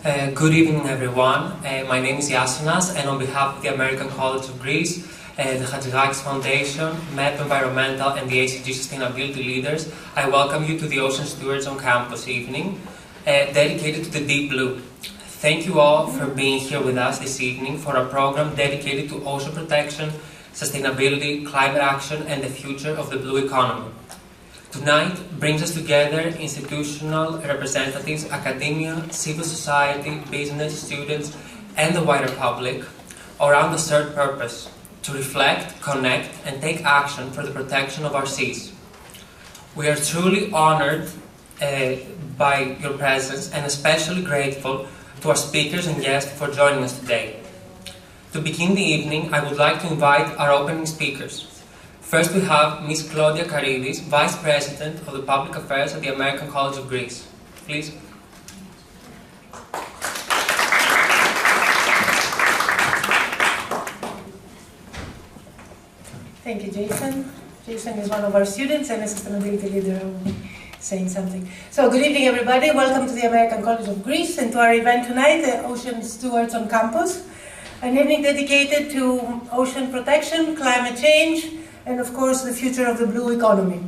Good evening, everyone. My name is Yassinas, and on behalf of the American College of Greece, the Chatzigakis Foundation, MEPP Environmental, and the ACG Sustainability Leaders, I welcome you to the Ocean Stewards on Campus evening, dedicated to the Deep Blue. Thank you all for being here with us this evening for a program dedicated to ocean protection, sustainability, climate action, and the future of the blue economy. Tonight brings us together institutional representatives, academia, civil society, business, students, and the wider public around the shared purpose to reflect, connect, and take action for the protection of our seas. We are truly honored by your presence and especially grateful to our speakers and guests for joining us today. To begin the evening, I would like to invite our opening speakers. First, we have Ms. Claudia Carydis, Vice President of the Public Affairs at the American College of Greece. Please. Thank you, Jason. Jason is one of our students and a sustainability leader. Saying something. So, good evening, everybody. Welcome to the American College of Greece and to our event tonight, the Ocean Stewards on Campus. An evening dedicated to ocean protection, climate change, and of course the future of the blue economy.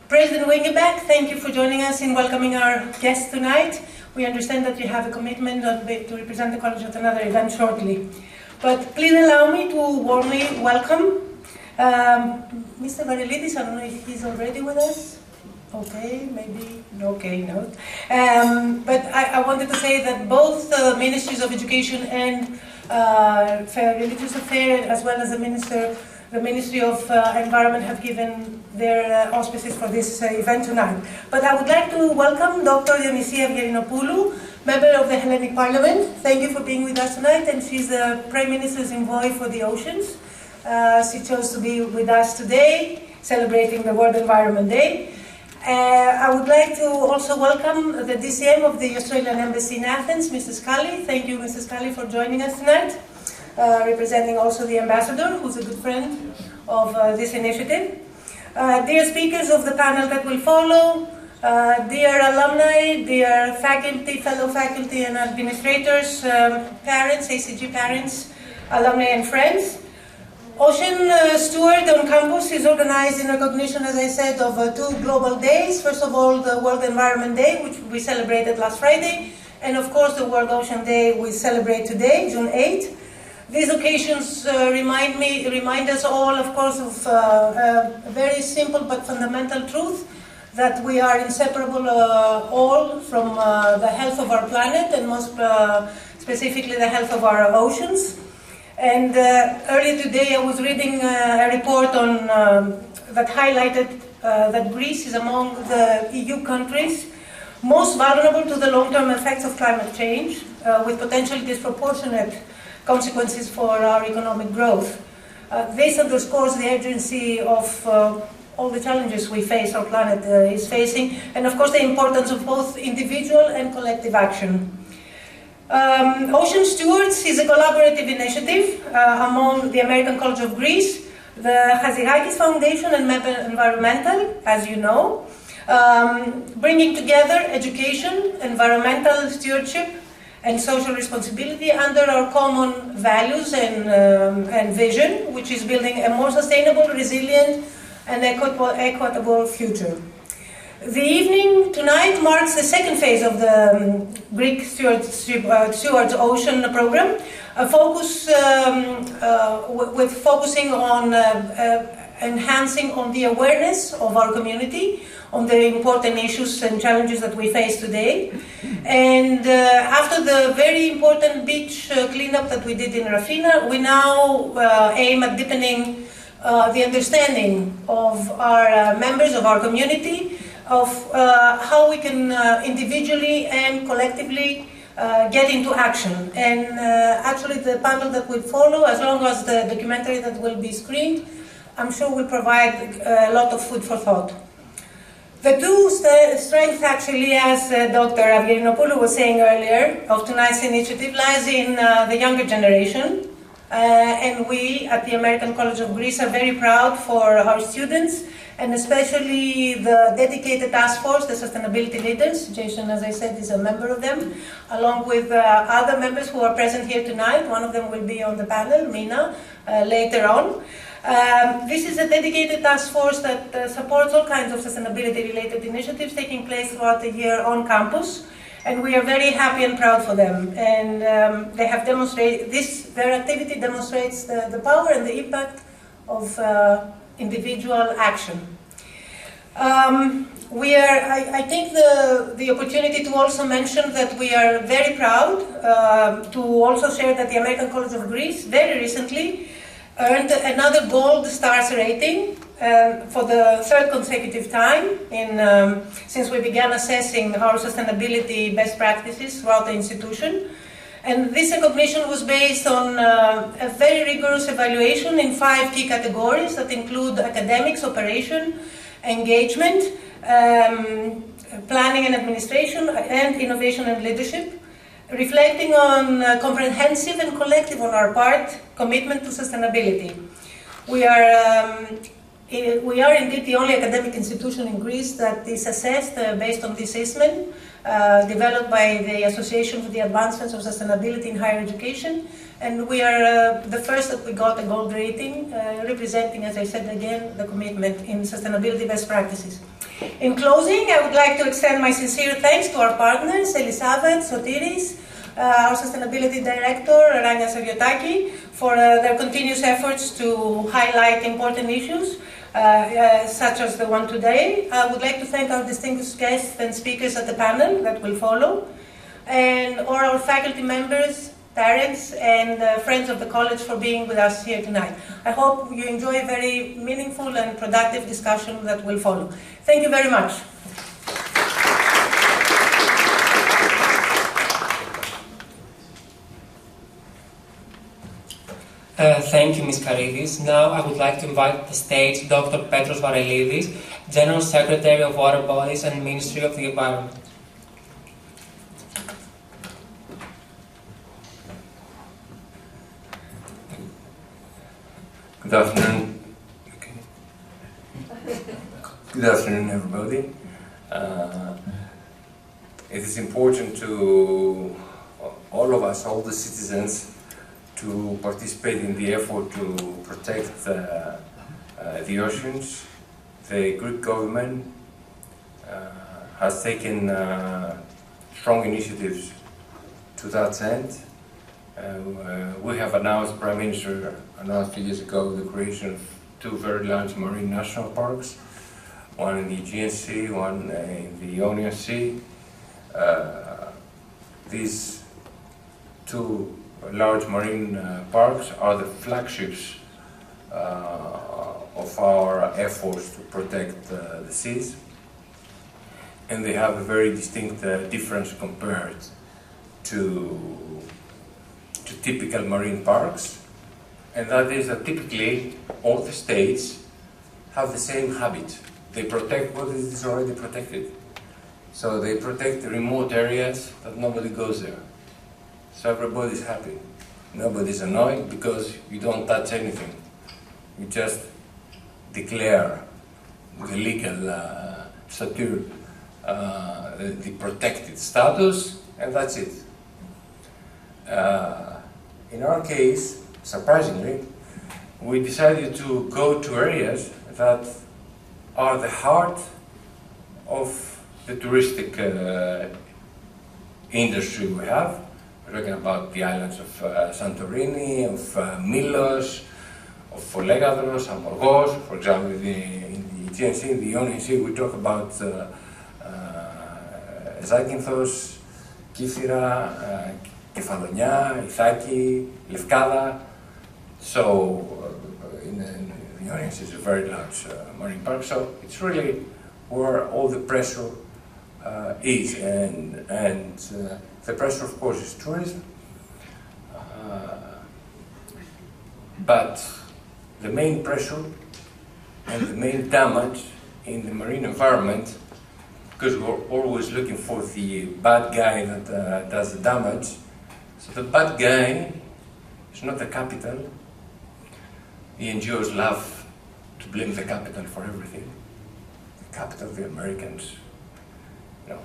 President Wingebeck, thank you for joining us in welcoming our guests tonight. We understand that you have a commitment to represent the college at another event shortly. But please allow me to warmly welcome Mr. Varelidis. I don't know if he's already with us. Okay, maybe, okay, no. But I wanted to say that both the Ministries of Education and Religious Affairs, as well as the Ministry of Environment, have given their auspices for this event tonight. But I would like to welcome Dr. Dionysia-Avgerinopoulou, member of the Hellenic Parliament. Thank you for being with us tonight, and she's the Prime Minister's Envoy for the Oceans. She chose to be with us today, celebrating the World Environment Day. I would like to also welcome the DCM of the Australian Embassy in Athens, Mr. Scully. Thank you, Mr. Scully, for joining us tonight. Representing also the ambassador, who's a good friend of this initiative. Dear speakers of the panel that will follow, dear alumni, dear faculty, fellow faculty and administrators, parents, ACG parents, alumni and friends. Ocean Steward on Campus is organized in recognition, as I said, of two global days. First of all, the World Environment Day, which we celebrated last Friday, and of course the World Ocean Day we celebrate today, June 8th. These occasions remind us all, of course, of a very simple but fundamental truth, that we are inseparable all from the health of our planet, and most specifically the health of our oceans. And earlier today I was reading a report on that highlighted that Greece is among the EU countries most vulnerable to the long-term effects of climate change, with potentially disproportionate consequences for our economic growth. This underscores the urgency of all the challenges we face, our planet is facing, and of course the importance of both individual and collective action. Ocean Stewards is a collaborative initiative among the American College of Greece, the Chatzigakis Foundation and MEPP Environmental, as you know, bringing together education, environmental stewardship, and social responsibility under our common values and vision, which is building a more sustainable, resilient, and equitable future. The evening tonight marks the second phase of the Greek Stewards Ocean Program, focusing on enhancing on the awareness of our community on the important issues and challenges that we face today. And after the very important beach cleanup that we did in Rafina, we now aim at deepening the understanding of our members of our community, of how we can individually and collectively get into action. And actually the panel that will follow, as long as the documentary that will be screened, I'm sure will provide a lot of food for thought. The two strengths, actually, as Dr. Avgerinopoulou was saying earlier, of tonight's initiative lies in the younger generation, And we at the American College of Greece are very proud for our students, and especially the dedicated task force, the sustainability leaders. Jason, as I said, is a member of them, along with other members who are present here tonight. One of them will be on the panel, Mina, later on. This is a dedicated task force that supports all kinds of sustainability-related initiatives taking place throughout the year on campus, and we are very happy and proud for them. And they have demonstrated their activity demonstrates the power and the impact of individual action. I take the opportunity to also mention that we are very proud to also share that the American College of Greece very recently earned another gold stars rating for the third consecutive time since we began assessing our sustainability best practices throughout the institution. And this recognition was based on a very rigorous evaluation in 5 key categories that include academics, operation, engagement, planning and administration, and innovation and leadership, reflecting on comprehensive and collective on our part commitment to sustainability. We are indeed the only academic institution in Greece that is assessed based on this assessment, developed by the Association for the Advancement of Sustainability in Higher Education, and we are the first that we got a gold rating, representing, as I said again, the commitment in sustainability best practices. In closing, I would like to extend my sincere thanks to our partners, Elisabeth, Sotiris, our Sustainability Director, Rania Saviotakis, for their continuous efforts to highlight important issues, such as the one today. I would like to thank our distinguished guests and speakers at the panel that will follow, and all our faculty members, parents, and friends of the college for being with us here tonight. I hope you enjoy a very meaningful and productive discussion that will follow. Thank you very much. Thank you, Ms. Carydis. Now I would like to invite to the stage Dr. Petros Varelidis, General Secretary of Water Bodies and Ministry of the Environment. Good afternoon. Okay. Good afternoon, everybody. It is important to all of us, all the citizens, to participate in the effort to protect the oceans. The Greek government has taken strong initiatives to that end. We have announced, Prime Minister announced 2 years ago, the creation of 2 very large marine national parks, one in the Aegean Sea, one in the Ionian Sea. These 2 large marine parks are the flagships of our efforts to protect the seas, and they have a very distinct difference compared to typical marine parks, and that is that typically all the states have the same habit. They protect what is already protected. So they protect the remote areas that nobody goes there. So everybody's happy. Nobody's annoyed because you don't touch anything. You just declare the legal statute, the protected status, and that's it. In our case, surprisingly, we decided to go to areas that are the heart of the touristic industry we have. We're talking about the islands of Santorini, of Milos, of Folegadros, Amorgos. For example, in the Aegean Sea, in the Ionian Sea, we talk about Zakynthos, Kythera, Kefalonia, Ithaki, Lefkada. So in the Ionian Sea is a very large marine park. So it's really where all the pressure is, and the pressure, of course, is tourism. But the main pressure and the main damage in the marine environment, because we're always looking for the bad guy that does the damage. So the bad guy It's not the capital. The NGOs love to blame the capital for everything. The capital, the Americans, you know,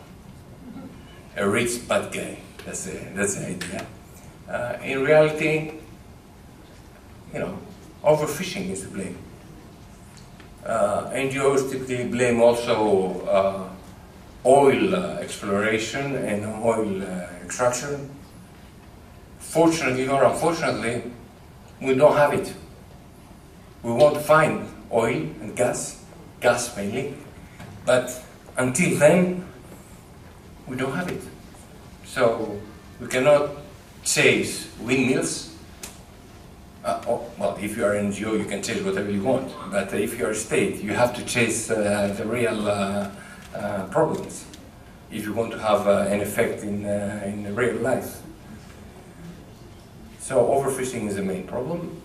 a rich bad guy. That's the idea. In reality, you know, overfishing is to blame. NGOs typically blame also oil exploration and oil extraction. Fortunately or unfortunately, we don't have it. We won't find oil and gas mainly, but until then, we don't have it. So we cannot chase windmills. Well, if you are an NGO, you can chase whatever you want, but if you are a state, you have to chase the real problems if you want to have an effect in real life. So overfishing is the main problem.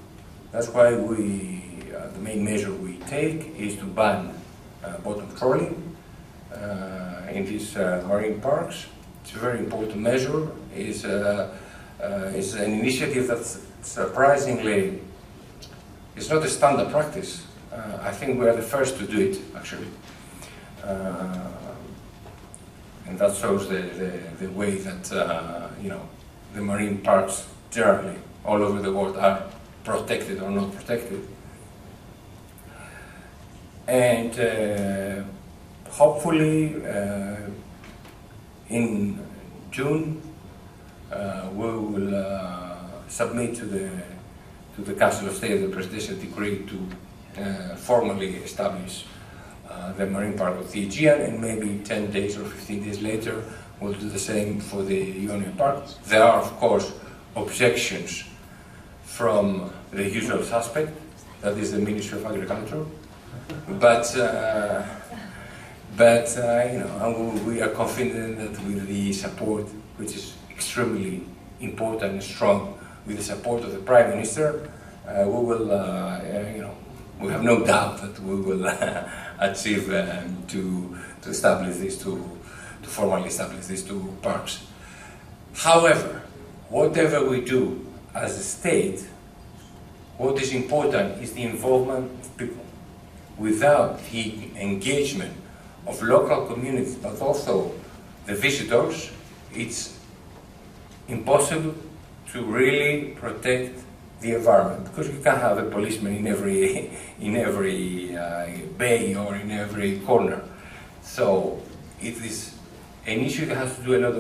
That's why the main measure we take is to ban bottom trawling in these marine parks. It's a very important measure. It's an initiative that's surprisingly, it's not a standard practice. I think we are the first to do it, actually. And that shows the way that, you know, the marine parks generally all over the world are protected or not protected. And hopefully in June we will submit to the Council of State the presidential decree to formally establish the marine park of the Aegean, and maybe 10 days or 15 days later we'll do the same for the Ionian Park. There are, of course, objections from the usual suspect, that is the Ministry of Agriculture, but you know, we are confident that with the support, which is extremely important and strong, with the support of the Prime Minister, we will, you know, we have no doubt that we will achieve to establish these to formally establish these two parks. However, whatever we do as a state, what is important is the involvement of people. Without the engagement of local communities, but also the visitors, it's impossible to really protect the environment, because you can't have a policeman in every bay or in every corner. So it is an issue that has to do a lot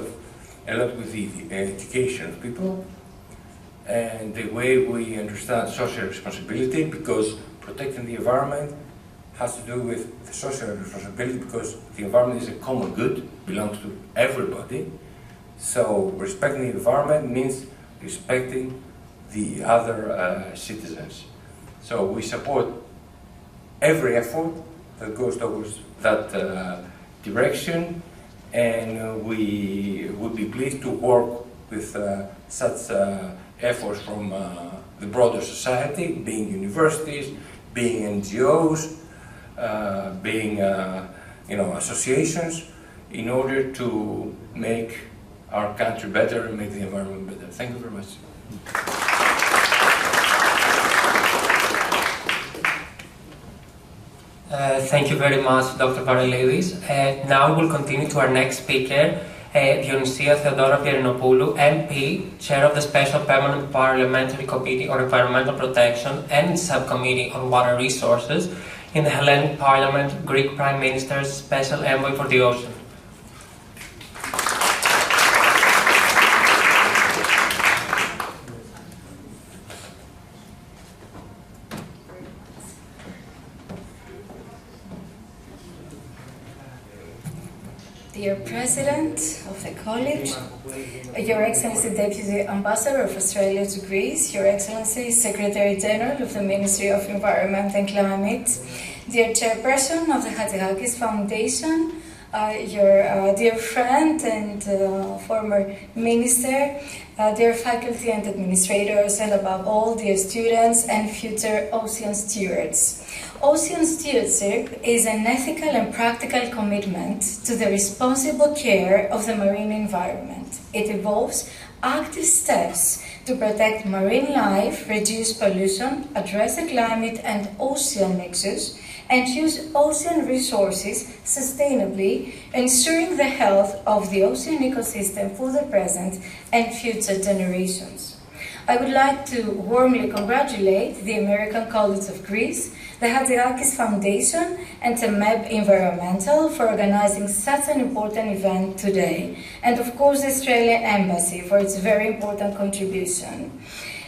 with the education of people and the way we understand social responsibility, because protecting the environment has to do with the social responsibility, because the environment is a common good, belongs to everybody. So respecting the environment means respecting the other citizens. So we support every effort that goes towards that direction, and we would be pleased to work with such efforts from the broader society, being universities, being NGOs, being you know, associations, in order to make our country better and make the environment better. Thank you very much. Thank you very much, Dr. Varelidis. Now we'll continue to our next speaker, Dionysia-Theodora Avgerinopoulou, MP, Chair of the Special Permanent Parliamentary Committee on Environmental Protection and Subcommittee on Water Resources in the Hellenic Parliament, Greek Prime Minister's Special Envoy for the Ocean. Dear President of the College, Your Excellency Deputy Ambassador of Australia to Greece, Your Excellency Secretary General of the Ministry of Environment and Climate, dear Chairperson of the Chatzigakis Foundation, your dear friend and former minister, dear faculty and administrators, and above all, dear students and future Ocean Stewards. Ocean Stewardship is an ethical and practical commitment to the responsible care of the marine environment. It involves active steps to protect marine life, reduce pollution, address the climate and ocean nexus, and use ocean resources sustainably, ensuring the health of the ocean ecosystem for the present and future generations. I would like to warmly congratulate the American College of Greece, the Chatzigakis Foundation, and the MEPP Environmental for organizing such an important event today, and of course the Australian Embassy for its very important contribution.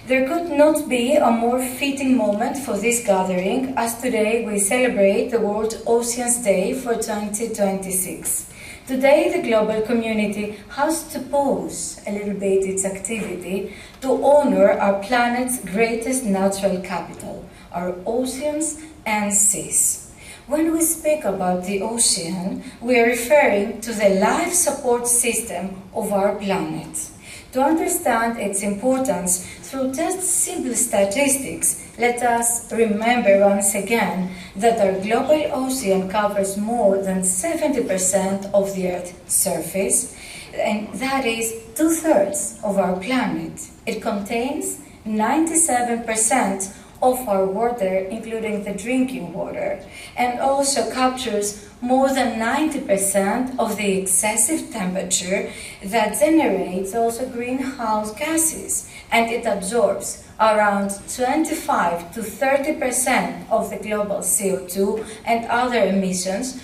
There could not be a more fitting moment for this gathering, as today we celebrate the World Oceans Day for 2026. Today, the global community has to pause a little bit its activity to honor our planet's greatest natural capital, our oceans and seas. When we speak about the ocean, we are referring to the life support system of our planet. To understand its importance through just simple statistics, let us remember once again that our global ocean covers more than 70% of the Earth's surface, and that is 2/3 of our planet. It contains 97% of our water, including the drinking water, and also captures more than 90% of the excessive temperature that generates also greenhouse gases, and it absorbs around 25 to 30% of the global CO2 and other emissions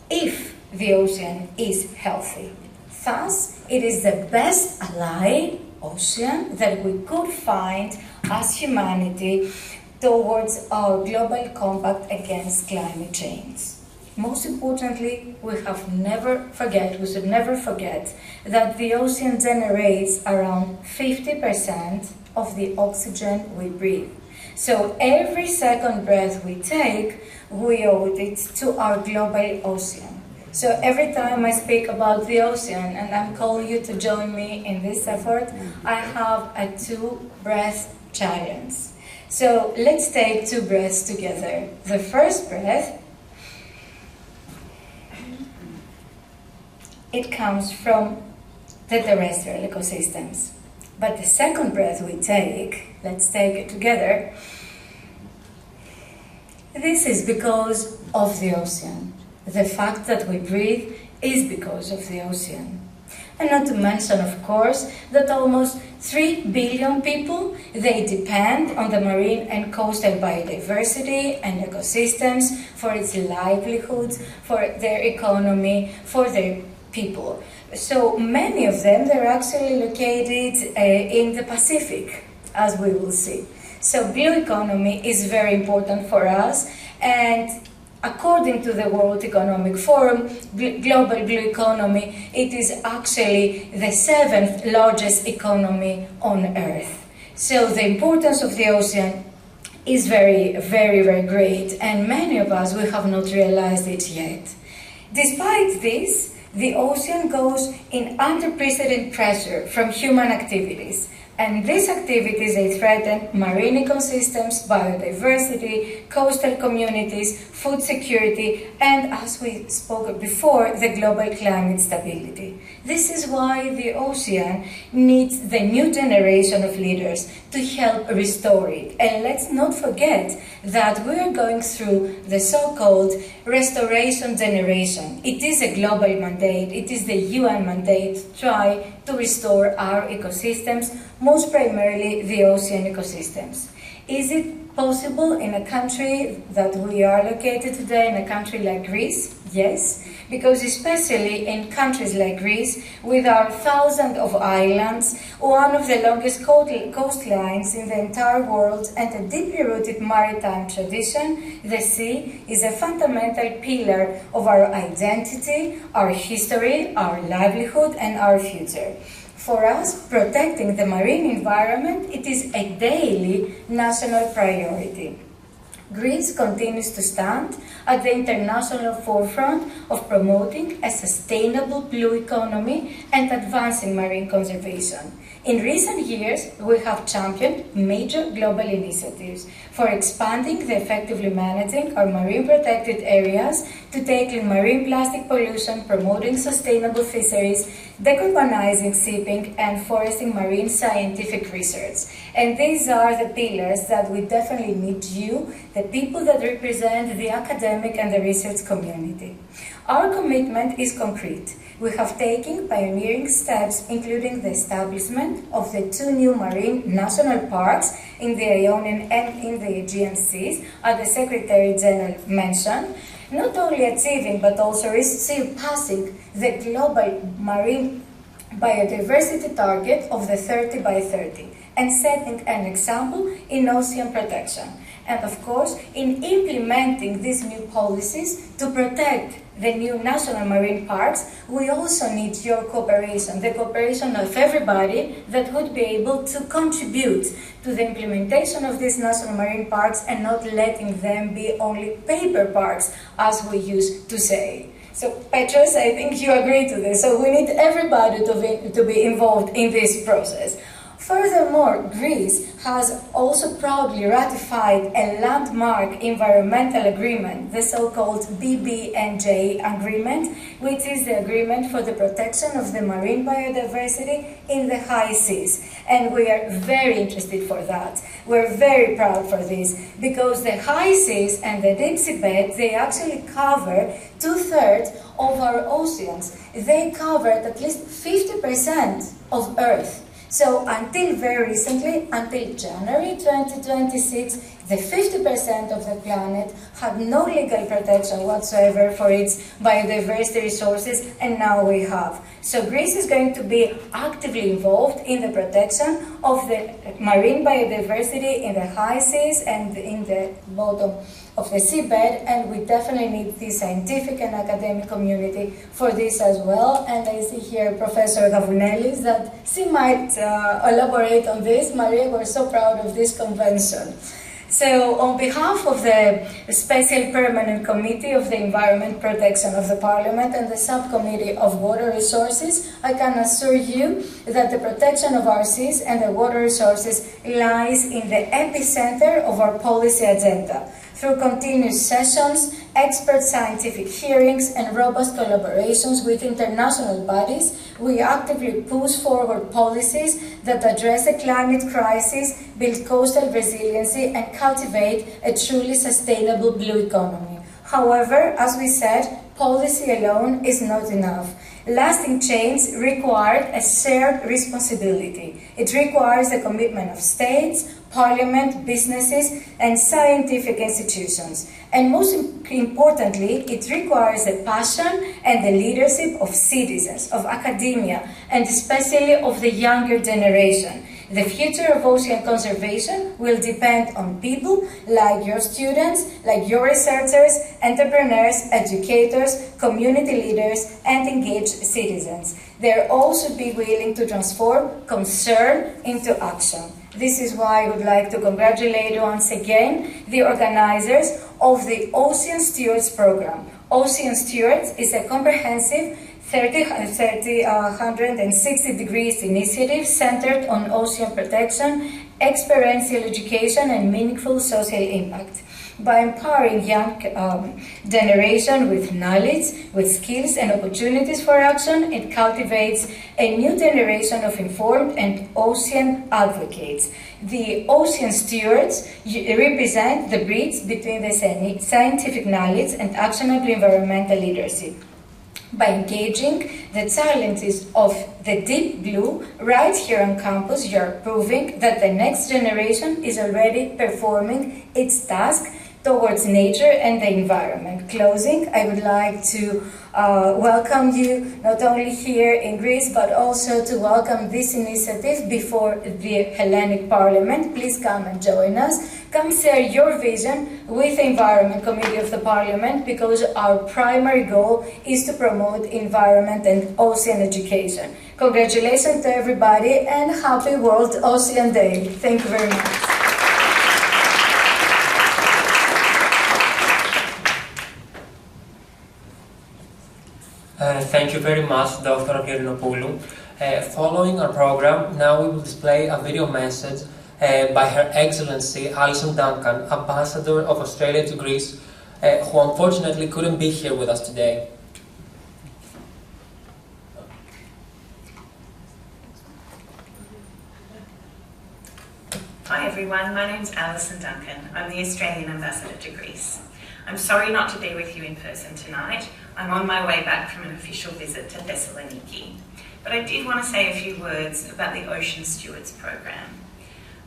if the ocean is healthy. Thus, it is the best ally ocean that we could find as humanity towards our global compact against climate change. Most importantly, we should never forget that the ocean generates around 50% of the oxygen we breathe. So every second breath we take, we owe it to our global ocean. So every time I speak about the ocean, and I'm calling you to join me in this effort, I have a 2-breath challenge. So let's take 2 breaths together. The first breath, it comes from the terrestrial ecosystems. But the second breath we take, let's take it together, this is because of the ocean. The fact that we breathe is because of the ocean. And not to mention, of course, that almost 3 billion people, they depend on the marine and coastal biodiversity and ecosystems for its livelihoods, for their economy, for their people. So many of them, they're actually located in the Pacific, as we will see. So blue economy is very important for us, and according to the World Economic Forum, global blue economy, it is actually the 7th largest economy on Earth. So the importance of the ocean is very, very, very great, and many of us, we have not realized it yet. Despite this, the ocean goes in unprecedented pressure from human activities. And these activities, they threaten marine ecosystems, biodiversity, coastal communities, food security, and, as we spoke before, the global climate stability. This is why the ocean needs the new generation of leaders to help restore it. And let's not forget that we are going through the so-called restoration generation. It is a global mandate, it is the UN mandate to try to restore our ecosystems, most primarily the ocean ecosystems. Is it possible in a country that we are located today, in a country like Greece? Yes, because especially in countries like Greece, with our thousands of islands, one of the longest coastlines in the entire world, and a deeply rooted maritime tradition, the sea is a fundamental pillar of our identity, our history, our livelihood, and our future. For us, protecting the marine environment, it is a daily national priority. Greece continues to stand at the international forefront of promoting a sustainable blue economy and advancing marine conservation. In recent years, we have championed major global initiatives for expanding the effectively managing our marine protected areas to tackling marine plastic pollution, promoting sustainable fisheries, decarbonizing shipping, and foresting marine scientific research. And these are the pillars that we definitely need you, the people that represent the academic and the research community. Our commitment is concrete. We have taken pioneering steps, including the establishment of the 2 new marine national parks in the Ionian and in the Aegean Seas, as the Secretary General mentioned, not only achieving but also surpassing the global marine biodiversity target of the 30 by 30 and setting an example in ocean protection. And of course, in implementing these new policies to protect the new national marine parks, we also need your cooperation, the cooperation of everybody that would be able to contribute to the implementation of these national marine parks and not letting them be only paper parks, as we used to say. So, Petros, I think you agree to this. So we need everybody to be involved in this process. Furthermore, Greece has also proudly ratified a landmark environmental agreement, the so-called BBNJ agreement, which is the agreement for the protection of the marine biodiversity in the high seas. And we are very interested for that. We're very proud for this, because the high seas and the deep sea bed, they actually cover 2/3 of our oceans. They covered at least 50% of Earth. So until very recently, until January 2026, the 50% of the planet had no legal protection whatsoever for its biodiversity resources, and now we have. So Greece is going to be actively involved in the protection of the marine biodiversity in the high seas and in the bottom of the seabed, and we definitely need the scientific and academic community for this as well. And I see here Professor Gavounelis that she might elaborate on this. Maria, we're so proud of this convention. So on behalf of the Special Permanent Committee of the Environment Protection of the Parliament and the Subcommittee of Water Resources, I can assure you that the protection of our seas and the water resources lies in the epicenter of our policy agenda. Through continuous sessions, expert scientific hearings, and robust collaborations with international bodies, we actively push forward policies that address the climate crisis, build coastal resiliency, and cultivate a truly sustainable blue economy. However, as we said, policy alone is not enough. Lasting change requires a shared responsibility. It requires the commitment of states, parliament, businesses, and scientific institutions. And most importantly, it requires the passion and the leadership of citizens, of academia, and especially of the younger generation. The future of ocean conservation will depend on people like your students, like your researchers, entrepreneurs, educators, community leaders, and engaged citizens. They all should be willing to transform concern into action. This is why I would like to congratulate once again the organizers of the Ocean Stewards Program. Ocean Stewards is a comprehensive 360 degrees initiative centered on ocean protection, experiential education, and meaningful social impact. By empowering young generation with knowledge, with skills and opportunities for action, it cultivates a new generation of informed and ocean advocates. The Ocean Stewards represent the bridge between the scientific knowledge and actionable environmental leadership. By engaging the challenges of the deep blue right here on campus, you are proving that the next generation is already performing its task towards nature and the environment. Closing, I would like to welcome you not only here in Greece, but also to welcome this initiative before the Hellenic Parliament. Please come and join us. Come share your vision with the Environment Committee of the Parliament, because our primary goal is to promote environment and ocean education. Congratulations to everybody and happy World Ocean Day. Thank you very much. Thank you very much, Dr. Avgerinopoulou. Following our program, now we will display a video message by Her Excellency Alison Duncan, Ambassador of Australia to Greece, who unfortunately couldn't be here with us today. Hi everyone, my name's Alison Duncan. I'm the Australian Ambassador to Greece. I'm sorry not to be with you in person tonight. I'm on my way back from an official visit to Thessaloniki. But I did want to say a few words about the Ocean Stewards Program.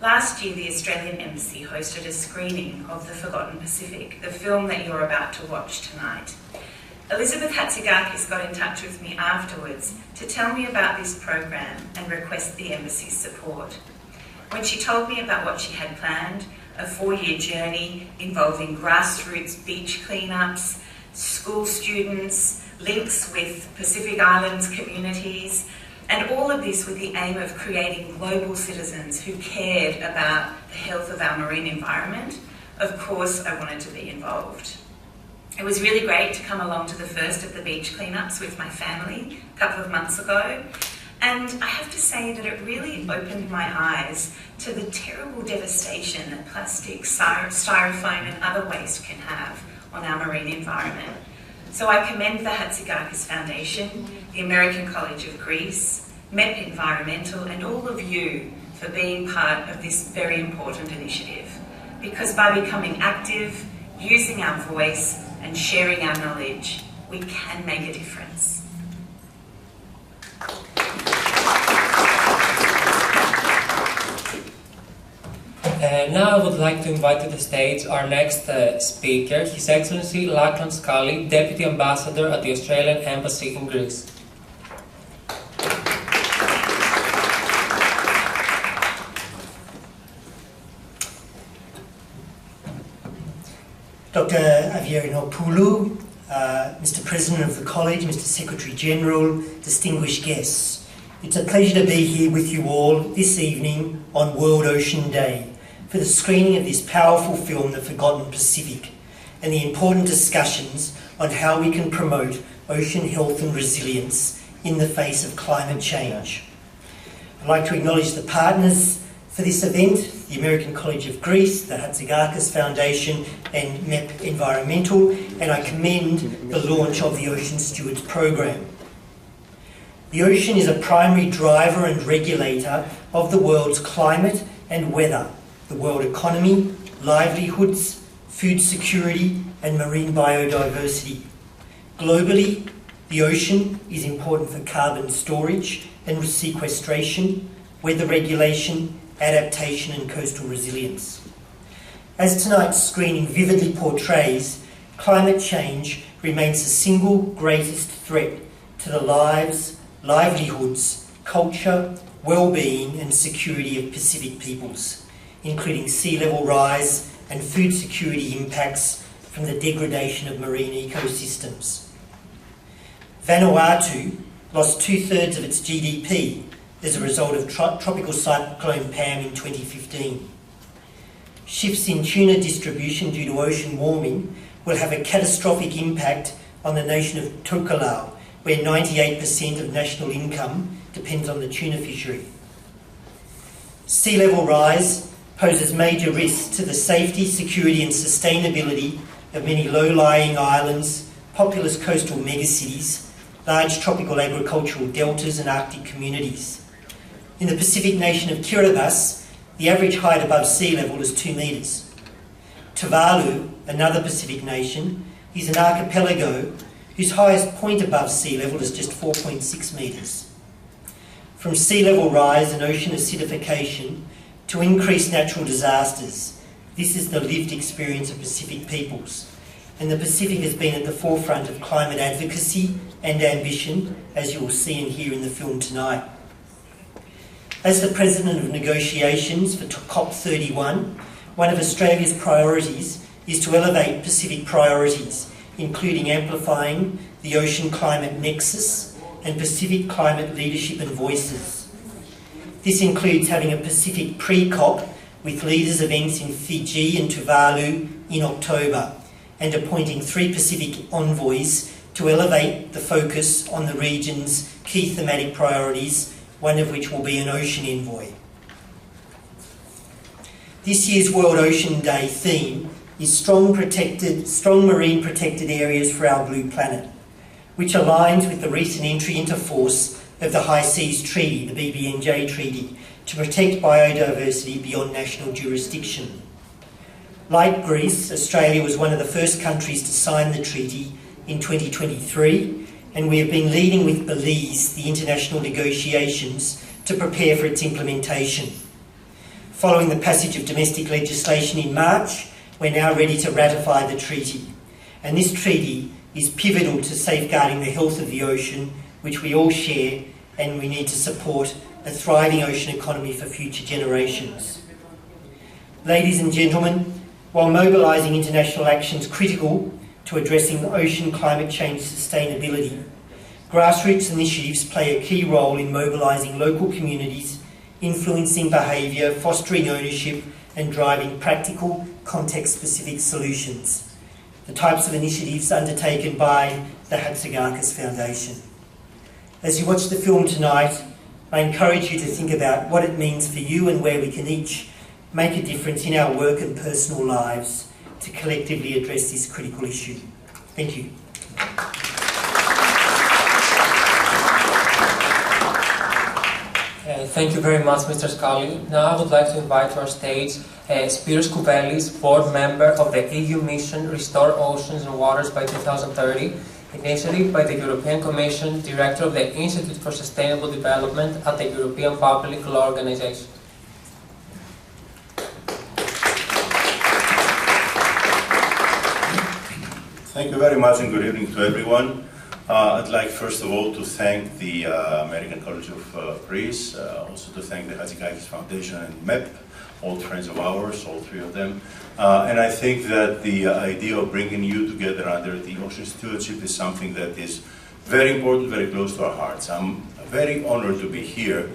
Last year, the Australian Embassy hosted a screening of The Forgotten Pacific, the film that you're about to watch tonight. Elizabeth Chatzigakis got in touch with me afterwards to tell me about this program and request the Embassy's support. When she told me about what she had planned, a 4-year journey involving grassroots beach cleanups, school students, links with Pacific Islands communities, and all of this with the aim of creating global citizens who cared about the health of our marine environment, of course I wanted to be involved. It was really great to come along to the first of the beach cleanups with my family a couple of months ago. And I have to say that it really opened my eyes to the terrible devastation that plastic, styrofoam and other waste can have on our marine environment. So I commend the Chatzigakis Foundation, the American College of Greece, MEPP Environmental and all of you for being part of this very important initiative. Because by becoming active, using our voice and sharing our knowledge, we can make a difference. Now I would like to invite to the stage our next speaker, His Excellency Lachlan Scully, Deputy Ambassador at the Australian Embassy in Greece. Dr. Avgerinopoulou, Mr. President of the College, Mr. Secretary General, distinguished guests. It's a pleasure to be here with you all this evening on World Ocean Day for the screening of this powerful film, The Forgotten Pacific, and the important discussions on how we can promote ocean health and resilience in the face of climate change. I'd like to acknowledge the partners for this event, the American College of Greece, the Chatzigakis Foundation and MEPP Environmental, and I commend the launch of the Ocean Stewards Program. The ocean is a primary driver and regulator of the world's climate and weather, the world economy, livelihoods, food security and marine biodiversity. Globally, the ocean is important for carbon storage and sequestration, weather regulation, adaptation and coastal resilience. As tonight's screening vividly portrays, climate change remains the single greatest threat to the lives, livelihoods, culture, well-being and security of Pacific peoples, including sea level rise and food security impacts from the degradation of marine ecosystems. Vanuatu lost 2/3 of its GDP as a result of tropical cyclone Pam in 2015. Shifts in tuna distribution due to ocean warming will have a catastrophic impact on the nation of Tokelau, where 98% of national income depends on the tuna fishery. Sea level rise poses major risks to the safety, security and sustainability of many low-lying islands, populous coastal megacities, large tropical agricultural deltas and Arctic communities. In the Pacific nation of Kiribati, the average height above sea level is 2 metres. Tuvalu, another Pacific nation, is an archipelago whose highest point above sea level is just 4.6 metres. From sea level rise and ocean acidification to increased natural disasters, this is the lived experience of Pacific peoples, and the Pacific has been at the forefront of climate advocacy and ambition, as you will see and hear in the film tonight. As the President of Negotiations for COP31, one of Australia's priorities is to elevate Pacific priorities, including amplifying the ocean climate nexus and Pacific climate leadership and voices. This includes having a Pacific pre-COP with leaders events in Fiji and Tuvalu in October, and appointing 3 Pacific envoys to elevate the focus on the region's key thematic priorities, one of which will be an ocean envoy. This year's World Ocean Day theme is strong marine protected areas for our blue planet, which aligns with the recent entry into force of the High Seas Treaty, the BBNJ Treaty, to protect biodiversity beyond national jurisdiction. Like Greece, Australia was one of the first countries to sign the treaty in 2023, and we have been leading with Belize the international negotiations to prepare for its implementation. Following the passage of domestic legislation in March, we're now ready to ratify the treaty. And this treaty is pivotal to safeguarding the health of the ocean, which we all share, and we need to support a thriving ocean economy for future generations. Ladies and gentlemen, while mobilising international action is critical to addressing ocean climate change sustainability, grassroots initiatives play a key role in mobilising local communities, influencing behaviour, fostering ownership and driving practical, context-specific solutions. The types of initiatives undertaken by the Chatzigakis Foundation. As you watch the film tonight, I encourage you to think about what it means for you and where we can each make a difference in our work and personal lives to collectively address this critical issue. Thank you. Thank you very much, Mr. Scully. Now I would like to invite to our stage Spyros Kouvelis, board member of the EU mission Restore Oceans and Waters by 2030, initiative by the European Commission, director of the Institute for Sustainable Development at the European Public Law Organization. Thank you very much and good evening to everyone. I'd like first of all to thank the American College of Greece, also to thank the Chatzigakis Foundation and MEPP, old friends of ours, all three of them. And I think that the idea of bringing you together under the Ocean Stewardship is something that is very important, very close to our hearts. I'm very honored to be here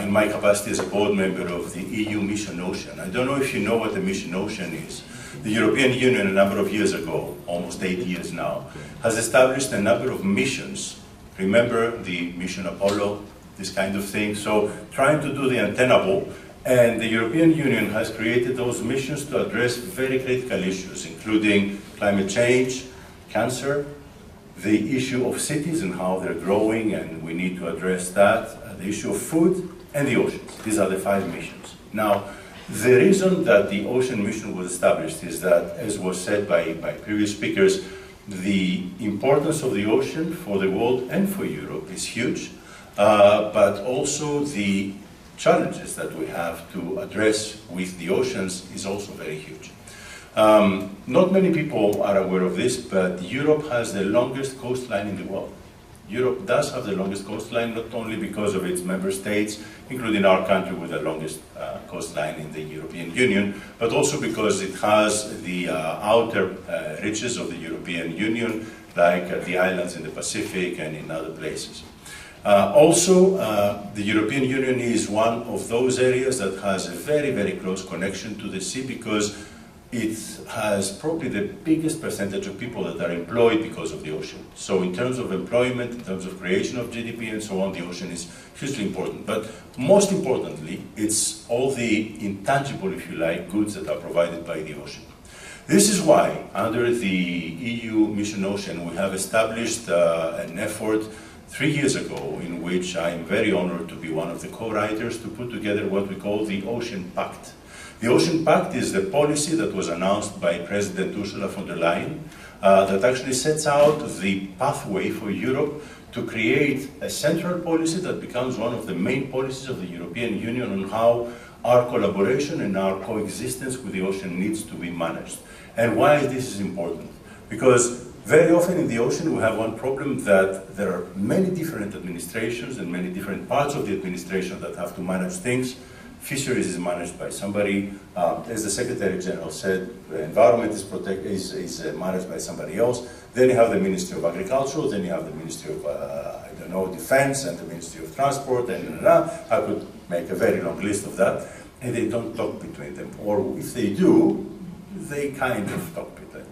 in my capacity as a board member of the EU Mission Ocean. I don't know if you know what the Mission Ocean is. The European Union, a number of years ago, almost 8 years now, has established a number of missions. Remember the Mission Apollo, this kind of thing. So trying to do the untenable, and the European Union has created those missions to address very critical issues, including climate change, cancer, the issue of cities and how they're growing, and we need to address that, the issue of food, and the oceans. These are the 5 missions. Now, the reason that the Ocean Mission was established is that, as was said by previous speakers, the importance of the ocean for the world and for Europe is huge, but also the challenges that we have to address with the oceans is also very huge. Not many people are aware of this, but Europe has the longest coastline in the world. Europe does have the longest coastline, not only because of its member states, including our country with the longest coastline in the European Union, but also because it has the outer reaches of the European Union, like the islands in the Pacific and in other places. Also, the European Union is one of those areas that has a very, very close connection to the sea because it has probably the biggest percentage of people that are employed because of the ocean. So in terms of employment, in terms of creation of GDP and so on, the ocean is hugely important. But most importantly, it's all the intangible, if you like, goods that are provided by the ocean. This is why, under the EU Mission Ocean, we have established an effort 3 years ago in which I am very honored to be one of the co-writers to put together what we call the Ocean Pact. The Ocean Pact is the policy that was announced by President Ursula von der Leyen that actually sets out the pathway for Europe to create a central policy that becomes one of the main policies of the European Union on how our collaboration and our coexistence with the ocean needs to be managed. And why this is important? Because very often in the ocean we have one problem, that there are many different administrations and many different parts of the administration that have to manage things. Fisheries is managed by somebody, as the Secretary General said, the environment is managed by somebody else. Then you have the Ministry of Agriculture, then you have the Ministry of, Defense, and the Ministry of Transport, and I could make a very long list of that, and they don't talk between them. Or if they do, they kind of talk between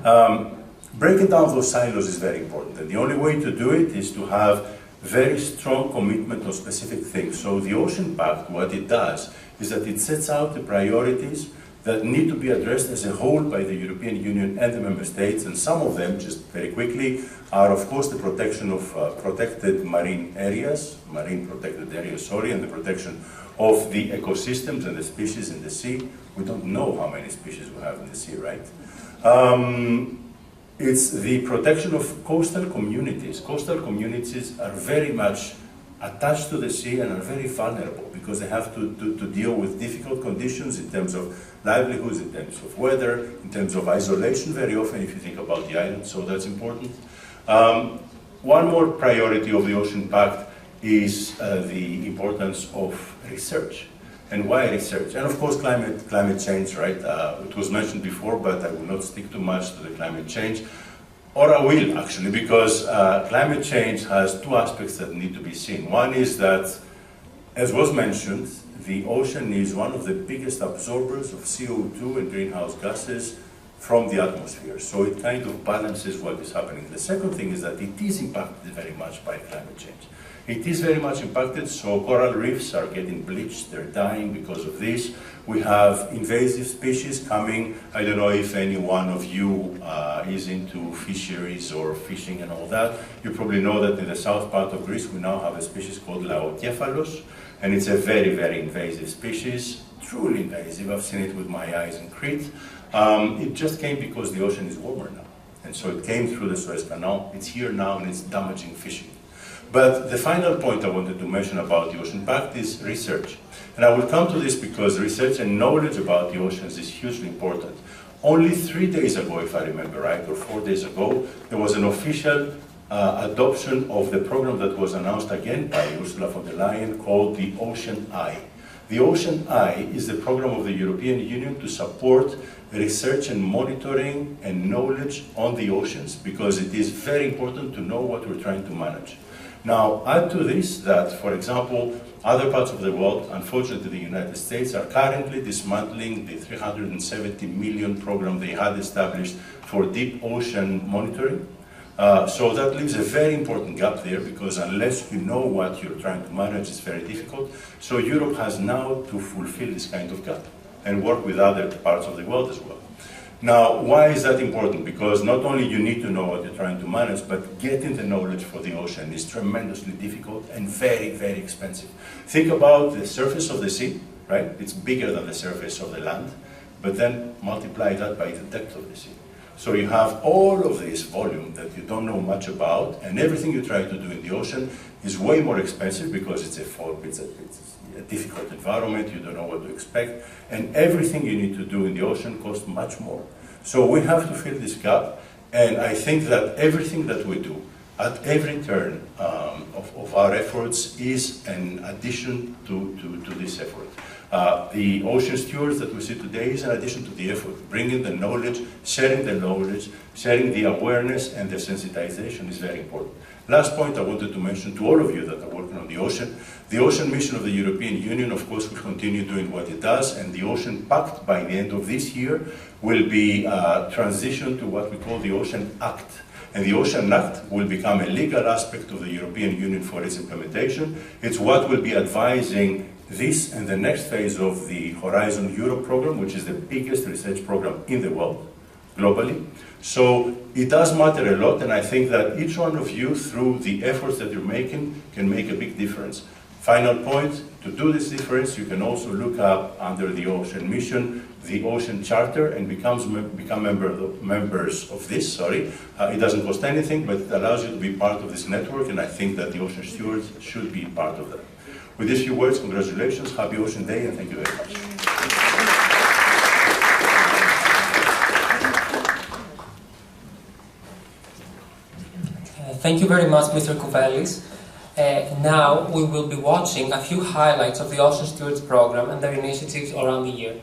them. breaking down those silos is very important. And the only way to do it is to have very strong commitment on specific things. So the Ocean Pact, what it does is that it sets out the priorities that need to be addressed as a whole by the European Union and the member states, and some of them, just very quickly, are of course the protection of protected marine areas, and the protection of the ecosystems and the species in the sea. We don't know how many species we have in the sea, right? It's the protection of coastal communities. Coastal communities are very much attached to the sea and are very vulnerable because they have to deal with difficult conditions in terms of livelihoods, in terms of weather, in terms of isolation very often if you think about the island, so that's important. One more priority of the Ocean Pact is the importance of research. And why research? And of course climate change, right? It was mentioned before, but I will not stick too much to the climate change. Or I will, actually, because climate change has two aspects that need to be seen. One is that, as was mentioned, the ocean is one of the biggest absorbers of CO2 and greenhouse gases from the atmosphere. So it kind of balances what is happening. The second thing is that it is impacted very much by climate change. It is very much impacted, so coral reefs are getting bleached, they're dying because of this. We have invasive species coming. I don't know if any one of you is into fisheries or fishing and all that. You probably know that in the south part of Greece we now have a species called Kouvelis, and it's a very, very invasive species, truly invasive. I've seen it with my eyes in Crete. It just came because the ocean is warmer now. And so it came through the Suez Canal. It's here now and it's damaging fishing. But the final point I wanted to mention about the Ocean Pact is research. And I will come to this because research and knowledge about the oceans is hugely important. Only 3 days ago, if I remember right, or 4 days ago, there was an official adoption of the program that was announced again by Ursula von der Leyen called the Ocean Eye. The Ocean Eye is the program of the European Union to support research and monitoring and knowledge on the oceans because it is very important to know what we're trying to manage. Now, add to this that, for example, other parts of the world, unfortunately the United States, are currently dismantling the 370 million program they had established for deep ocean monitoring. So that leaves a very important gap there because unless you know what you're trying to manage, it's very difficult. So Europe has now to fulfill this kind of gap and work with other parts of the world as well. Now, why is that important? Because not only you need to know what you're trying to manage, but getting the knowledge for the ocean is tremendously difficult and very, very expensive. Think about the surface of the sea, right? It's bigger than the surface of the land, but then multiply that by the depth of the sea. So you have all of this volume that you don't know much about, and everything you try to do in the ocean is way more expensive because it's a difficult environment, you don't know what to expect, and everything you need to do in the ocean costs much more. So we have to fill this gap, and I think that everything that we do at every turn of our efforts is an addition to this effort. The Ocean Stewards that we see today is an addition to the effort. Bringing the knowledge, sharing the awareness, and the sensitization is very important. Last point I wanted to mention to all of you that are working on the ocean mission of the European Union, of course, will continue doing what it does, and the Ocean Pact by the end of this year will be transitioned to what we call the Ocean Act. And the Ocean Act will become a legal aspect of the European Union for its implementation. It's what will be advising this and the next phase of the Horizon Europe program, which is the biggest research program in the world, globally. So it does matter a lot, and I think that each one of you, through the efforts that you're making, can make a big difference. Final point, to do this difference, you can also look up under the Ocean Mission, the Ocean Charter, and become members of this, It doesn't cost anything, but it allows you to be part of this network, and I think that the Ocean Stewards should be part of that. With these few words, congratulations, happy Ocean Day, and thank you very much. Thank you very much, Mr. Kouvelis. Now we will be watching a few highlights of the Ocean Stewards Program and their initiatives around the year.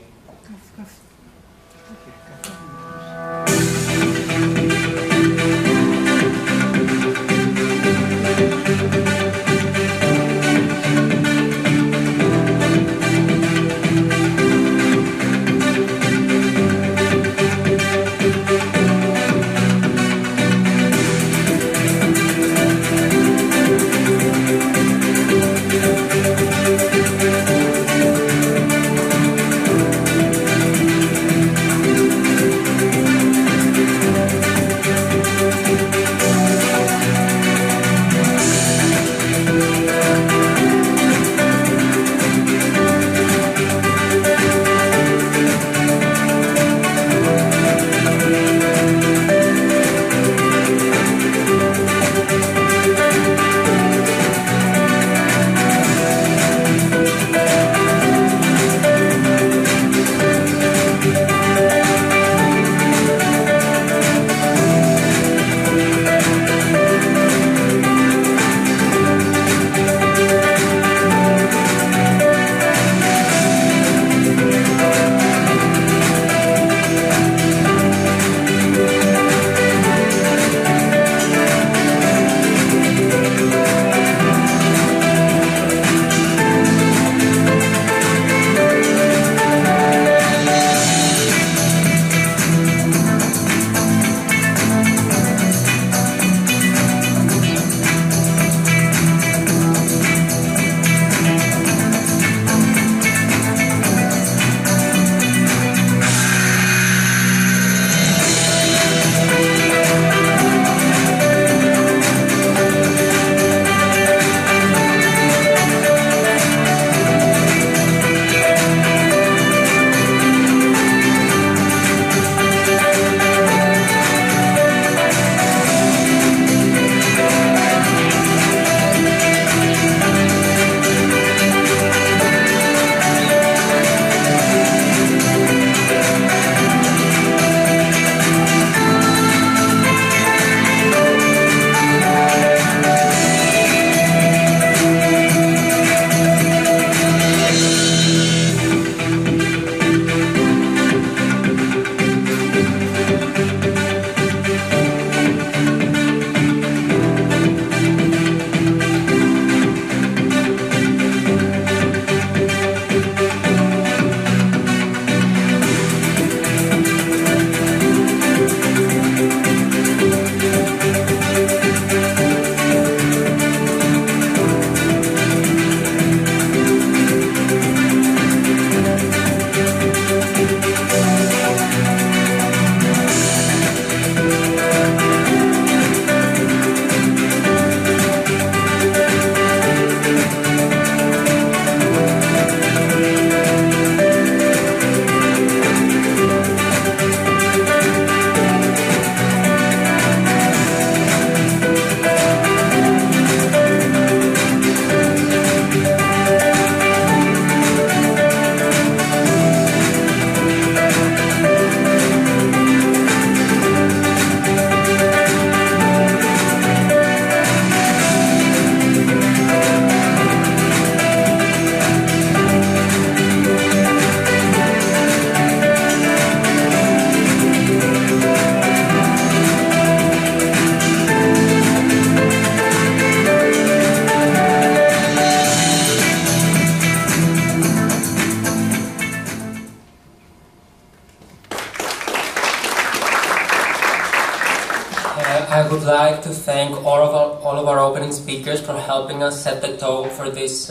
would like to thank all of our opening speakers for helping us set the tone for this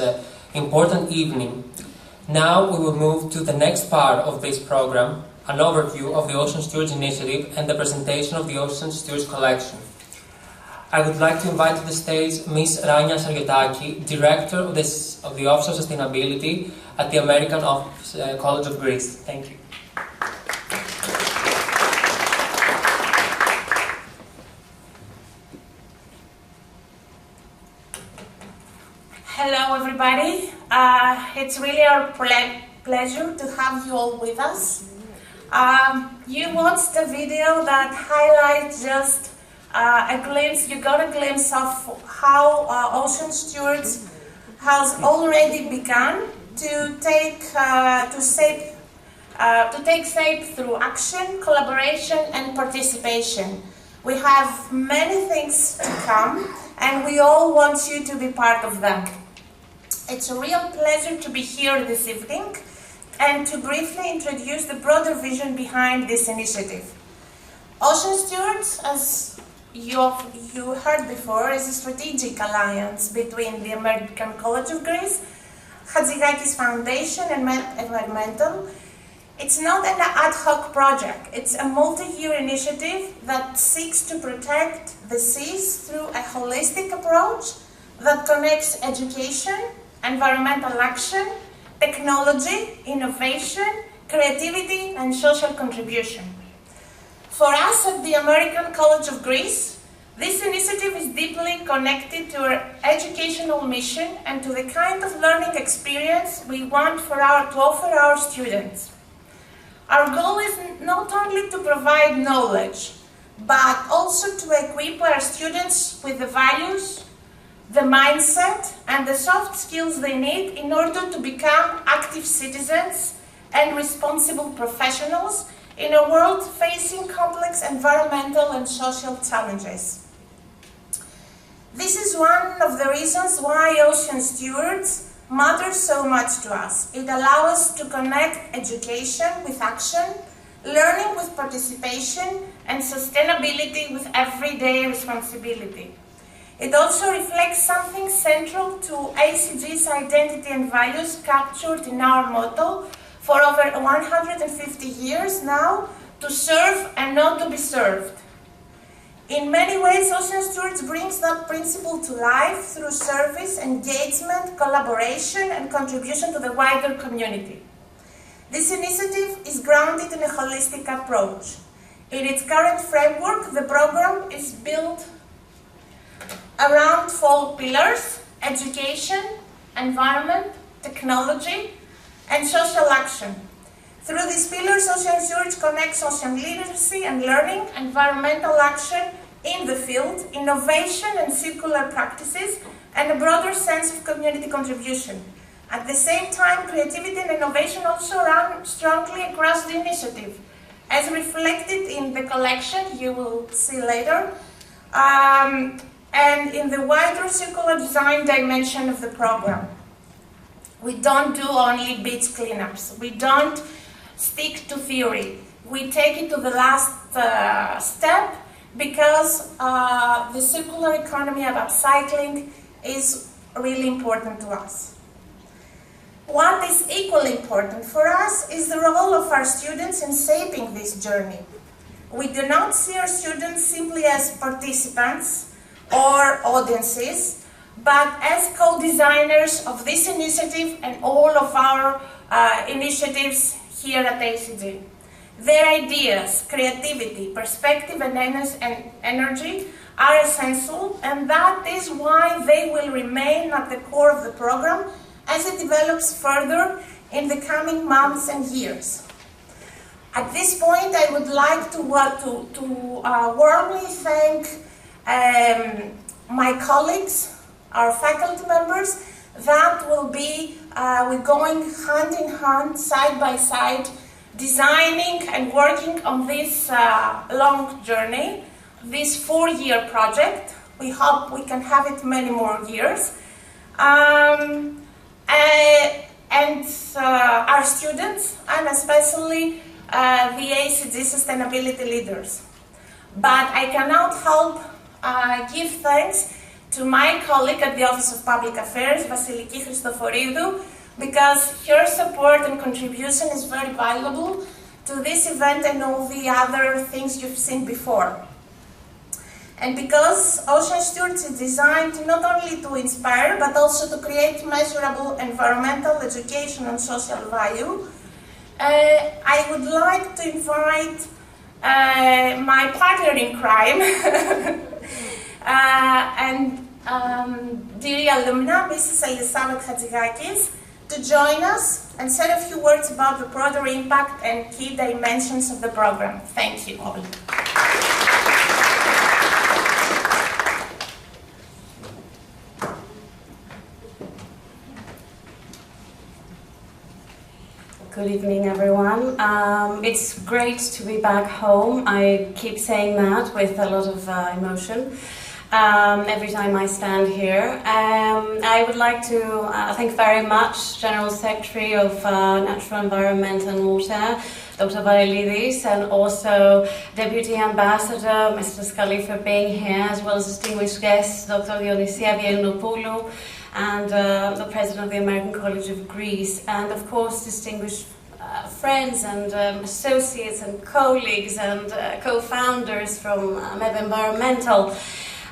important evening. Now we will move to the next part of this program, an overview of the Ocean Stewards Initiative and the presentation of the Ocean Stewards Collection. I would like to invite to the stage Ms. Rania Sargetaki, Director of the Office of Sustainability at the American College of Greece. Thank you. Hello, everybody. It's really our pleasure to have you all with us. You watched a video that highlights just a glimpse. You got a glimpse of how Ocean Stewards has already begun to take shape through action, collaboration, and participation. We have many things to come, and we all want you to be part of them. It's a real pleasure to be here this evening and to briefly introduce the broader vision behind this initiative. Ocean Stewards, as you heard before, is a strategic alliance between the American College of Greece, Chatzigakis Foundation, and MEPP Environmental. It's not an ad hoc project. It's a multi-year initiative that seeks to protect the seas through a holistic approach that connects education, environmental action, technology, innovation, creativity, and social contribution. For us at the American College of Greece, this initiative is deeply connected to our educational mission and to the kind of learning experience we want to offer our students. Our goal is not only to provide knowledge, but also to equip our students with the values, the mindset, and the soft skills they need in order to become active citizens and responsible professionals in a world facing complex environmental and social challenges. This is one of the reasons why Ocean Stewards matters so much to us. It allows us to connect education with action, learning with participation, and sustainability with everyday responsibility. It also reflects something central to ACG's identity and values captured in our motto for over 150 years now: to serve and not to be served. In many ways, Ocean Stewards brings that principle to life through service, engagement, collaboration, and contribution to the wider community. This initiative is grounded in a holistic approach. In its current framework, the program is built around 4 pillars: education, environment, technology, and social action. Through these pillars, Ocean Stewards connects ocean literacy and learning, environmental action in the field, innovation and circular practices, and a broader sense of community contribution. At the same time, creativity and innovation also run strongly across the initiative, as reflected in the collection you will see later, and in the wider circular design dimension of the program. We don't do only beach cleanups. We don't stick to theory. We take it to the last step because the circular economy of upcycling is really important to us. What is equally important for us is the role of our students in shaping this journey. We do not see our students simply as participants or audiences, but as co-designers of this initiative and all of our initiatives here at ACG. Their ideas, creativity, perspective, and energy are essential, and that is why they will remain at the core of the program as it develops further in the coming months and years. At this point, I would like to warmly thank my colleagues, our faculty members, that will be we're going hand in hand, side by side, designing and working on this long journey, this 4-year project. We hope we can have it many more years. And our students, and especially the ACG sustainability leaders. But I cannot help give thanks to my colleague at the Office of Public Affairs, Vasiliki Christoforidou, because her support and contribution is very valuable to this event and all the other things you've seen before. And because Ocean Stewards is designed not only to inspire, but also to create measurable environmental, education and social value, I would like to invite my partner in crime and dear alumna, Mrs. Elizabeth Chatzigakis, to join us and say a few words about the broader impact and key dimensions of the program. Thank you all. Good evening, everyone. It's great to be back home. I keep saying that with a lot of emotion every time I stand here. I would like to thank very much General Secretary of Natural Environment and Water, Dr. Varelidis, and also Deputy Ambassador, Mr. Scully, for being here, as well as distinguished guests, Dr. Dionysia-Theodora, and the President of the American College of Greece, and of course distinguished friends and associates and colleagues and co-founders from MEPP Environmental,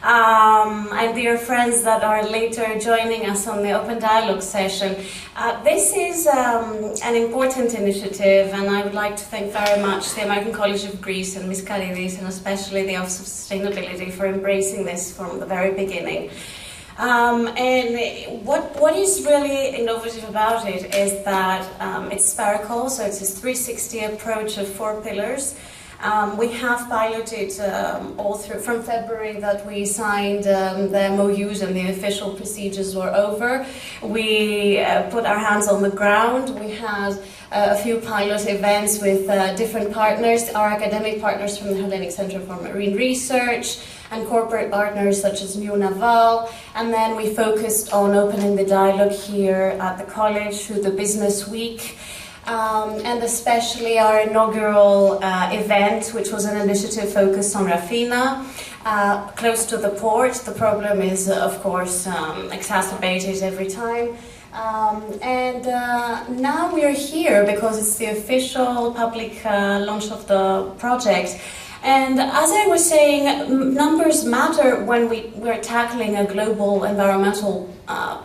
and dear friends that are later joining us on the Open Dialogue session. This is an important initiative, and I would like to thank very much the American College of Greece and Ms. Carydis, and especially the Office of Sustainability, for embracing this from the very beginning. And what is really innovative about it is that it's spherical, so it's this 360 approach of 4 pillars. We have piloted all through from February that we signed the MOUs and the official procedures were over. We put our hands on the ground. We had a few pilot events with different partners, our academic partners from the Hellenic Center for Marine Research, and corporate partners such as New Naval, and then we focused on opening the dialogue here at the college through the Business Week, and especially our inaugural event, which was an initiative focused on Rafina, close to the port. The problem is, of course, exacerbated every time. Now we are here because it's the official public launch of the project. And as I was saying, numbers matter when we're tackling a global environmental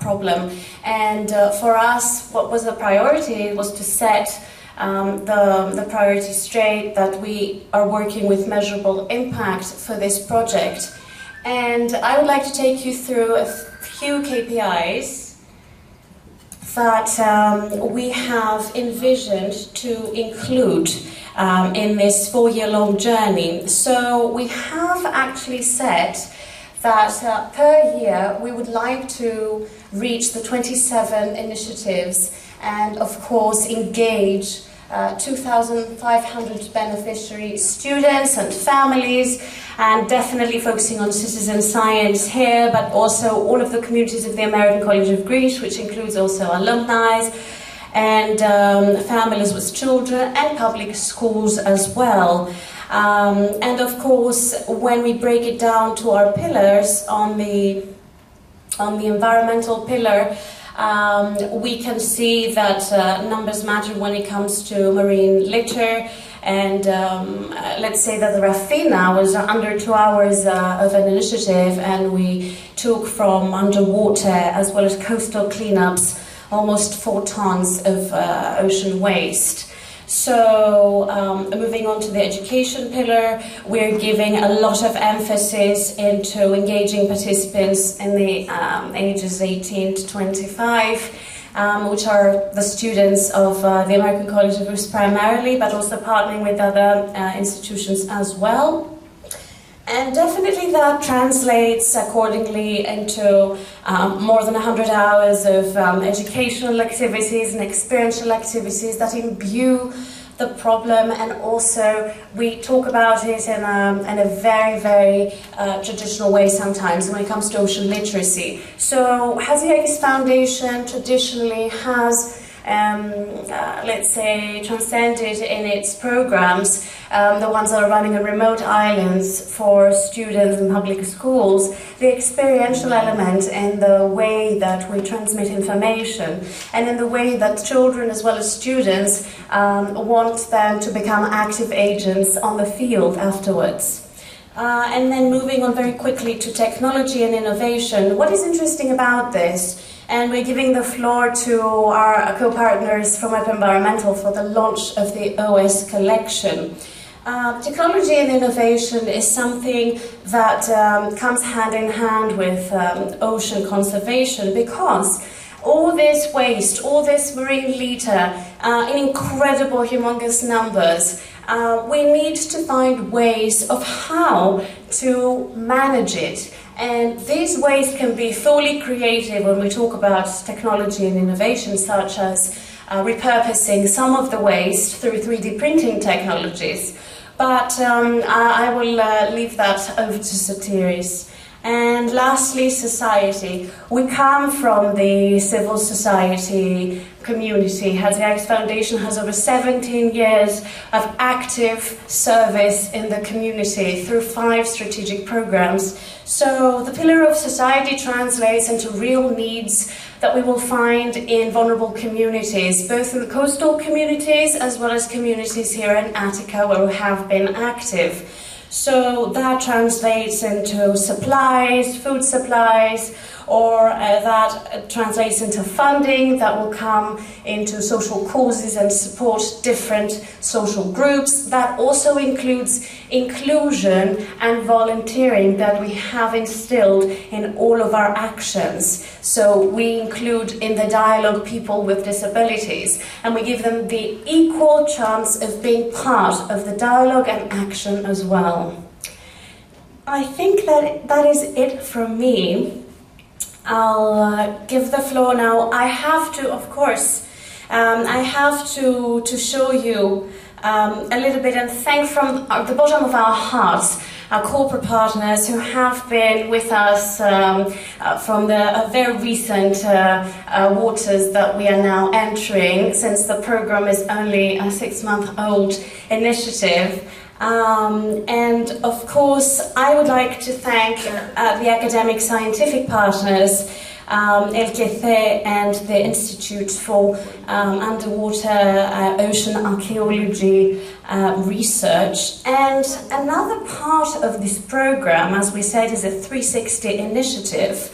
problem. And for us, what was a priority was to set the priority straight, that we are working with measurable impact for this project. And I would like to take you through a few KPIs that we have envisioned to include in this 4-year-long journey. So we have actually said that per year we would like to reach the 27 initiatives and of course engage 2,500 beneficiary students and families, and definitely focusing on citizen science here, but also all of the communities of the American College of Greece, which includes also alumni and families with children and public schools as well. And of course, when we break it down to our pillars, on the environmental pillar, we can see that numbers matter when it comes to marine litter, and let's say that the Rafina was under 2 hours of an initiative, and we took from underwater as well as coastal cleanups almost 4 tons of ocean waste. So moving on to the education pillar, we're giving a lot of emphasis into engaging participants in the ages 18 to 25, which are the students of the American College of Greece primarily, but also partnering with other institutions as well. And definitely that translates accordingly into more than 100 hours of educational activities and experiential activities that imbue the problem, and also we talk about it in a very, very traditional way sometimes when it comes to ocean literacy. So Chatzigakis Foundation traditionally has let's say, transcended in its programs, the ones that are running on remote islands for students in public schools, the experiential element in the way that we transmit information and in the way that children as well as students want them to become active agents on the field afterwards. And then moving on very quickly to technology and innovation. What is interesting about this, and we're giving the floor to our co-partners from MEPP Environmental for the launch of the OS collection. Technology and innovation is something that comes hand in hand with ocean conservation, because all this waste, all this marine litter, in incredible, humongous numbers, we need to find ways of how to manage it. And these ways can be fully creative when we talk about technology and innovation, such as repurposing some of the waste through 3D printing technologies. But I will leave that over to Sotiris. And lastly, society. We come from the civil society community. Chatzigakis Foundation has over 17 years of active service in the community through 5 strategic programs. So the pillar of society translates into real needs that we will find in vulnerable communities, both in the coastal communities as well as communities here in Attica where we have been active. So that translates into supplies, food supplies, or that translates into funding that will come into social causes and support different social groups. That also includes inclusion and volunteering that we have instilled in all of our actions. So we include in the dialogue people with disabilities, and we give them the equal chance of being part of the dialogue and action as well. I think that is it from me. I'll give the floor now. I have to, of course, I have to show you a little bit and thank from the bottom of our hearts our corporate partners who have been with us from the very recent waters that we are now entering, since the program is only a 6-month-old initiative. And of course, I would like to thank the academic scientific partners, LKC and the Institute for Underwater Ocean Archaeology Research. And another part of this program, as we said, is a 360 initiative,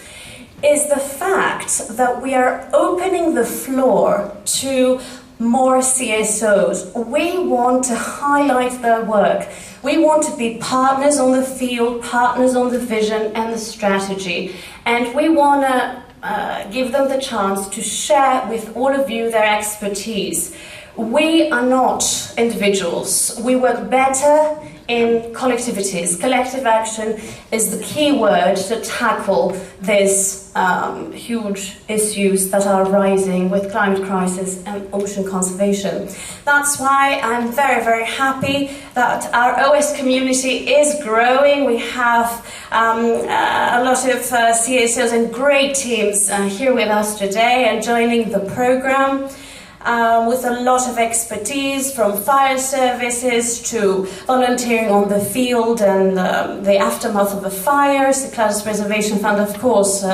is the fact that we are opening the floor to more CSOs. We want to highlight their work. We want to be partners on the field, partners on the vision and the strategy. And we want to give them the chance to share with all of you their expertise. We are not individuals. We work better in collectivities. Collective action is the key word to tackle these huge issues that are rising with climate crisis and ocean conservation. That's why I'm very, very happy that our OS community is growing. We have a lot of CSOs and great teams here with us today and joining the program. With a lot of expertise, from fire services to volunteering on the field and the aftermath of the fires. The Claudia Preservation Fund, of course,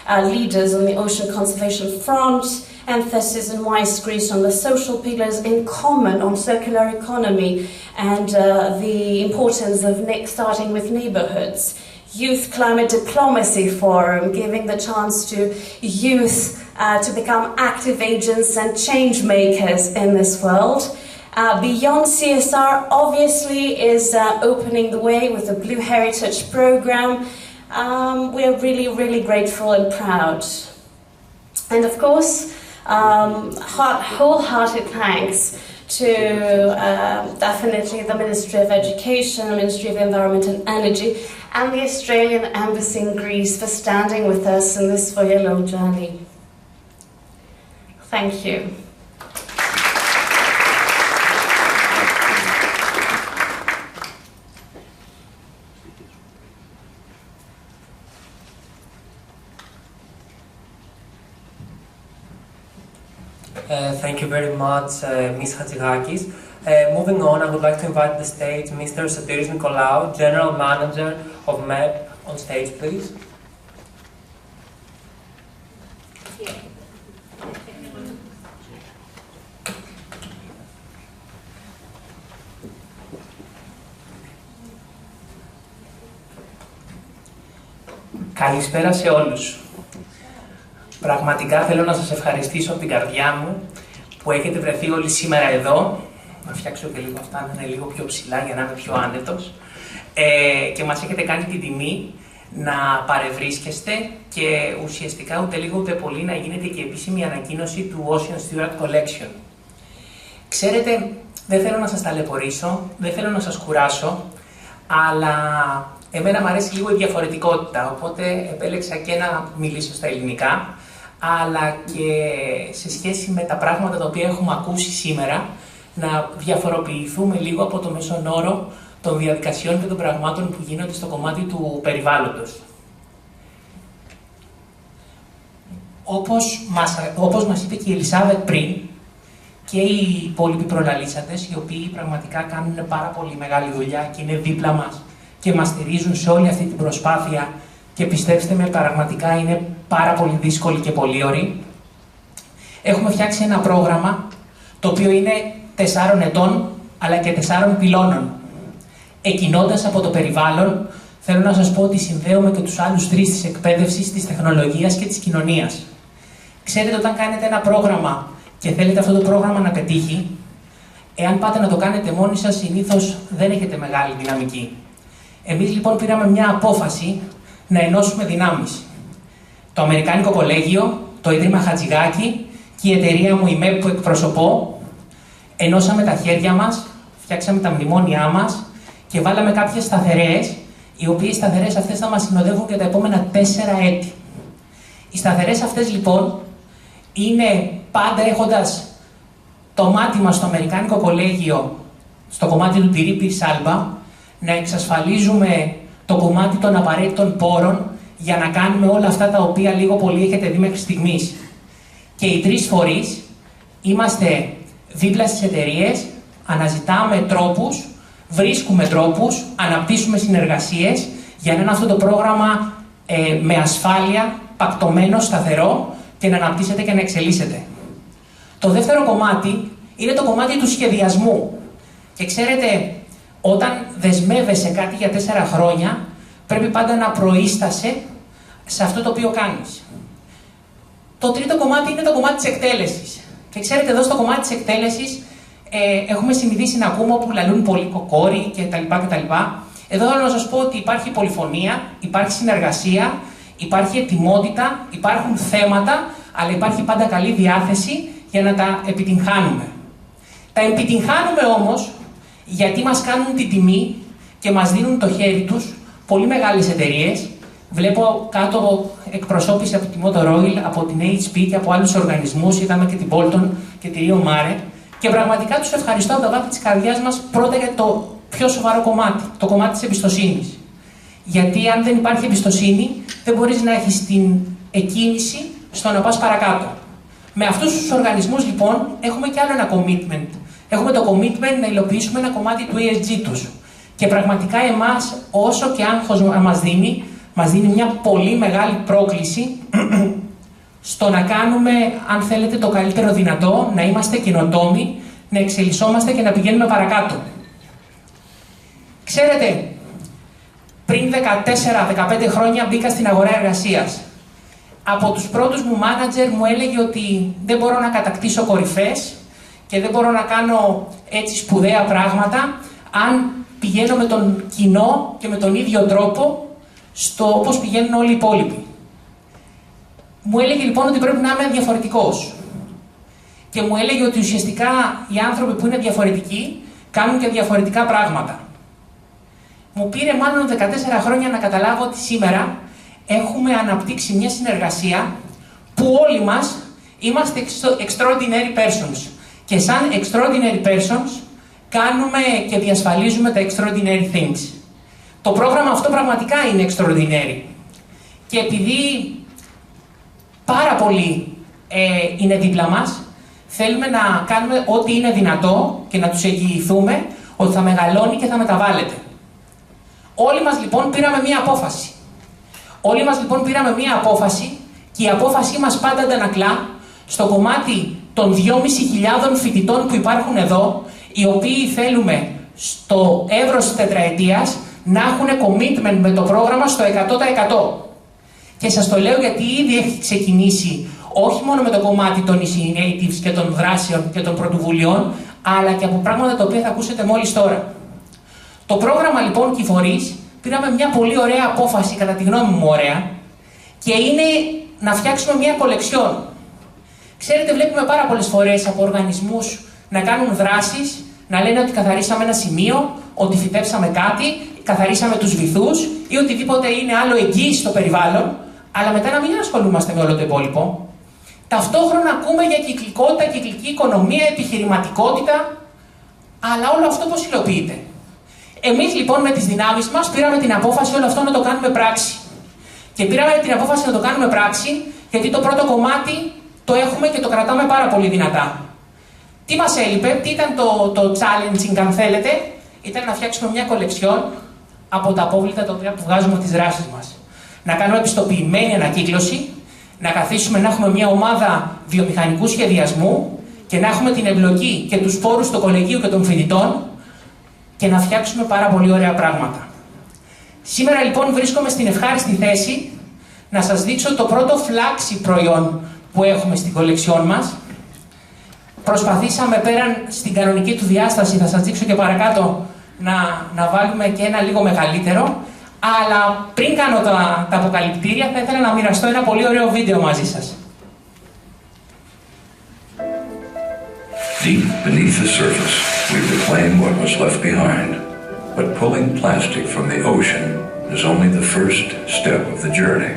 leaders on the ocean conservation front, emphasis and wise Greece on the social pillars in common on circular economy and the importance of starting with neighborhoods. Youth Climate Diplomacy Forum, giving the chance to youth to become active agents and change makers in this world. Beyond CSR, obviously, is opening the way with the Blue Heritage Program. We're really, really grateful and proud. And of course, wholehearted thanks to definitely the Ministry of Education, the Ministry of Environment and Energy, and the Australian Embassy in Greece for standing with us in this 4-year-long journey. Thank you. Thank you very much, Ms. Chatzigakis. Moving on, I would like to invite the stage Mr. Sotiris Nikolaou, General Manager of MEPP, on stage, please. Καλησπέρα σε όλους. Πραγματικά θέλω να σας ευχαριστήσω από την καρδιά μου που έχετε βρεθεί όλοι σήμερα εδώ. Να φτιάξω και λίγο αυτά, να είναι λίγο πιο ψηλά για να είμαι πιο άνετος. Και μας έχετε κάνει την τιμή να παρευρίσκεστε και ουσιαστικά ούτε λίγο ούτε πολύ να γίνεται και επίσημη ανακοίνωση του Ocean Stewards Collection. Ξέρετε, δεν θέλω να σας ταλαιπωρήσω, δεν θέλω να σας κουράσω, αλλά εμένα μου αρέσει λίγο η διαφορετικότητα, οπότε επέλεξα και να μιλήσω στα ελληνικά, αλλά και σε σχέση με τα πράγματα τα οποία έχουμε ακούσει σήμερα, να διαφοροποιηθούμε λίγο από το μέσον όρο των διαδικασιών και των πραγμάτων που γίνονται στο κομμάτι του περιβάλλοντος. Όπως μας είπε και η Ελισάβετ πριν, και οι υπόλοιποι προλαλήσαντες, οι οποίοι πραγματικά κάνουν πάρα πολύ μεγάλη δουλειά και είναι δίπλα μας και μας στηρίζουν σε όλη αυτή την προσπάθεια και πιστέψτε με, πραγματικά είναι πάρα πολύ δύσκολη και πολύ ωρή. Έχουμε φτιάξει ένα πρόγραμμα το οποίο είναι 4 ετών αλλά και 4 πυλώνων. Εκκινώντας από το περιβάλλον, θέλω να σας πω ότι συνδέουμε και τους άλλους 3 της εκπαίδευσης, της τεχνολογίας και της κοινωνίας. Ξέρετε, όταν κάνετε ένα πρόγραμμα και θέλετε αυτό το πρόγραμμα να πετύχει, εάν πάτε να το κάνετε μόνοι σας, συνήθως δεν έχετε μεγάλη δυναμική. Εμείς λοιπόν πήραμε μια απόφαση να ενώσουμε δυνάμεις. Το Αμερικάνικο Κολέγιο, το Ίδρυμα Χατζηγάκη και η εταιρεία μου, η MEPP που εκπροσωπώ, ενώσαμε τα χέρια μας, φτιάξαμε τα μνημόνια μας και βάλαμε κάποιες σταθερές, οι οποίες σταθερές αυτές θα μας συνοδεύουν για τα επόμενα 4 έτη. Οι σταθερές αυτές λοιπόν είναι πάντα έχοντας το μάτι μας στο Αμερικάνικο Κολέγιο, στο κομμάτι του τυρί πυρσάλμπα, να εξασφαλίζουμε το κομμάτι των απαραίτητων πόρων για να κάνουμε όλα αυτά τα οποία λίγο πολύ έχετε δει μέχρι στιγμής. Και οι 3 φορείς είμαστε δίπλα στις εταιρείες, αναζητάμε τρόπους, βρίσκουμε τρόπους, αναπτύσσουμε συνεργασίες για να είναι αυτό το πρόγραμμα με ασφάλεια, πακτωμένο, σταθερό και να αναπτύσσεται και να εξελίσσεται. Το δεύτερο κομμάτι είναι το κομμάτι του σχεδιασμού. Και ξέρετε, όταν δεσμεύεσαι κάτι για 4 χρόνια, πρέπει πάντα να προείστασαι σε αυτό το οποίο κάνεις. Το τρίτο κομμάτι είναι το κομμάτι της εκτέλεσης. Και ξέρετε, εδώ στο κομμάτι της εκτέλεσης έχουμε συνηθίσει να ακούμε όπου λαλούν πολύ κοκόροι κτλ. Εδώ θέλω να σας πω ότι υπάρχει πολυφωνία, υπάρχει συνεργασία, υπάρχει ετοιμότητα, υπάρχουν θέματα, αλλά υπάρχει πάντα καλή διάθεση για να τα επιτυγχάνουμε. Τα επιτυγχάνουμε όμως γιατί μας κάνουν την τιμή και μας δίνουν το χέρι τους πολύ μεγάλες εταιρείες. Βλέπω κάτω εκπροσώπηση από τη Motor Oil, από την HP και από άλλους οργανισμούς, είδαμε και την Bolton και τη Rio Mare και πραγματικά τους ευχαριστώ από τα βάθη της καρδιάς μας πρώτα για το πιο σοβαρό κομμάτι, το κομμάτι της εμπιστοσύνης. Γιατί αν δεν υπάρχει εμπιστοσύνη, δεν μπορείς να έχεις την εκκίνηση στο να πας παρακάτω. Με αυτούς τους οργανισμούς λοιπόν έχουμε κι άλλο ένα commitment. Έχουμε το commitment να υλοποιήσουμε ένα κομμάτι του ESG τους. Και πραγματικά εμάς, όσο και άγχος μας δίνει μια πολύ μεγάλη πρόκληση στο να κάνουμε, αν θέλετε, το καλύτερο δυνατό, να είμαστε καινοτόμοι, να εξελισσόμαστε και να πηγαίνουμε παρακάτω. Ξέρετε, πριν 14-15 χρόνια μπήκα στην αγορά εργασίας. Από τους πρώτους μου μάνατζερ μου έλεγε ότι δεν μπορώ να κατακτήσω κορυφές και δεν μπορώ να κάνω έτσι σπουδαία πράγματα αν πηγαίνω με τον κοινό και με τον ίδιο τρόπο όπως πηγαίνουν όλοι οι υπόλοιποι. Μου έλεγε λοιπόν ότι πρέπει να είμαι διαφορετικός. Και μου έλεγε ότι ουσιαστικά οι άνθρωποι που είναι διαφορετικοί κάνουν και διαφορετικά πράγματα. Μου πήρε μάλλον 14 χρόνια να καταλάβω ότι σήμερα έχουμε αναπτύξει μια συνεργασία που όλοι μας είμαστε extraordinary persons. Και σαν extraordinary persons κάνουμε και διασφαλίζουμε τα extraordinary things. Το πρόγραμμα αυτό πραγματικά είναι extraordinary. Και επειδή πάρα πολλοί είναι δίπλα μας, θέλουμε να κάνουμε ό,τι είναι δυνατό και να τους εγγυηθούμε ότι θα μεγαλώνει και θα μεταβάλλεται. Όλοι μας λοιπόν πήραμε μία απόφαση. Και η απόφασή μας πάντα αντανακλά στο κομμάτι των 2.500 φοιτητών που υπάρχουν εδώ, οι οποίοι θέλουμε στο εύρος της τετραετίας να έχουν commitment με το πρόγραμμα στο 100%. Και σας το λέω γιατί ήδη έχει ξεκινήσει όχι μόνο με το κομμάτι των initiatives και των δράσεων και των πρωτοβουλειών, αλλά και από πράγματα τα οποία θα ακούσετε μόλις τώρα. Το πρόγραμμα λοιπόν και οι φορείς πήραμε μια πολύ ωραία απόφαση, κατά τη γνώμη μου ωραία, και είναι να φτιάξουμε μια κολεξιόν. Ξέρετε, βλέπουμε πάρα πολλές φορές από οργανισμούς να κάνουν δράσεις, να λένε ότι καθαρίσαμε ένα σημείο, ότι φυτέψαμε κάτι, καθαρίσαμε τους βυθούς ή οτιδήποτε είναι άλλο εγγύηση στο περιβάλλον, αλλά μετά να μην ασχολούμαστε με όλο το υπόλοιπο. Ταυτόχρονα ακούμε για κυκλικότητα, κυκλική οικονομία, επιχειρηματικότητα, αλλά όλο αυτό πώς υλοποιείται. Εμείς λοιπόν με τις δυνάμεις μας πήραμε την απόφαση όλο αυτό να το κάνουμε πράξη. Και πήραμε την απόφαση να το κάνουμε πράξη, γιατί το πρώτο κομμάτι το έχουμε και το κρατάμε πάρα πολύ δυνατά. Τι μας έλειπε, τι ήταν το challenging αν θέλετε, ήταν να φτιάξουμε μια κολεξιόν από τα απόβλητα τα οποία βγάζουμε από τις δράσεις μας. Να κάνουμε επιστοποιημένη ανακύκλωση, να καθίσουμε να έχουμε μια ομάδα βιομηχανικού σχεδιασμού και να έχουμε την εμπλοκή και τους πόρους του κολεγίου και των φοιτητών και να φτιάξουμε πάρα πολύ ωραία πράγματα. Σήμερα λοιπόν βρίσκομαι στην ευχάριστη θέση να σας δείξω το πρώτο φλάξι προϊόν που έχουμε στην κολεξιόν μας. Προσπαθήσαμε πέραν στην κανονική του διάσταση, θα σας δείξω και παρακάτω, να βάλουμε και ένα λίγο μεγαλύτερο. Αλλά πριν κάνω τα αποκαλυπτήρια, θα ήθελα να μοιραστώ ένα πολύ ωραίο βίντεο μαζί σας. Deep beneath the surface, we reclaim what was left behind. But pulling plastic from the ocean is only the first step of the journey.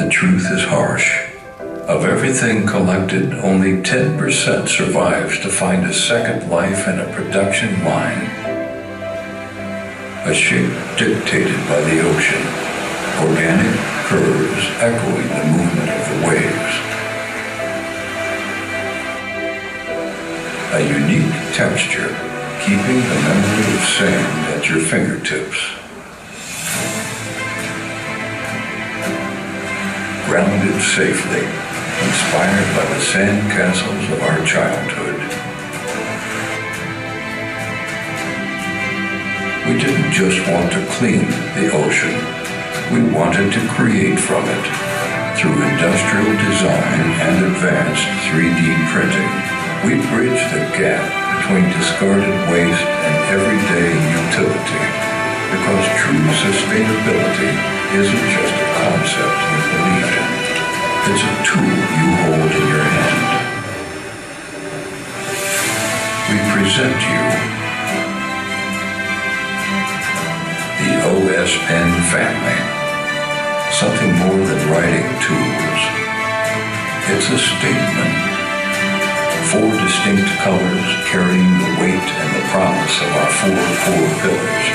The truth is harsh. Of everything collected, only 10% survives to find a second life in a production line. A shape dictated by the ocean, organic curves echoing the movement of the waves. A unique texture, keeping the memory of sand at your fingertips. Grounded safely, inspired by the sand castles of our childhood. We didn't just want to clean the ocean, we wanted to create from it. Through industrial design and advanced 3D printing, we bridge the gap between discarded waste and everyday utility, because true sustainability isn't just a concept you believe in, it's a tool you hold in your hand. We present you the OS Pen family, something more than writing tools. It's a statement. 4 distinct colors carrying the weight and the promise of our 4 core pillars.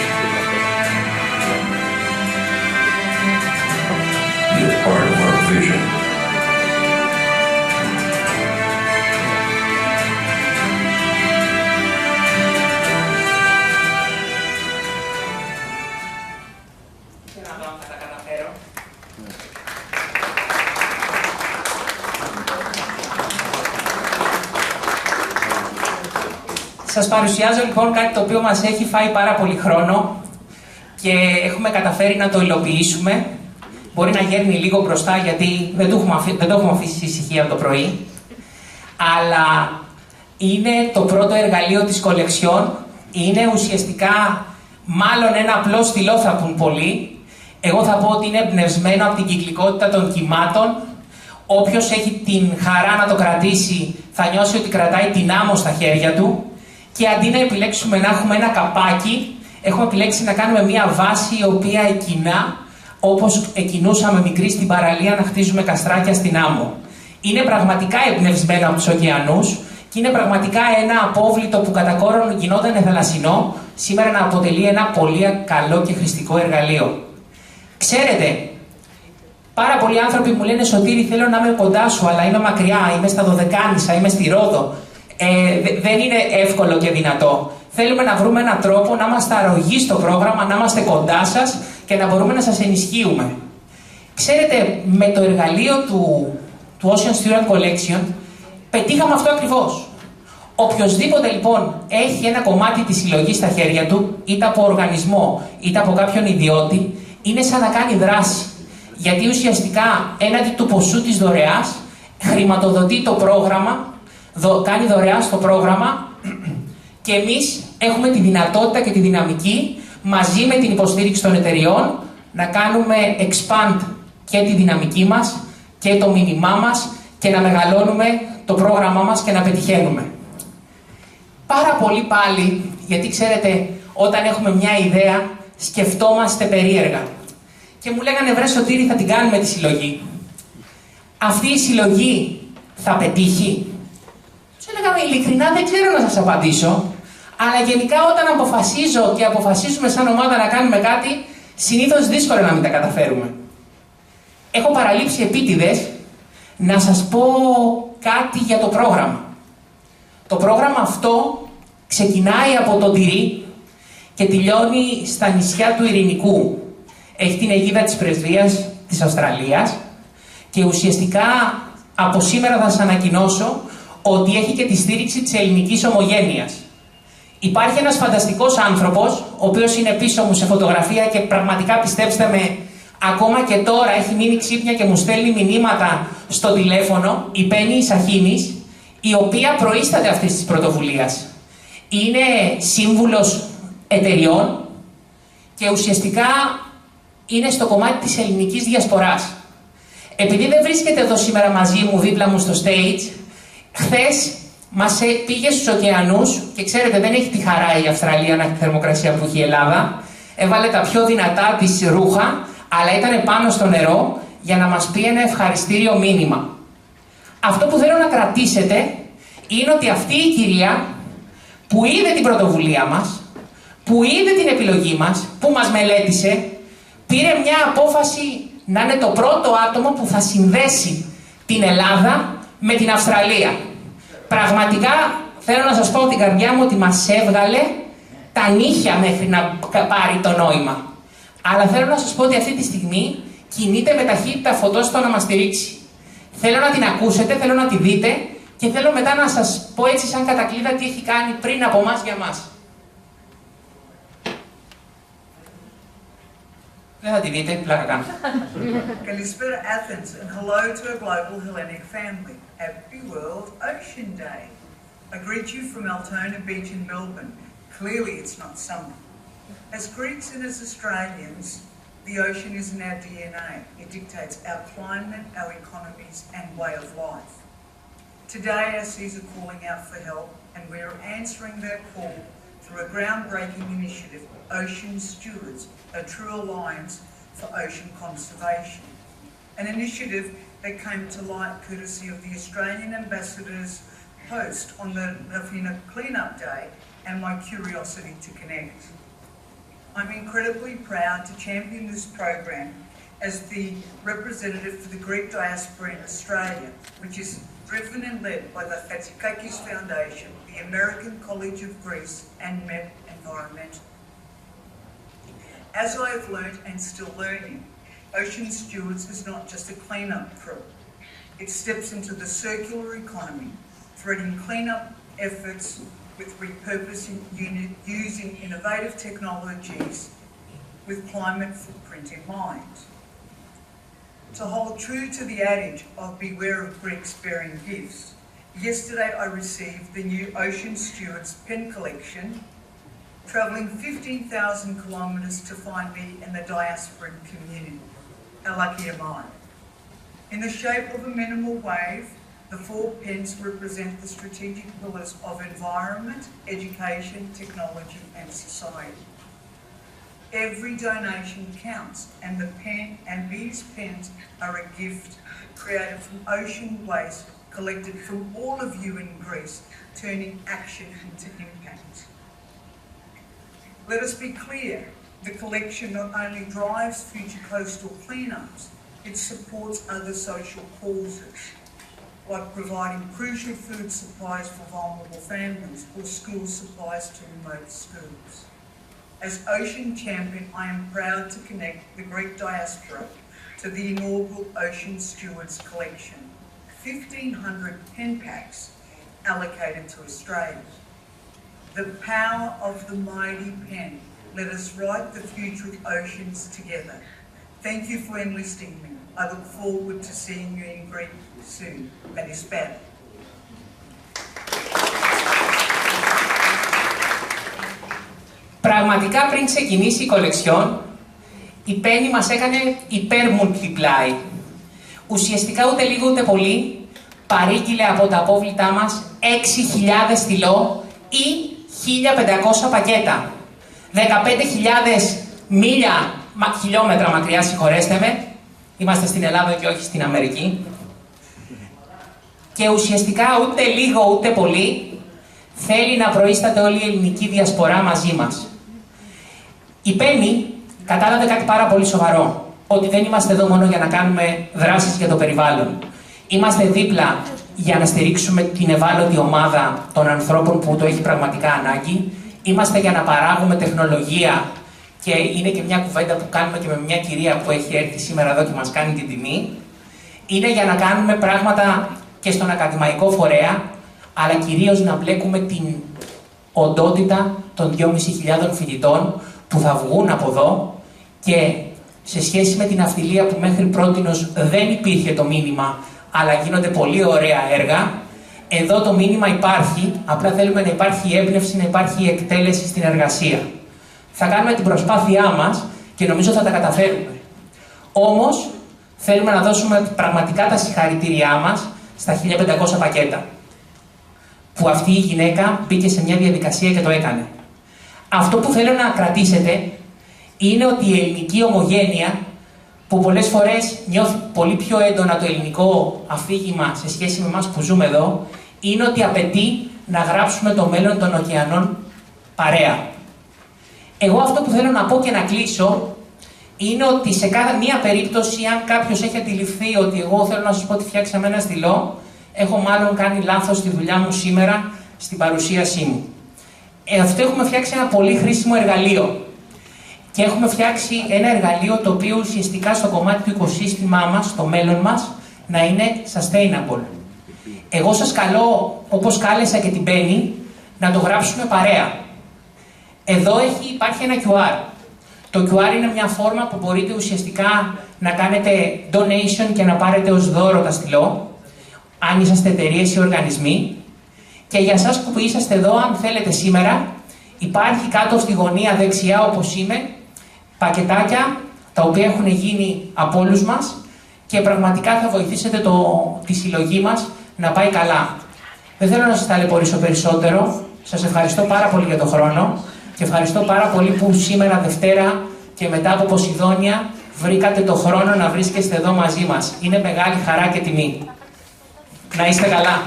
You're part of our vision. Σας παρουσιάζω λοιπόν κάτι το οποίο μας έχει φάει πάρα πολύ χρόνο και έχουμε καταφέρει να το υλοποιήσουμε. Μπορεί να γέρνει λίγο μπροστά γιατί δεν το έχουμε αφήσει ησυχία από το πρωί. Αλλά είναι το πρώτο εργαλείο της κολεξιόν. Είναι ουσιαστικά μάλλον ένα απλό στυλό θα πουν πολλοί. Εγώ θα πω ότι είναι εμπνευσμένο από την κυκλικότητα των κυμάτων. Όποιος έχει την χαρά να το κρατήσει θα νιώσει ότι κρατάει την άμμο στα χέρια του. Και αντί να επιλέξουμε να έχουμε ένα καπάκι, έχουμε επιλέξει να κάνουμε μια βάση η οποία εκκινά, όπως εκκινούσαμε μικροί στην παραλία να χτίζουμε καστράκια στην άμμο. Είναι πραγματικά εμπνευσμένο από τους ωκεανούς και είναι πραγματικά ένα απόβλητο που κατά κόρον γινόταν θαλασσινό, σήμερα να αποτελεί ένα πολύ καλό και χρηστικό εργαλείο. Ξέρετε, Πάρα πολλοί άνθρωποι μου λένε «Σωτήρη, θέλω να είμαι κοντά σου, αλλά είμαι μακριά, είμαι στα Δωδεκάνησα, είμαι στη Ρόδο». Δεν είναι εύκολο και δυνατό. Θέλουμε να βρούμε έναν τρόπο να είμαστε αρρωγοί στο πρόγραμμα, να είμαστε κοντά σας και να μπορούμε να σας ενισχύουμε. Ξέρετε, με το εργαλείο του Ocean Stewards Collection πετύχαμε αυτό ακριβώς. Οποιοςδήποτε λοιπόν έχει ένα κομμάτι της συλλογής στα χέρια του, είτε από οργανισμό είτε από κάποιον ιδιώτη, είναι σαν να κάνει δράση. Γιατί ουσιαστικά έναντι του ποσού της δωρεάς χρηματοδοτεί το πρόγραμμα, κάνει δωρεά στο πρόγραμμα και εμείς έχουμε τη δυνατότητα και τη δυναμική μαζί με την υποστήριξη των εταιριών να κάνουμε expand και τη δυναμική μας και το μήνυμά μας και να μεγαλώνουμε το πρόγραμμά μας και να πετυχαίνουμε. Πάρα πολύ πάλι, γιατί ξέρετε, όταν έχουμε μια ιδέα σκεφτόμαστε περίεργα. Και μου λέγανε «Βρε Σωτήρη, θα την κάνουμε τη συλλογή. Αυτή η συλλογή θα πετύχει?» Τους έλεγαμε ειλικρινά, δεν ξέρω να σας απαντήσω, αλλά γενικά όταν αποφασίζω και αποφασίζουμε σαν ομάδα να κάνουμε κάτι, συνήθως δύσκολο να μην τα καταφέρουμε. Έχω παραλείψει επίτηδες να σας πω κάτι για το πρόγραμμα. Το πρόγραμμα αυτό ξεκινάει από τον Τυρί και τελειώνει στα νησιά του Ειρηνικού. Έχει την αιγίδα της πρεσβείας της Αυστραλίας και ουσιαστικά από σήμερα θα σας ανακοινώσω ότι έχει και τη στήριξη της ελληνικής ομογένειας. Υπάρχει ένας φανταστικός άνθρωπος, ο οποίος είναι πίσω μου σε φωτογραφία και πραγματικά πιστέψτε με, ακόμα και τώρα έχει μείνει ξύπνια και μου στέλνει μηνύματα στο τηλέφωνο, η Πέννη Σαχίνης, η οποία προείσταται αυτής της πρωτοβουλίας. Είναι σύμβουλος εταιριών και ουσιαστικά είναι στο κομμάτι της ελληνικής διασποράς. Επειδή δεν βρίσκεται εδώ σήμερα μαζί μου, δίπλα μου στο stage, χθες μας πήγε στους ωκεανούς και ξέρετε δεν έχει τη χαρά η Αυστραλία να έχει τη θερμοκρασία που έχει η Ελλάδα. Έβαλε τα πιο δυνατά της ρούχα, αλλά ήταν πάνω στο νερό για να μας πει ένα ευχαριστήριο μήνυμα. Αυτό που θέλω να κρατήσετε είναι ότι αυτή η κυρία που είδε την πρωτοβουλία μας, που είδε την επιλογή μας, που μας μελέτησε, πήρε μια απόφαση να είναι το πρώτο άτομο που θα συνδέσει την Ελλάδα με την Αυστραλία. Πραγματικά θέλω να σας πω την καρδιά μου ότι μας έβγαλε τα νύχια μέχρι να πάρει το νόημα. Αλλά θέλω να σας πω ότι αυτή τη στιγμή κινείται με ταχύτητα φωτός στο να μας στηρίξει. Θέλω να την ακούσετε, θέλω να τη δείτε και θέλω μετά να σας πω έτσι σαν κατακλείδα τι έχει κάνει πριν από εμάς για μας. Δεν θα τη δείτε, πλάκα κάνω. Kalispera Athens and hello to a global Hellenic family. Happy World Ocean Day. I greet you from Altona Beach in Melbourne. Clearly it's not summer. As Greeks and as Australians, the ocean is in our DNA. It dictates our climate, our economies and way of life. Today our seas are calling out for help and we are answering their call through a groundbreaking initiative, Ocean Stewards, a true alliance for ocean conservation. An initiative that came to light courtesy of the Australian Ambassador's post on the Rafina Cleanup Day and my curiosity to connect. I'm incredibly proud to champion this program as the representative for the Greek diaspora in Australia, which is driven and led by the Chatzigakis Foundation, the American College of Greece and MEPP Environmental. As I have learnt and still learning, Ocean Stewards is not just a clean-up crew. It steps into the circular economy, threading clean-up efforts with repurposing using innovative technologies with climate footprint in mind. To hold true to the adage of beware of Greeks bearing gifts, yesterday I received the new Ocean Stewards pen collection, travelling 15,000 kilometres to find me in the diasporan community. How lucky am I? In the shape of a minimal wave, the 4 pens represent the strategic pillars of environment, education, technology and society. Every donation counts and these pens are a gift created from ocean waste collected from all of you in Greece, turning action into impact. Let us be clear, the collection not only drives future coastal cleanups, It supports other social causes, like providing crucial food supplies for vulnerable families or school supplies to remote schools. As Ocean Champion, I am proud to connect the Greek diaspora to the inaugural Ocean Stewards collection, 1,500 pen packs allocated to Australia. The power of the mighty pen. Let us write the future of oceans together. Thank you for enlisting me. I look forward to seeing you in Greece soon. Καλησπέρα. Πραγματικά πριν ξεκινήσει η κολεξιόν, η Penny μας έκανε υπέρ-multiply. Ουσιαστικά ούτε λίγο ούτε πολύ παρήγγειλε από τα απόβλητά μας 6.000 στυλό ή 1.500 πακέτα. 15.000 χιλιόμετρα μακριά, συγχωρέστε με. Είμαστε στην Ελλάδα και όχι στην Αμερική. Και ουσιαστικά ούτε λίγο ούτε πολύ θέλει να προείσταται όλη η ελληνική διασπορά μαζί μας. Η Penny κατάλαβε κάτι πάρα πολύ σοβαρό. Ότι δεν είμαστε εδώ μόνο για να κάνουμε δράσεις για το περιβάλλον. Είμαστε δίπλα για να στηρίξουμε την ευάλωτη ομάδα των ανθρώπων που το έχει πραγματικά ανάγκη. Είμαστε για να παράγουμε τεχνολογία και είναι και μια κουβέντα που κάνουμε και με μια κυρία που έχει έρθει σήμερα εδώ και μας κάνει την τιμή. Είναι για να κάνουμε πράγματα και στον ακαδημαϊκό φορέα, αλλά κυρίως να μπλέκουμε την οντότητα των 2.500 φοιτητών που θα βγουν από εδώ και σε σχέση με την αυτιλία που μέχρι πρότινος δεν υπήρχε το μήνυμα, αλλά γίνονται πολύ ωραία έργα. Εδώ το μήνυμα υπάρχει, απλά θέλουμε να υπάρχει η έμπνευση, να υπάρχει η εκτέλεση στην εργασία. Θα κάνουμε την προσπάθειά μας και νομίζω θα τα καταφέρουμε. Όμως, θέλουμε να δώσουμε πραγματικά τα συγχαρητήριά μας στα 1.500 πακέτα. Που αυτή η γυναίκα μπήκε σε μια διαδικασία και το έκανε. Αυτό που θέλω να κρατήσετε είναι ότι η ελληνική ομογένεια, που πολλές φορές νιώθει πολύ πιο έντονα το ελληνικό αφήγημα σε σχέση με εμάς που ζούμε εδώ, είναι ότι απαιτεί να γράψουμε το μέλλον των ωκεανών παρέα. Εγώ αυτό που θέλω να πω και να κλείσω είναι ότι σε κάθε μία περίπτωση, αν κάποιος έχει αντιληφθεί ότι εγώ θέλω να σας πω ότι φτιάξαμε ένα στυλό, έχω μάλλον κάνει λάθος στη δουλειά μου σήμερα στην παρουσίασή μου. Αυτό έχουμε φτιάξει ένα πολύ χρήσιμο εργαλείο. Και έχουμε φτιάξει ένα εργαλείο το οποίο ουσιαστικά στο κομμάτι του οικοσύστημά μας, το μέλλον μας, να είναι sustainable. Εγώ σας καλώ, όπως κάλεσα και την Penny, να το γράψουμε παρέα. Εδώ υπάρχει ένα QR. Το QR είναι μια φόρμα που μπορείτε ουσιαστικά να κάνετε donation και να πάρετε ως δώρο τα στυλό, αν είσαστε εταιρείες ή οργανισμοί. Και για εσάς που είσαστε εδώ, αν θέλετε σήμερα, υπάρχει κάτω στη γωνία δεξιά όπως είμαι, πακετάκια τα οποία έχουν γίνει από όλους μας και πραγματικά θα βοηθήσετε τη συλλογή μας να πάει καλά. Δεν θέλω να σας ταλαιπωρήσω περισσότερο. Σας ευχαριστώ πάρα πολύ για τον χρόνο και ευχαριστώ πάρα πολύ που σήμερα Δευτέρα και μετά από Ποσειδόνια βρήκατε το χρόνο να βρίσκεστε εδώ μαζί μας. Είναι μεγάλη χαρά και τιμή. Να είστε καλά.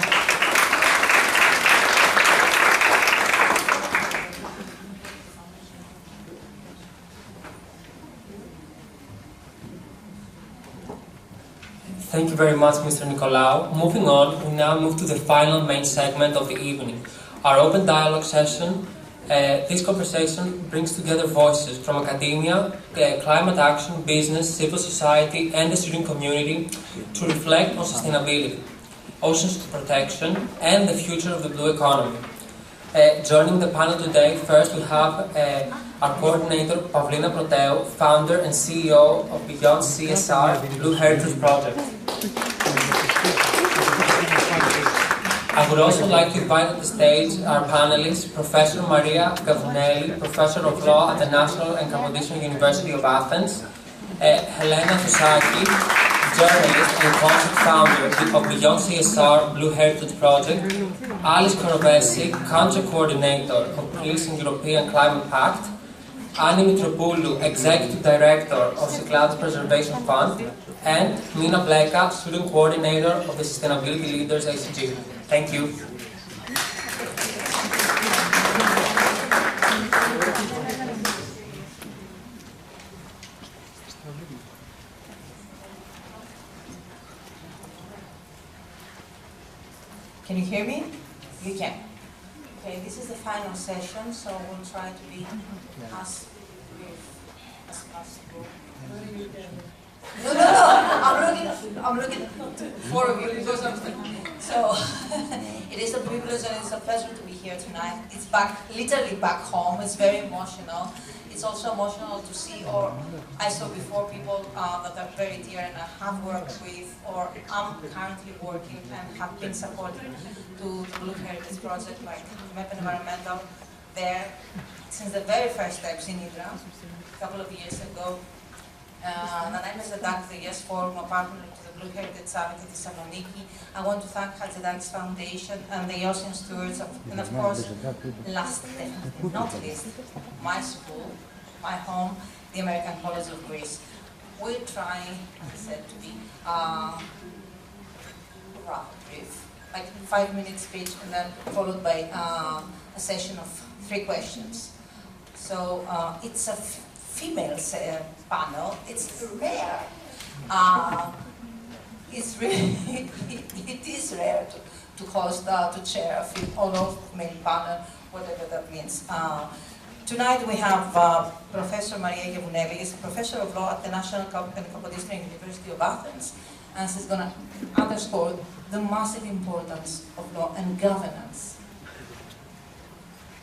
Thank you very much, Mr. Nicolaou. Moving on, we now move to the final main segment of the evening, our open dialogue session. This conversation brings together voices from academia, climate action, business, civil society, and the student community to reflect on sustainability, oceans protection, and the future of the blue economy. Joining the panel today, first we have our coordinator, Pavlina Proteu, founder and CEO of Beyond CSR Blue Heritage Project. I would also like to invite to the stage our panelists, Professor Maria Gavunelli, Professor of Law at the National and Kapodistrian University of Athens, Helena Thusaki, journalist and concept founder of Beyond CSR Blue Heritage Project, Alison, country coordinator of Greece and European Climate Pact, Annie Mitropoulou, executive director of the Cloud Preservation Fund, and Nina Bleka, student coordinator of the Sustainability Leaders ACG. Thank you. hear me? You can. Okay, this is the final session, so we'll try to be as brief as possible. No, I'm looking at four of you because so it is a privilege and it's a pleasure to be here tonight. It's literally back home. It's very emotional. It's also emotional to see, or I saw before, people that are very dear and I have worked with, or I'm currently working and have been supporting to Blue Heritage Project like MEPP Environmental there since the very first steps in Hydra a couple of years ago. And I'm as a Chatzigakis Forum, a partner to the Blue Heritage Summit in Thessaloniki. I want to thank Chatzigakis Foundation and the Ocean Stewards, and of course, last but not least, my school, my home, the American College of Greece. We're trying, as I said, to be brief, like 5-minute speech, and then followed by a session of 3 questions. So it's a female panel. It's rare. It's really, it is rare to host, to chair a all-male panel, whatever that means. Tonight we have Professor Maria Kouvelis, Professor of Law at the National and Kapodistria University of Athens, and she's going to underscore the massive importance of law and governance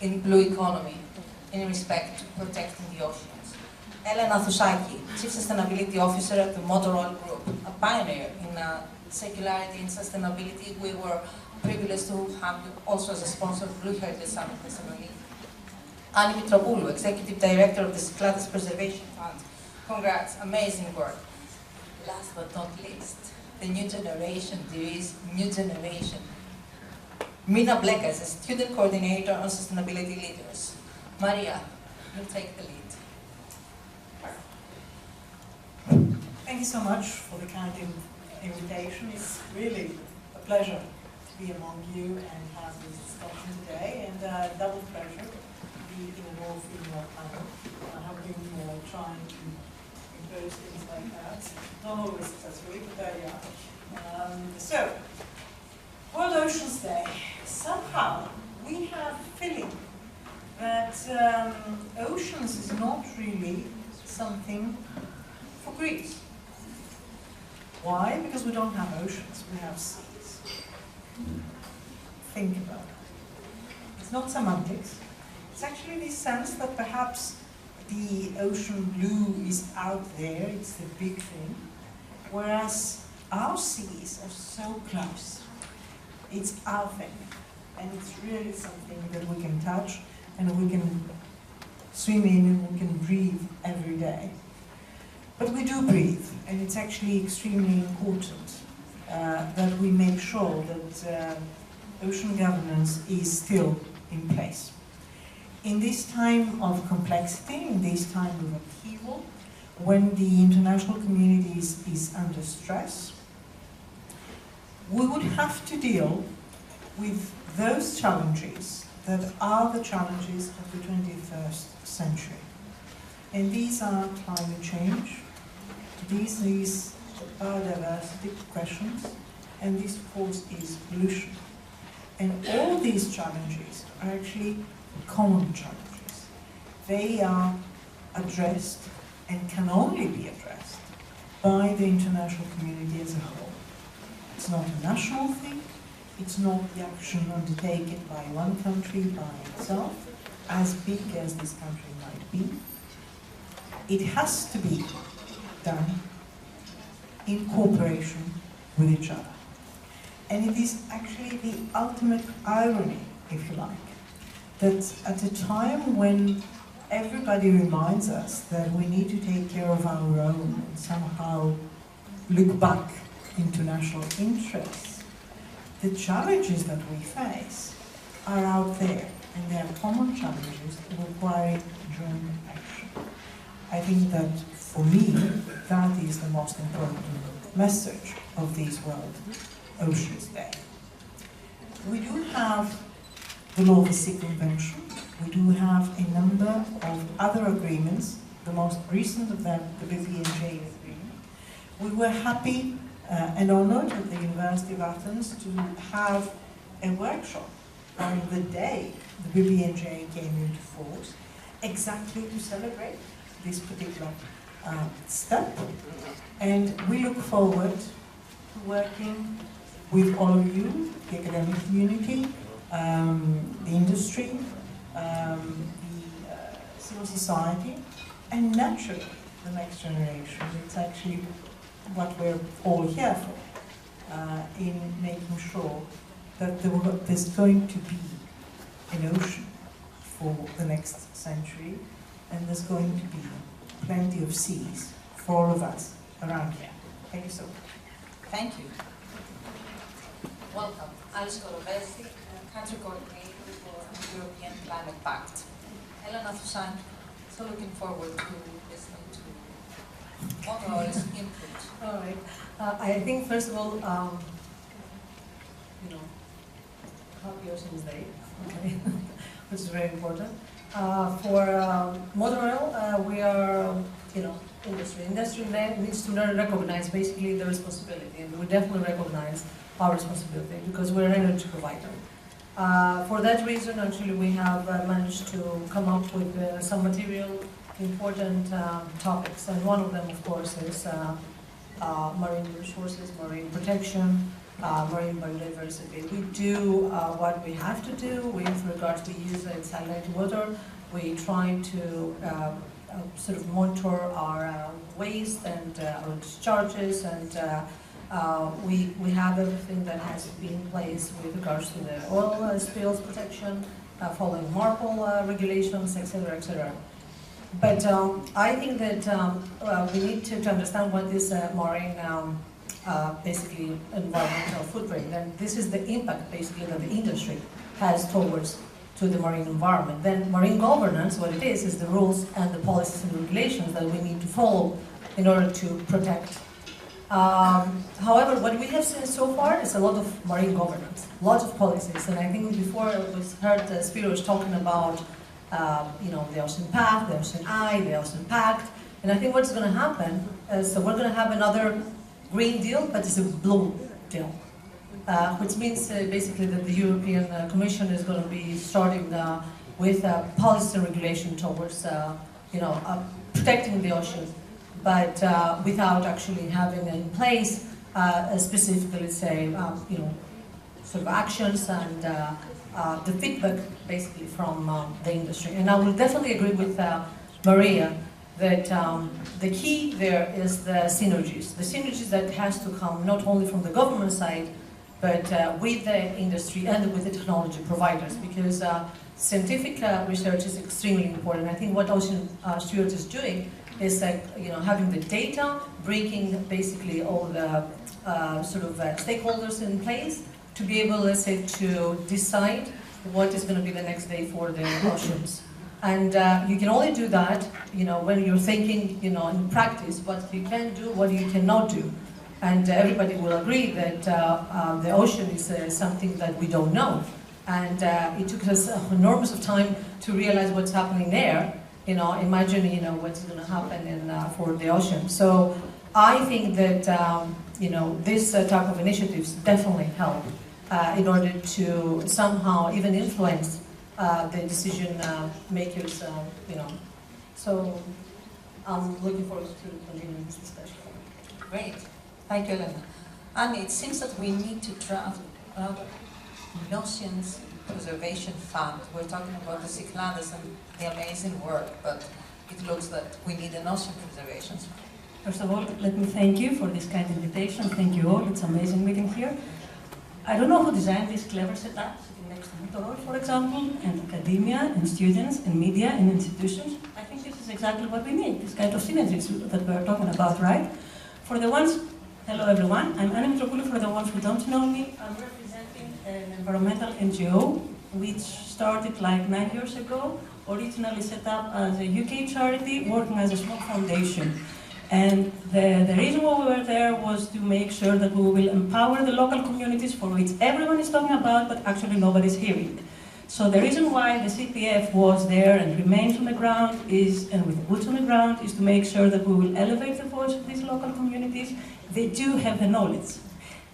in blue economy in respect to protecting the oceans. Elena Thusaki, Chief Sustainability Officer at the Motorola Group, a pioneer in circularity and sustainability. We were privileged to have you also as a sponsor of Blue Heritage Summit Thessaloniki. Annie Mitropoulou, Executive Director of the Cyclades Preservation Fund. Congrats, amazing work. Last but not least, the new generation, there is new generation. Mina Blekas, a Student Coordinator on Sustainability Leaders. Maria, you'll take the lead. Thank you so much for the kind invitation. It's really a pleasure to be among you and have this discussion today, and double pleasure to be in an all-female panel. I have been trying to impose things like that, not always successfully, but there you are. So, World Oceans Day. Somehow we have a feeling that oceans is not really something for Greece. Why? Because we don't have oceans, we have seas. Think about it. It's not semantics. It's actually the sense that perhaps the ocean blue is out there, it's the big thing, whereas our seas are so close. It's our thing, and it's really something that we can touch and we can swim in and we can breathe every day. But we do breathe, and it's actually extremely important that we make sure that ocean governance is still in place. In this time of complexity, in this time of upheaval, when the international community is under stress, we would have to deal with those challenges that are the challenges of the 21st century. And these are climate change, this is biodiversity questions, and this, of course, is pollution. And all these challenges are actually common challenges. They are addressed and can only be addressed by the international community as a whole. It's not a national thing, it's not the action undertaken by one country by itself, as big as this country might be. It has to be done in cooperation with each other. And it is actually the ultimate irony, if you like, that at a time when everybody reminds us that we need to take care of our own and somehow look back into national interests, the challenges that we face are out there, and they are common challenges requiring joint action. I think that, for me, that is the most important message of this World Oceans Day. We do have the Law of the Sea Convention. We do have a number of other agreements, the most recent of them, the BPNJ agreement. We were happy and honored at the University of Athens to have a workshop on the day the BBNJ came into force, exactly to celebrate this particular step. And we look forward to working with all of you, the academic community, the industry, the civil society, and naturally the next generation. It's actually what we're all here for, in making sure that there's going to be an ocean for the next century, and there's going to be plenty of seas for all of us around here. Thank you so much. Thank you. Welcome. Alison, country coordinator for the European Climate Pact. Helena Thusan, so looking forward to listening to Motor's input. All right. I think first of all, Happy Oceans Day, okay, which is very important. For motor oil, we are, industry. Industry needs to recognize basically the responsibility, and we definitely recognize our responsibility because we're an energy provider. For that reason, actually, we have managed to come up with some material important topics, and one of them, of course, is marine resources, marine protection, marine biodiversity. We do what we have to do with regard to use and salinity water. We try to sort of monitor our waste and our discharges, and we have everything that has to be in place with regards to the oil spills protection, following MARPOL regulations, etc., etc. But I think that we need to understand what this marine basically environmental footprint, and this is the impact basically that the industry has towards to the marine environment. Then marine governance, what it is the rules and the policies and regulations that we need to follow in order to protect. However, what we have seen so far is a lot of marine governance, lots of policies, and I think before we heard Spyros talking about the Ocean Pact, the Ocean Eye, the Ocean Pact, and I think what's going to happen is we're going to have another Green Deal, but it's a blue deal. Which means basically that the European Commission is going to be starting with policy regulation towards, protecting the ocean, but without actually having in place specifically, let's say, sort of actions and the feedback basically from the industry. And I will definitely agree with Maria that the key there is the synergies that has to come not only from the government side, but with the industry and with the technology providers, because scientific research is extremely important. I think what Ocean Stewards is doing is having the data, bringing basically all the stakeholders in place to be able, let's say, to decide what is going to be the next day for the oceans. And you can only do that, when you're thinking, in practice, what you can do, what you cannot do. And everybody will agree that the ocean is something that we don't know. And it took us enormous of time to realize what's happening there. Imagine, what's going to happen for the ocean. So I think that, this type of initiatives definitely help in order to somehow even influence the decision makers, So I'm looking forward to continuing this discussion. Great. Thank you, Elena. And it seems that we need to draft another Oceans Preservation Fund. We're talking about the Cyclades and the amazing work, but it looks that we need an Ocean Preservation Fund. First of all, let me thank you for this kind invitation. Thank you all. It's an amazing meeting here. I don't know who designed this clever setup, sitting next to Motorol, for example, and academia, and students, and media, and institutions. I think this is exactly what we need, this kind of synergies that we're talking about, right? For the ones, hello everyone, I'm Varelidis. For the ones who don't know me, I'm representing an environmental NGO, which started like 9 years ago, originally set up as a UK charity, working as a small foundation. And the reason why we were there was to make sure that we will empower the local communities for which everyone is talking about, but actually nobody's hearing. So the reason why the CPF was there and remains on the ground is, and with the boots on the ground, is to make sure that we will elevate the voice of these local communities. They do have the knowledge.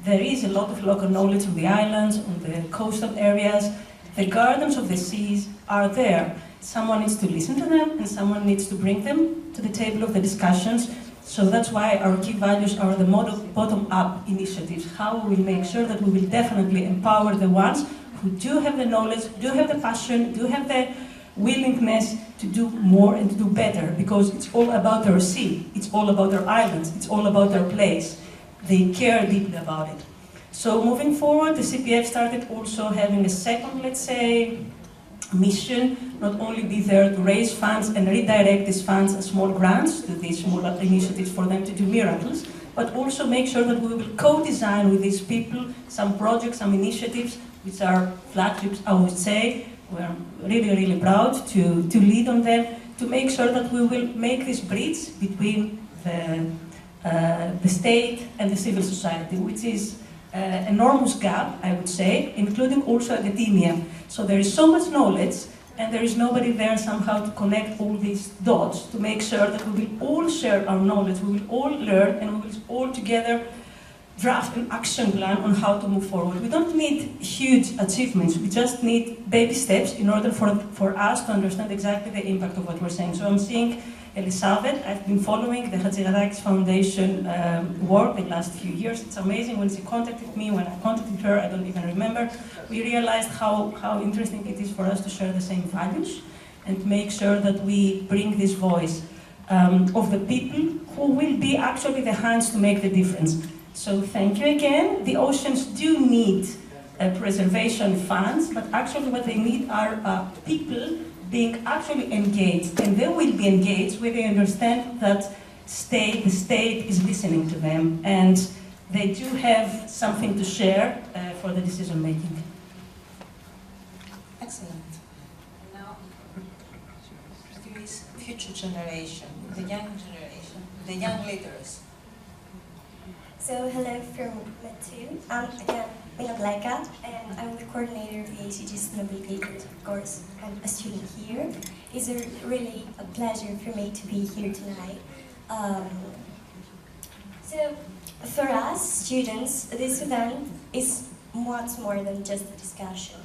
There is a lot of local knowledge on the islands, on the coastal areas. The guardians of the seas are there. Someone needs to listen to them, and someone needs to bring them to the table of the discussions. So that's why our key values are the bottom-up initiatives, how we will make sure that we will definitely empower the ones who do have the knowledge, do have the passion, do have the willingness to do more and to do better, because it's all about their sea, it's all about their islands, it's all about their place. They care deeply about it. So moving forward, the CPF started also having a second, let's say, mission, not only be there to raise funds and redirect these funds as small grants to these small initiatives for them to do miracles, but also make sure that we will co-design with these people some projects, some initiatives, which are flagships, I would say. We're really, really proud to lead on them, to make sure that we will make this bridge between the state and the civil society, which is an enormous gap, I would say, including also academia. So there is so much knowledge, and there is nobody there somehow to connect all these dots, to make sure that we will all share our knowledge, we will all learn, and we will all together draft an action plan on how to move forward. We don't need huge achievements, we just need baby steps in order for us to understand exactly the impact of what we're saying. So I'm seeing Elizabeth, I've been following the Chatzigakis Foundation work the last few years. It's amazing. When she contacted me, when I contacted her, I don't even remember, we realized how interesting it is for us to share the same values and make sure that we bring this voice of the people who will be actually the hands to make the difference. So thank you again. The oceans do need preservation funds, but actually what they need are people being actually engaged, and they will be engaged when they understand that the state is listening to them, and they do have something to share for the decision making. Excellent. Now, there is future generation, the young generation, the young leaders. So hello from MEPP. I'm Lachlan, and I'm the coordinator of the ACG Sustainability Leaders, of course. I'm a student here. It's really a pleasure for me to be here tonight. So for us, students, this event is much more than just a discussion.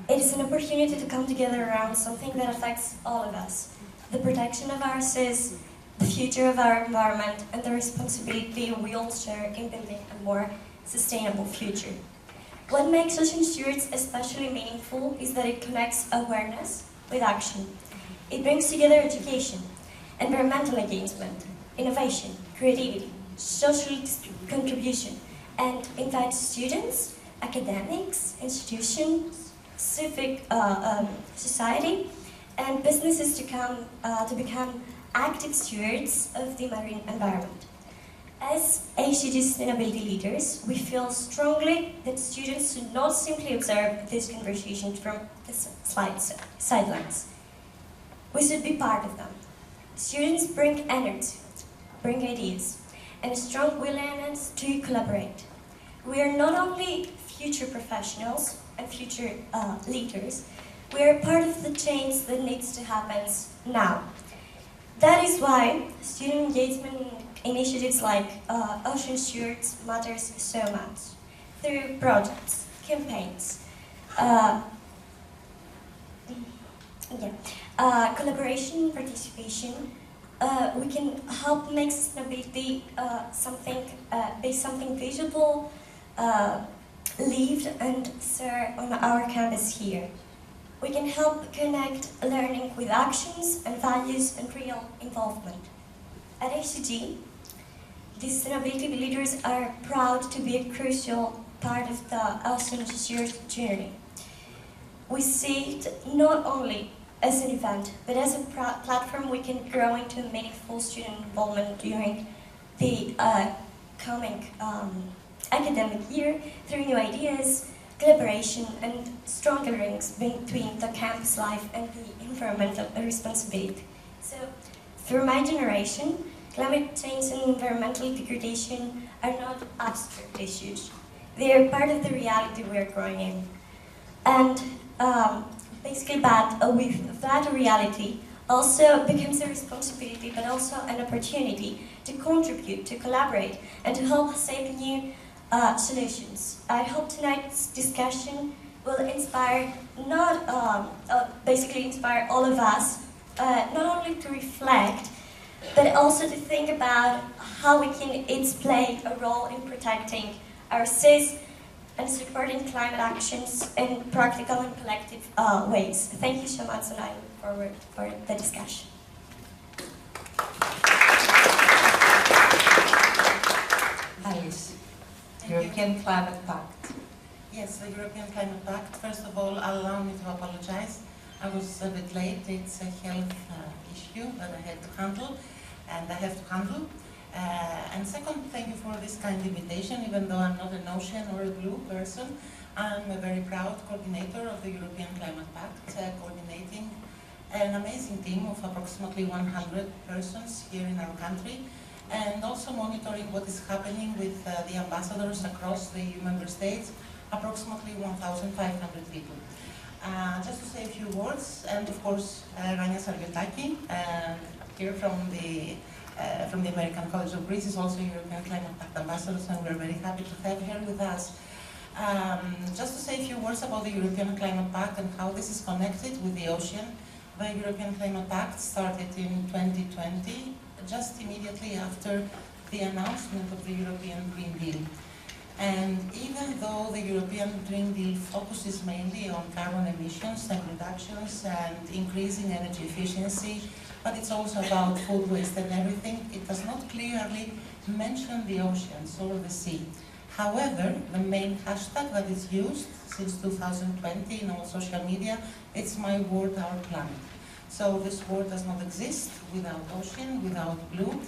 It is an opportunity to come together around something that affects all of us. The protection of our seas, the future of our environment, and the responsibility we all share in building a more sustainable future. What makes Ocean Stewards especially meaningful is that it connects awareness with action. It brings together education, environmental engagement, innovation, creativity, social contribution, and invites students, academics, institutions, civic society, and businesses to become active stewards of the marine environment. As ACG sustainability leaders, we feel strongly that students should not simply observe these conversations from the sidelines. We should be part of them. Students bring energy, bring ideas, and a strong willingness to collaborate. We are not only future professionals and future leaders, we are part of the change that needs to happen now. That is why student engagement initiatives like Ocean Stewards matters so much. Through projects, campaigns, collaboration, participation, we can help make sustainability be something visible, lived and shared on our campus here. We can help connect learning with actions and values and real involvement. At ACG, the sustainability leaders are proud to be a crucial part of the Ocean Stewards journey. We see it not only as an event, but as a platform we can grow into meaningful student involvement during the coming academic year through new ideas, collaboration, and stronger links between the campus life and the environmental responsibility. So, for my generation, climate change and environmental degradation are not abstract issues. They are part of the reality we are growing in. And basically with that reality also becomes a responsibility, but also an opportunity to contribute, to collaborate, and to help shape new solutions. I hope tonight's discussion will inspire basically inspire all of us, not only to reflect, but also to think about how we can each play a role in protecting our seas and supporting climate actions in practical and collective ways. Thank you so much, and I look forward for the discussion. Alice, European Climate Pact. Yes, the European Climate Pact. First of all, allow me to apologize. I was a bit late. It's a health issue that I had to handle, and I have to handle. And second, thank you for this kind invitation. Even though I'm not an ocean or a blue person, I'm a very proud coordinator of the European Climate Pact, coordinating an amazing team of approximately 100 persons here in our country, and also monitoring what is happening with the ambassadors across the EU member states, approximately 1,500 people. Just to say a few words, and of course, Rania Sargiotaki, here from the American College of Greece, is also European Climate Pact Ambassador, and we're very happy to have her with us. Just to say a few words about the European Climate Pact and how this is connected with the ocean. The European Climate Pact started in 2020, just immediately after the announcement of the European Green Deal. And even though the European Green Deal focuses mainly on carbon emissions and reductions and increasing energy efficiency, but it's also about food waste and everything, it does not clearly mention the oceans or the sea. However, the main hashtag that is used since 2020 in all social media, it's My World, Our Planet. So this world does not exist without ocean, without blue.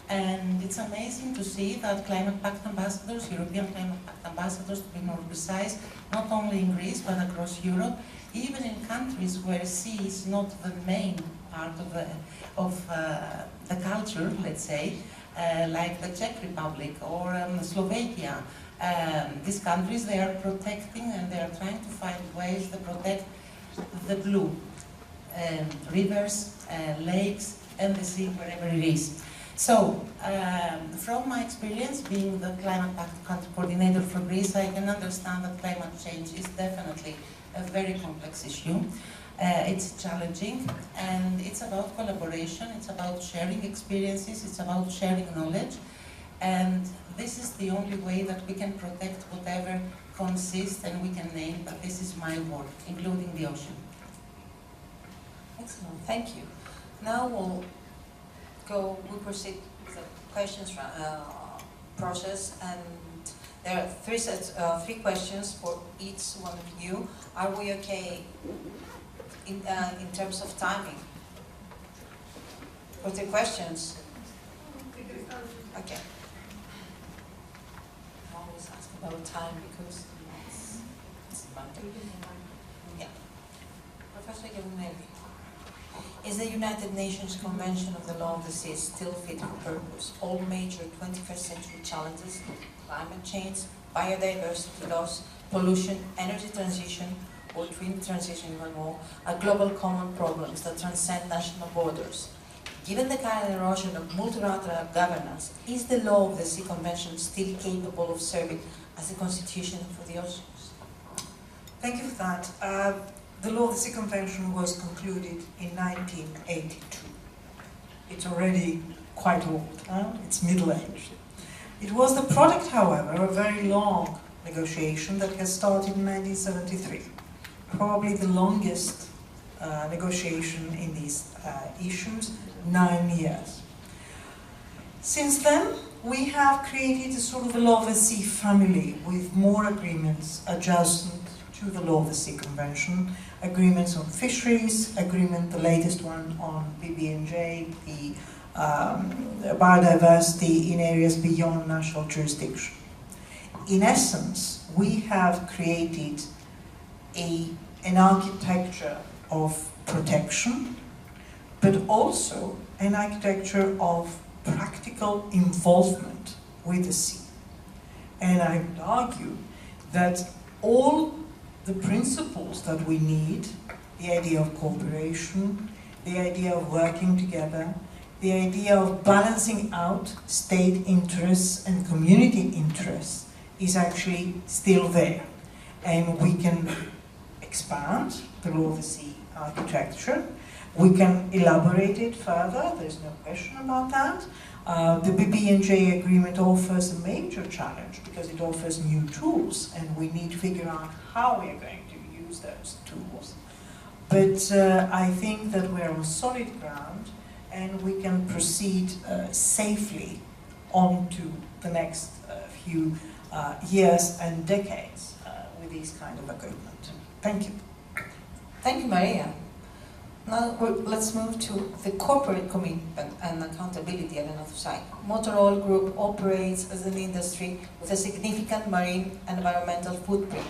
And it's amazing to see that Climate Pact ambassadors, European Climate Pact ambassadors to be more precise, not only in Greece but across Europe, even in countries where sea is not the main part of the culture, let's say, like the Czech Republic or Slovakia. These countries, they are protecting and they are trying to find ways to protect the blue, rivers, lakes, and the sea wherever it is. So, from my experience being the Climate Pact Country Coordinator for Greece, I can understand that climate change is definitely a very complex issue. It's challenging, and it's about collaboration, it's about sharing experiences, it's about sharing knowledge, and this is the only way that we can protect whatever consists, and we can name that this is my world, including the ocean. Excellent, thank you. Now we'll proceed with the questions process, and there are three questions for each one of you. Are we okay in terms of timing? For the questions? Okay. I always ask about time because it's Monday. Yeah. Professor Gavunelli. Is the United Nations Convention of the Law of the Sea still fit for purpose? All major 21st century challenges, climate change, biodiversity loss, pollution, energy transition, or twin transition even more, are global common problems that transcend national borders. Given the current erosion of multilateral governance, is the Law of the Sea Convention still capable of serving as a constitution for the oceans? Thank you for that. The Law of the Sea Convention was concluded in 1982. It's already quite old, it's middle-aged. It was the product, however, of a very long negotiation that has started in 1973. Probably the longest negotiation in these issues, 9 years. Since then, we have created a sort of a Law of the Sea family with more agreements adjacent to the Law of the Sea Convention, agreements on fisheries, the latest one on PB&J, the biodiversity in areas beyond national jurisdiction. In essence, we have created an architecture of protection, but also an architecture of practical involvement with the sea. And I would argue that all the principles that we need, the idea of cooperation, the idea of working together, the idea of balancing out state interests and community interests is actually still there. And we can expand the law of the sea architecture. We can elaborate it further, there's no question about that. The BBNJ agreement offers a major challenge because it offers new tools, and we need to figure out how we are going to use those tools. But I think that we're on solid ground, and we can proceed safely on to the next few years and decades with these kind of agreement. Thank you. Thank you, Maria. Now let's move to the corporate commitment and accountability on another side. Motor Oil Group operates as an industry with a significant marine and environmental footprint.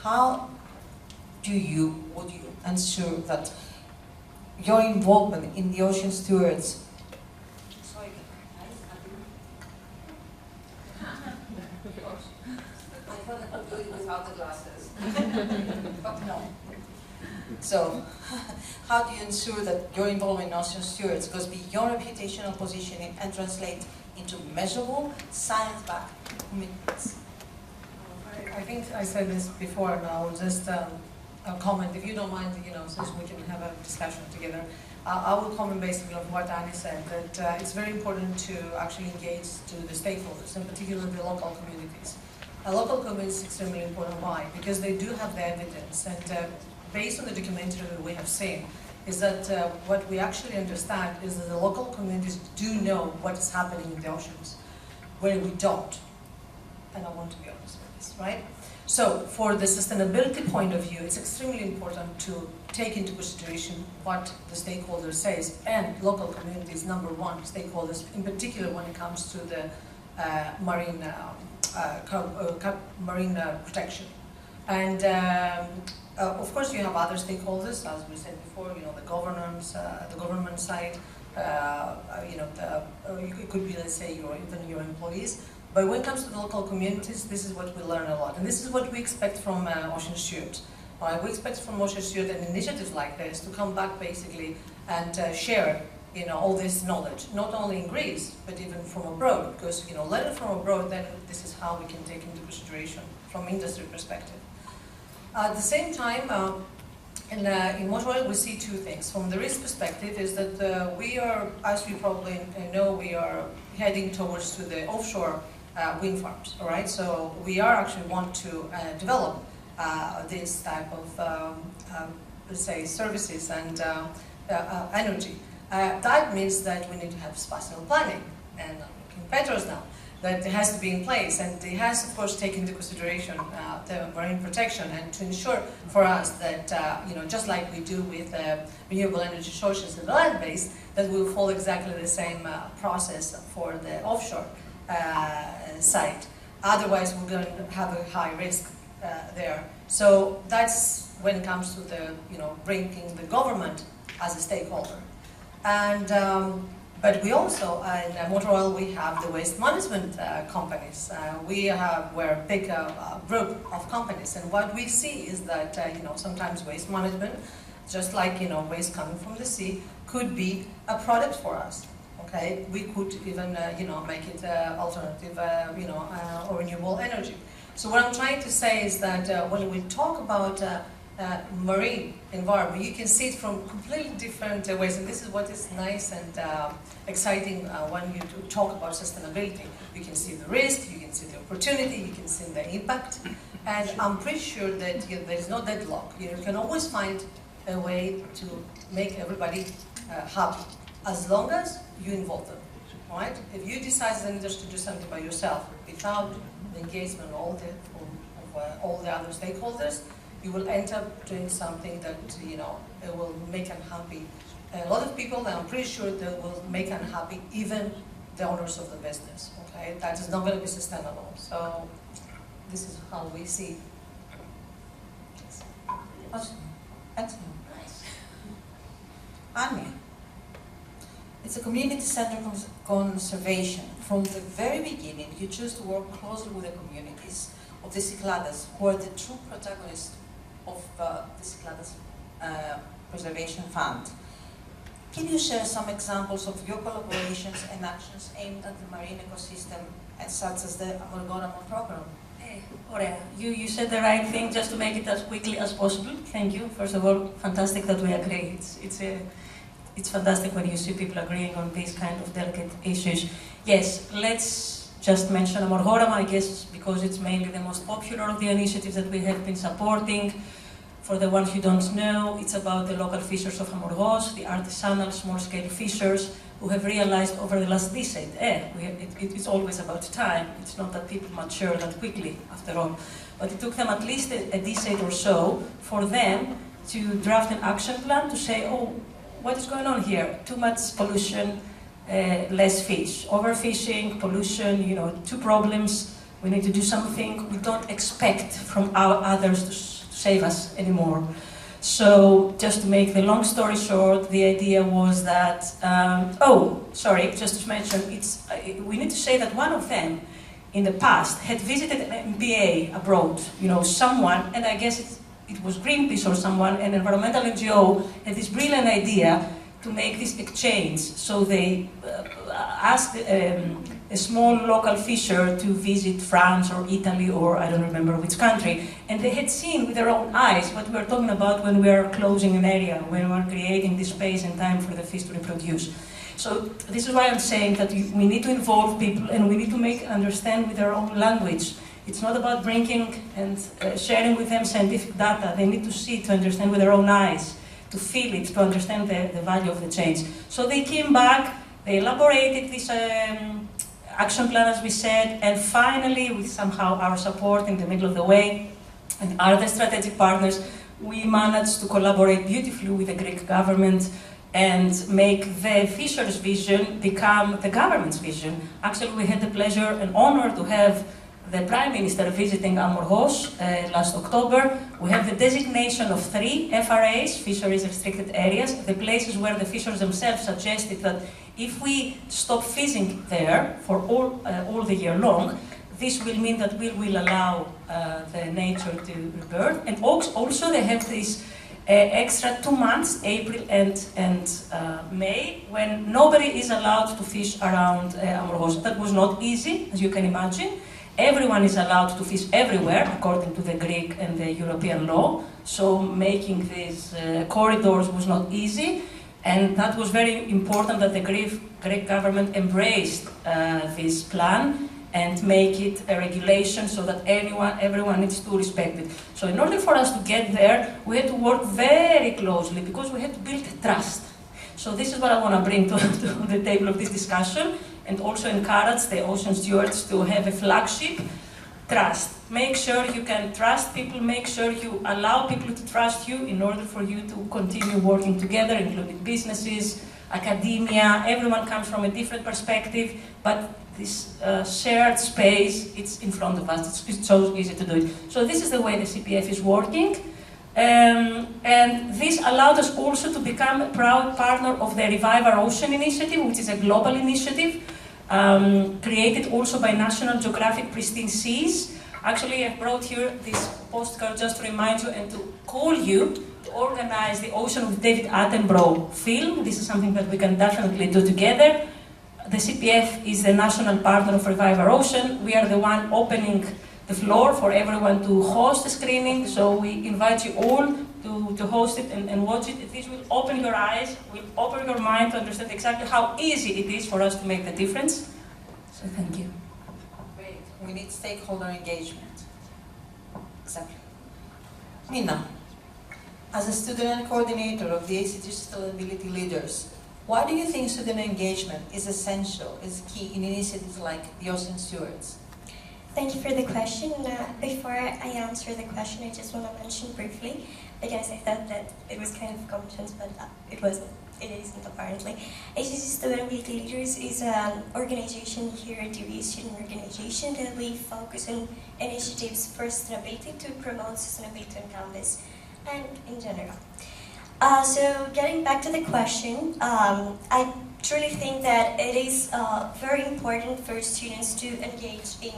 How would you ensure that your involvement in the Ocean Stewards without the glasses. But no. So, how do you ensure that your involvement in Ocean Stewards goes beyond reputational positioning and translate into measurable, science-backed commitments? I think I said this before, and I'll just comment, if you don't mind, since we can have a discussion together. I will comment basically on what Annie said, that it's very important to actually engage to the stakeholders, in particular the local communities. Local communities is extremely important. Why? Because they do have the evidence, and based on the documentary that we have seen, is that what we actually understand is that the local communities do know what is happening in the oceans, where we don't. And I want to be honest with this, right? So, for the sustainability point of view, it's extremely important to take into consideration what the stakeholder says, and local communities, number one, stakeholders, in particular when it comes to the marine protection. And of course, you have other stakeholders, as we said before, the governance, the government side, it could be, let's say, even your employees. But when it comes to the local communities, this is what we learn a lot. And this is what we expect from Ocean Stewards. Right? We expect from Ocean Stewards an initiative like this to come back basically and share all this knowledge, not only in Greece, but even from abroad. Because learning from abroad, then this is how we can take into consideration from industry perspective. At the same time, in Motor Oil, we see two things. From the risk perspective is that we are, as you probably know, we are heading towards to the offshore wind farms, all right? So we are actually want to develop this type of, let's say, services and energy. That means that we need to have spatial planning, and I'm looking at Petros now, that it has to be in place, and it has, of course, taken into consideration the marine protection, and to ensure for us that, just like we do with renewable energy sources in the land base, that we will follow exactly the same process for the offshore site. Otherwise, we're going to have a high risk there. So that's when it comes to the, bringing the government as a stakeholder. And but we also, in Motor Oil, we have the waste management companies. We're a big group of companies, and what we see is that sometimes waste management, just like waste coming from the sea, could be a product for us. Okay, we could even make it alternative, or renewable energy. So what I'm trying to say is that when we talk about marine environment, you can see it from completely different ways, and this is what is nice and exciting when you talk about sustainability. You can see the risk, you can see the opportunity, you can see the impact, and I'm pretty sure that there is no deadlock. You can always find a way to make everybody happy, as long as you involve them. Right? If you decide as an industry to do something by yourself without the engagement of all the other stakeholders, you will end up doing something that, it will make unhappy a lot of people, and I'm pretty sure that will make unhappy even the owners of the business, okay? That is not going to be sustainable. So this is how we see. Awesome. Excellent. Nice. Anya, it's a community-centered conservation. From the very beginning, you choose to work closely with the communities of the Cyclades, who are the true protagonists of the Cyclades Preservation Fund. Can you share some examples of your collaborations and actions aimed at the marine ecosystem, such as the Avgerinopoulou program? Ωραία. You said the right thing, just to make it as quickly as possible. Thank you. First of all, fantastic that we agree. It's fantastic when you see people agreeing on these kind of delicate issues. Yes, let's just mention Amorgorama, I guess, because it's mainly the most popular of the initiatives that we have been supporting. For the ones who don't know, it's about the local fishers of Amorgos, the artisanal small-scale fishers who have realized over the last decade, it's always about time. It's not that people mature that quickly, after all. But it took them at least a decade or so for them to draft an action plan to say, oh, what is going on here? Too much pollution, less fish. Overfishing, pollution, two problems. We need to do something. We don't expect from our others to save us anymore. So, just to make the long story short, the idea was that, just to mention, we need to say that one of them, in the past, had visited an MBA abroad, someone, and I guess it was Greenpeace or someone, an environmental NGO, had this brilliant idea to make this exchange. So they asked a small local fisher to visit France or Italy or I don't remember which country, and they had seen with their own eyes what we are talking about when we are closing an area, when we are creating this space and time for the fish to reproduce. So this is why I'm saying that we need to involve people and we need to make understand with their own language. It's not about bringing and sharing with them scientific data. They need to see, to understand with their own eyes, to feel it, to understand the value of the change. So they came back, they elaborated this action plan, as we said, and finally, with somehow our support in the middle of the way and other strategic partners, we managed to collaborate beautifully with the Greek government and make the fishers' vision become the government's vision. Actually, we had the pleasure and honor to have the Prime Minister visiting Amorgos last October. We have the designation of 3 FRAs, fisheries restricted areas, the places where the fishers themselves suggested that if we stop fishing there for all the year long, this will mean that we will allow the nature to revert. And also they have this extra 2 months, April and May, when nobody is allowed to fish around Amorgos. That was not easy, as you can imagine. Everyone is allowed to fish everywhere, according to the Greek and the European law. So making these corridors was not easy. And that was very important that the Greek government embraced this plan and make it a regulation so that everyone needs to respect it. So in order for us to get there, we had to work very closely because we had to build trust. So this is what I want to bring to the table of this discussion, and also encourage the Ocean Stewards to have a flagship: trust. Make sure you can trust people, make sure you allow people to trust you in order for you to continue working together, including businesses, academia. Everyone comes from a different perspective, but this shared space, it's in front of us. It's so easy to do it. So this is the way the CPF is working. And this allowed us also to become a proud partner of the Revive Our Ocean initiative, which is a global initiative created also by National Geographic Pristine Seas. Actually, I brought here this postcard just to remind you and to call you to organize the Ocean with David Attenborough film. This is something that we can definitely do together. The CPF is the national partner of Revive Our Ocean. We are the one opening the floor for everyone to host the screening, so we invite you all to host it and watch it. This will open your eyes, will open your mind to understand exactly how easy it is for us to make the difference. So thank you. Great. We need stakeholder engagement. Exactly. Nina, as a student and coordinator of the ACG Sustainability Leaders, why do you think student engagement is essential, is key in initiatives like the Ocean Stewards? Thank you for the question. Before I answer the question, I just want to mention briefly, because I thought that it was kind of competence, but it wasn't. It isn't, apparently. ACG Sustainability Leaders is an organization here at DB, a student organization, that we focus on initiatives for sustainability to promote sustainability on campus and in general. So getting back to the question, I truly think that it is very important for students to engage in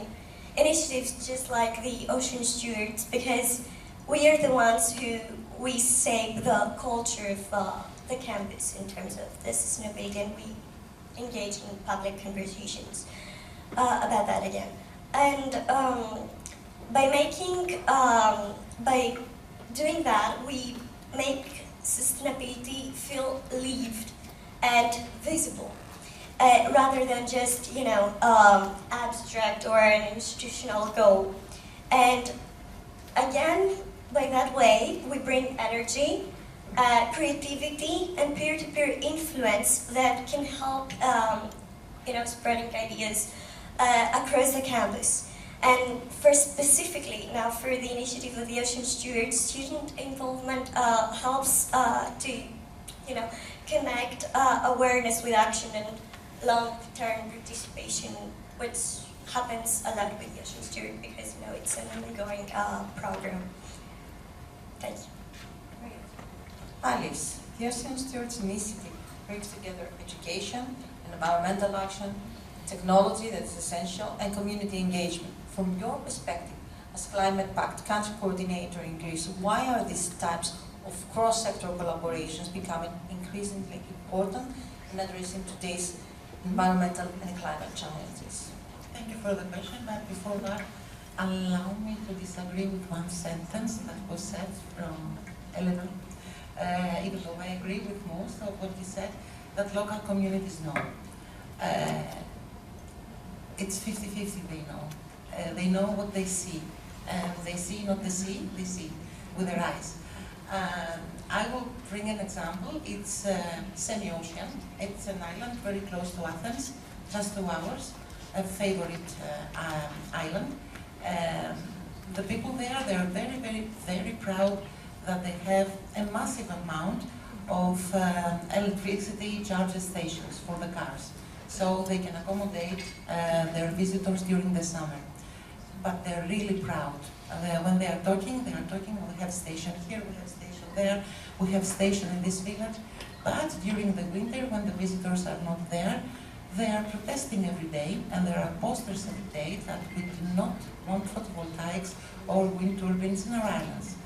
initiatives just like the Ocean Stewards, because we are the ones who we shape the culture of the campus in terms of the sustainability, and we engage in public conversations about that again. And By doing that, we make sustainability feel lived and visible, rather than just, abstract or an institutional goal. And again, by that way, we bring energy, creativity, and peer-to-peer influence that can help, spreading ideas across the campus. And specifically, now for the initiative of the Ocean Stewards, student involvement helps to, connect awareness with action and long-term participation, which happens a lot with the Ocean Stewards because, it's an ongoing program. Thank you. Great. Alice, the Ocean Stewards initiative brings together education and environmental action, technology that is essential, and community engagement. From your perspective, as Climate Pact country coordinator in Greece, why are these types of cross-sector collaborations becoming increasingly important in addressing today's environmental and climate challenges? Thank you for the question, but before that, allow me to disagree with one sentence that was said from Eleanor. Even though I agree with most of what he said, that local communities know. It's 50-50, they know. They know what they see. And they see not the sea, they see with their eyes. I will bring an example. It's semi-ocean. It's an island very close to Athens, just 2 hours, a favorite island. The people there, they're very, very, very proud that they have a massive amount of electricity charging stations for the cars, so they can accommodate their visitors during the summer. But they're really proud. When they are talking, we have station here, we have station there, we have station in this village. But during the winter, when the visitors are not there, they are protesting every day, and there are posters every day that we do not want photovoltaics or wind turbines in our islands.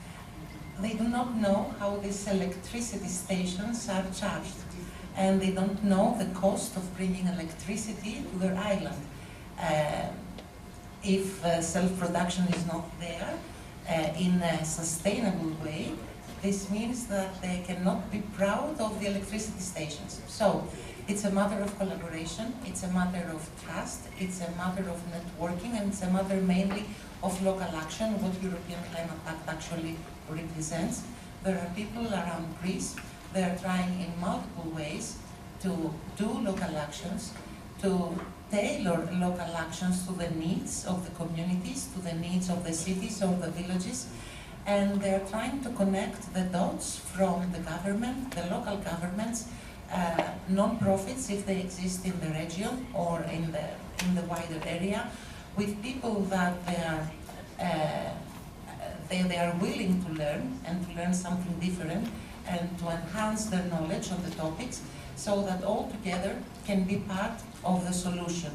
They do not know how these electricity stations are charged, and they don't know the cost of bringing electricity to their island. If self-production is not there in a sustainable way, this means that they cannot be proud of the electricity stations. So it's a matter of collaboration, it's a matter of trust, it's a matter of networking, and it's a matter mainly of local action, what European Climate Pact actually represents. There are people around Greece, they are trying in multiple ways to do local actions, to tailor local actions to the needs of the communities, to the needs of the cities or the villages, and they're trying to connect the dots from the government, the local governments, non-profits if they exist in the region or in the wider area, with people that they are willing to learn and to learn something different and to enhance their knowledge on the topics, so that all together can be part of the solution.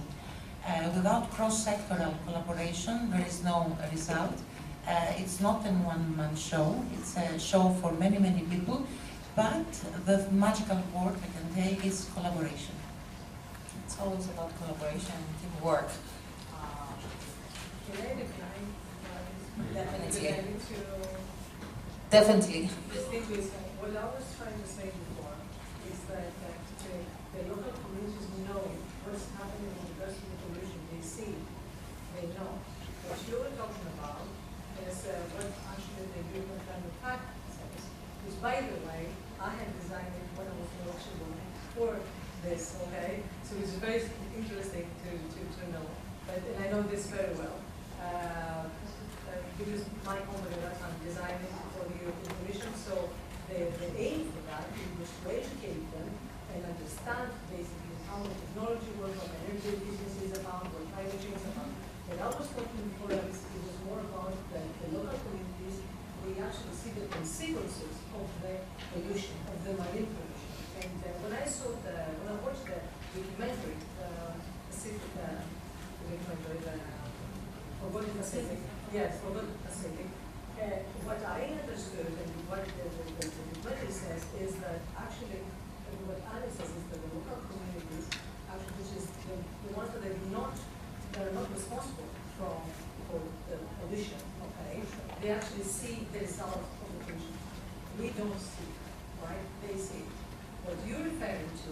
Without cross-sectoral collaboration, there is no result. It's not a one-man show, it's a show for many, many people, but the magical word I can take is collaboration. It's always about collaboration and teamwork. Can I decline? Definitely. Definitely. Distinguish what I was trying to say before is that the local communities know what's happening in regards to the pollution. They see, they know. What you were talking about is what actually the European Climate Pact says. Which, by the way, I had designed it when I was in Luxembourg for this, okay? So it's very interesting to know. And I know this very well. Because my company at that time designed it for the European Commission, so the aim for that was to educate them and understand basically how the technology works, what energy efficiency is about, what climate change is about. But I was talking before, it was more about the local communities. We actually see the consequences of the pollution, of the marine pollution. And when I watched the documentary, Forgotten Pacific. Yes, Forgotten Pacific. What I understood and what the documentary says is that actually, what Alice says is that the local communities, actually, which is the ones that are not responsible for the pollution, DC. What you're referring to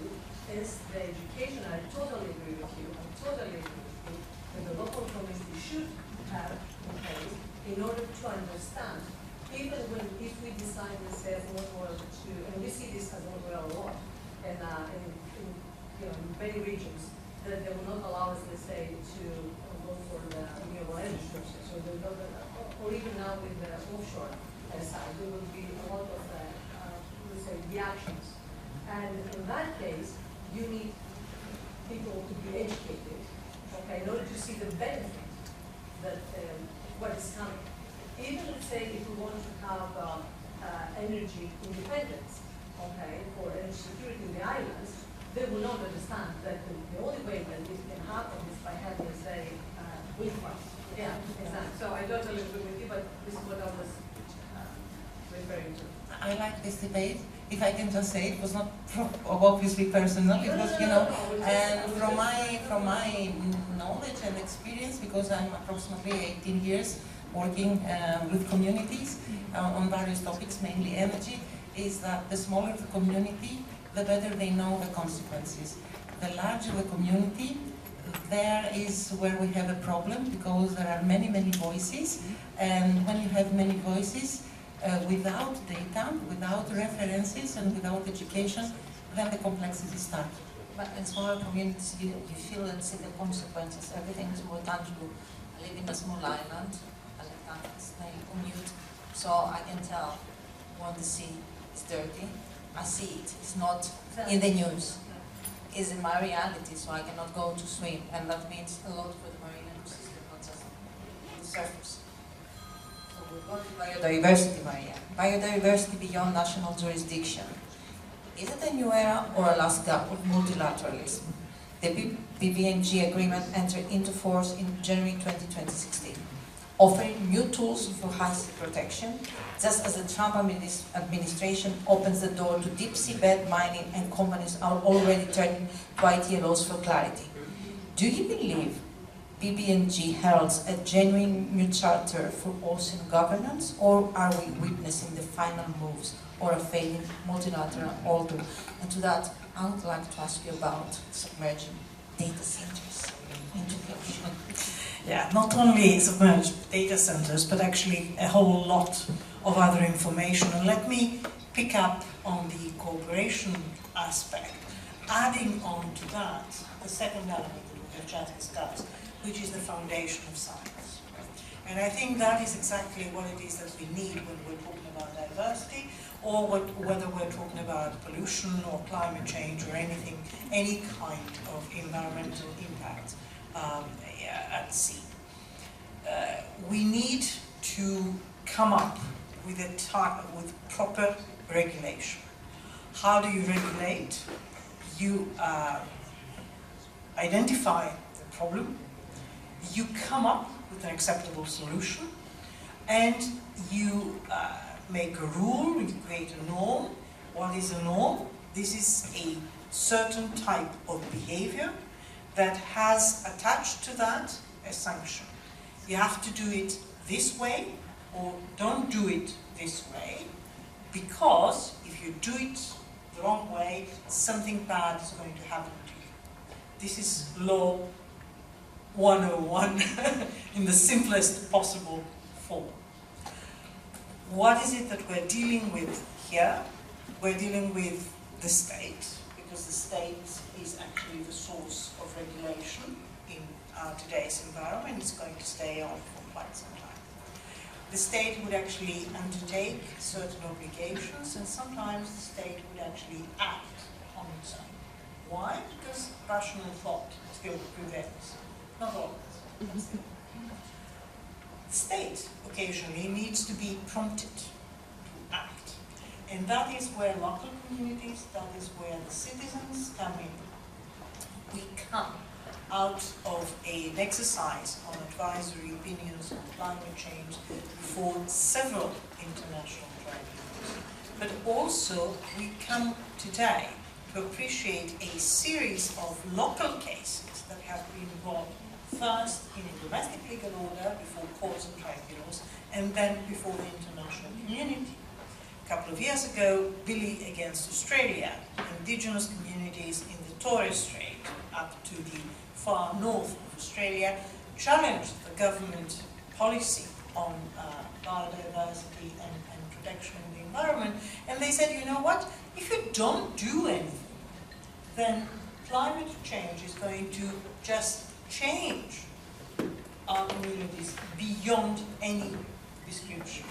is the education. I totally agree with you. I totally agree with you that the local community should have in place in order to understand, even if we decide, let's say, as Envoy to, and we see this as Envoy a lot, and in many regions, that they will not allow us, let's say, to go for the renewable energy sources, or even now with the offshore side, there will be a lot of, let's say, reactions. And in that case, you need people to be educated, okay, in order to see the benefit that what is coming. Even, let's say, if we want to have energy independence, okay, for energy security in the islands, they will not understand that the only way that this can happen is by having, let's say, wind farms. Yeah, exactly. So I totally agree with you, but this is what I was referring to. I like this debate. If I can just say, it was not obviously personal. It was, and from my knowledge and experience, because I'm approximately 18 years working with communities on various topics, mainly energy, is that the smaller the community, the better they know the consequences. The larger the community, there is where we have a problem, because there are many, many voices, and when you have many voices, without data, without references, and without education, then the complexity starts. But in smaller communities, you feel and see the consequences. Everything is more tangible. I live in a small island, I commute, so I can tell when the sea is dirty. I see it. It's not in the news. It's in my reality, so I cannot go to swim, and that means a lot for the marine ecosystem, not just the surface. So we go to biodiversity, Maria. Biodiversity beyond national jurisdiction. Is it a new era or a last gap of multilateralism? The PPNG agreement entered into force in January 2016, offering new tools for high sea protection, just as the Trump administration opens the door to deep seabed mining and companies are already turning to ITLOs for clarity. Do you believe PPNG heralds a genuine new charter for ocean governance, or are we witnessing the final moves or a failing multilateral order? And to that, I would like to ask you about submerging data centers into the ocean. Yeah, not only submerged data centers, but actually a whole lot of other information. And let me pick up on the cooperation aspect, adding on to that the second element that we have just discussed, which is the foundation of science. And I think that is exactly what it is that we need when we're talking about diversity, or whether we're talking about pollution or climate change or anything, any kind of environmental impact at sea. We need to come up with proper regulation. How do you regulate? You identify the problem, you come up with an acceptable solution, and you make a rule, you create a norm. What is a norm? This is a certain type of behavior that has attached to that a sanction. You have to do it this way, or don't do it this way, because if you do it the wrong way, something bad is going to happen to you. This is law 101 in the simplest possible form. What is it that we're dealing with here? We're dealing with the state, because the state is actually the source of regulation in today's environment. It's going to stay on for quite some time. The state would actually undertake certain obligations, and sometimes the state would actually act on its own. Why? Because rational thought still prevails. Not always. The state occasionally needs to be prompted to act. And that is where local communities, that is where the citizens come in. We come out of an exercise on advisory opinions on climate change before several international tribunals. But also we come today to appreciate a series of local cases that have been brought first in a domestic legal order before courts and tribunals, and then before the international community. couple of years ago, Billy Against Australia, indigenous communities in the Torres Strait up to the far north of Australia challenged the government policy on biodiversity and protection of the environment, and they said, you know what, if you don't do anything, then climate change is going to just change our communities beyond any description.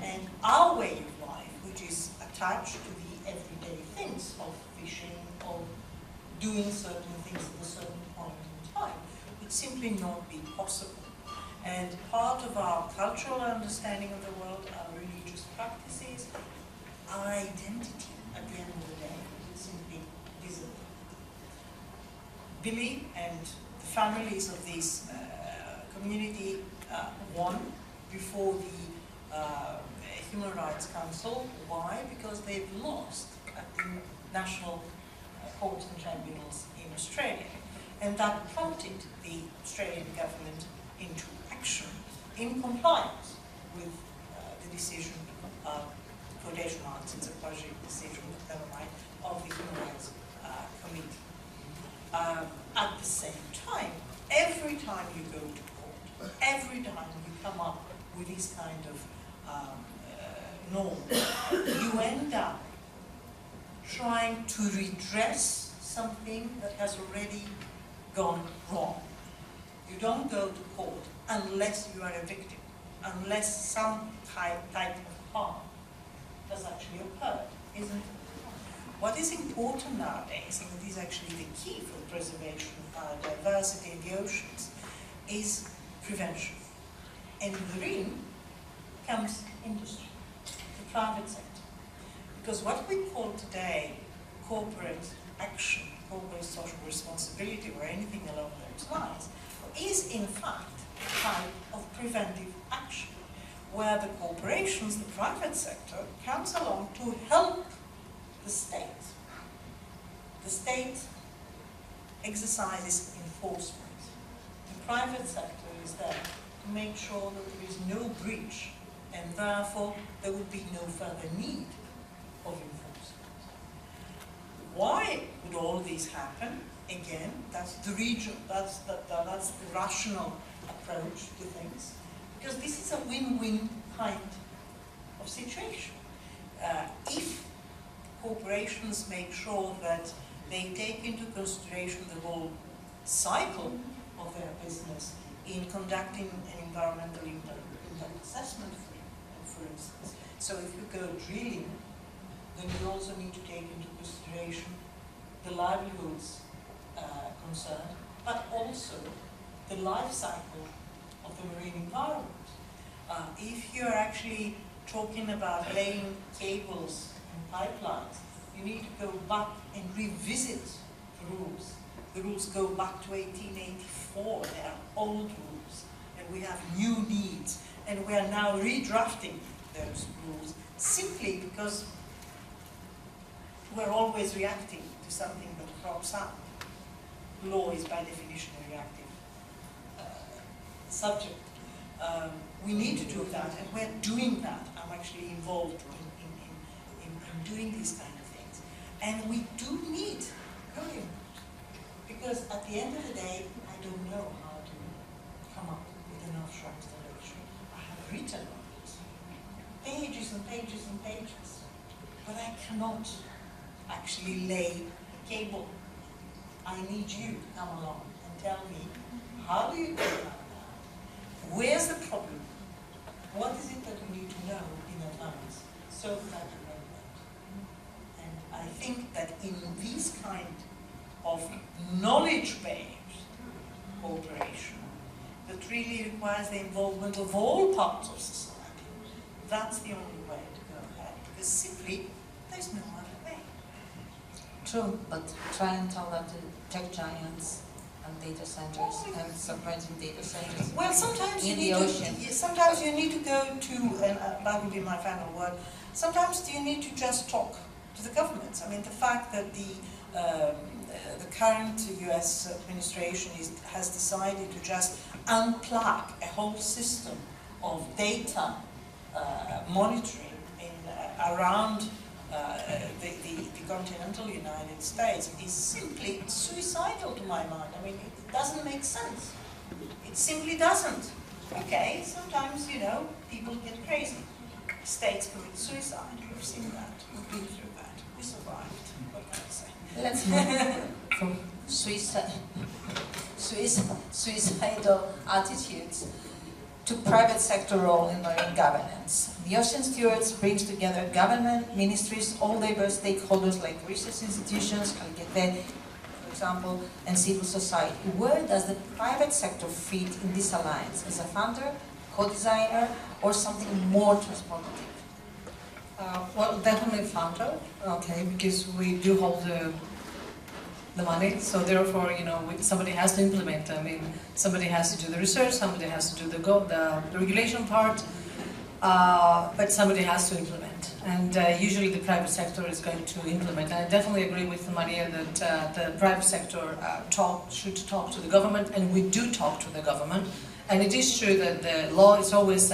And our way of life, which is attached to the everyday things of fishing, of doing certain things at a certain point in time, would simply not be possible. And part of our cultural understanding of the world, our religious practices, our identity at the end of the day would simply disappear. Billy and the families of this community won before the Human Rights Council. Why? Because they've lost at the national courts and tribunals in Australia. And that prompted the Australian government into action in compliance with the decision, quotation marks, it's a quasi decision, but never mind, of the Human Rights Committee. At the same time, every time you go to court, every time you come up with this kind of norm, you end up trying to redress something that has already gone wrong. You don't go to court unless you are a victim, unless some type of harm has actually occurred, isn't it? What is important nowadays, and it is actually the key for the preservation of biodiversity in the oceans, is prevention. And therein comes industry, the private sector. Because what we call today corporate action, corporate social responsibility, or anything along those lines, is in fact a type of preventive action, where the corporations, the private sector, comes along to help the state. The state exercises enforcement. The private sector is there to make sure that there is no breach, and therefore there would be no further need of enforcement. Why would all this happen? Again, that's the rational approach to things, because this is a win-win kind of situation. If corporations make sure that they take into consideration the whole cycle of their business in conducting an environmental impact assessment, for instance. So if you go drilling, then you also need to take into consideration the livelihoods concerned, but also the life cycle of the marine environment. If you're actually talking about laying cables and pipelines, you need to go back and revisit the rules. The rules go back to 1884. They are old rules, and we have new needs, and we are now redrafting those rules simply because we're always reacting to something that crops up. Law is by definition a reactive subject. We need to do that, and we're doing that. I'm actually involved in doing these kind of things. And we do need good input, because at the end of the day, I don't know how to come up with an offshore installation. I have written on it, pages and pages and pages, but I cannot actually lay a cable. I need you to come along and tell me, how do you go about that? Where's the problem? What is it that we need to know in advance so that we know that? And I think that in this kind of knowledge-based cooperation that really requires the involvement of all parts of society, that's the only way to go ahead, because simply there's no other way. True, but try and tell that to tech giants and data centers and submerging data centers. Well, sometimes in you the need ocean. Sometimes you need to go to, and that would be my final word. Sometimes you need to just talk to the governments. I mean, the fact that the current U.S. administration has decided to just unplug a whole system of data monitoring in around the continental United States is simply suicidal to my mind. I mean, it doesn't make sense. It simply doesn't. Okay, sometimes, you know, people get crazy. States commit suicide. We've seen that. We've been through that. We survived. What can I say? Let's move from suicidal attitudes to private sector role in marine governance. The Ocean Stewards brings together government, ministries, all diverse stakeholders like research institutions, for example, and civil society. Where does the private sector fit in this alliance? As a funder, co-designer, or something more transformative? Well, definitely funder, okay, because we do hold the money, so therefore, you know, somebody has to implement. I mean, somebody has to do the research, somebody has to do the regulation part, but somebody has to implement. And usually the private sector is going to implement. And I definitely agree with Maria that the private sector should talk to the government, and we do talk to the government. And it is true that the law is always,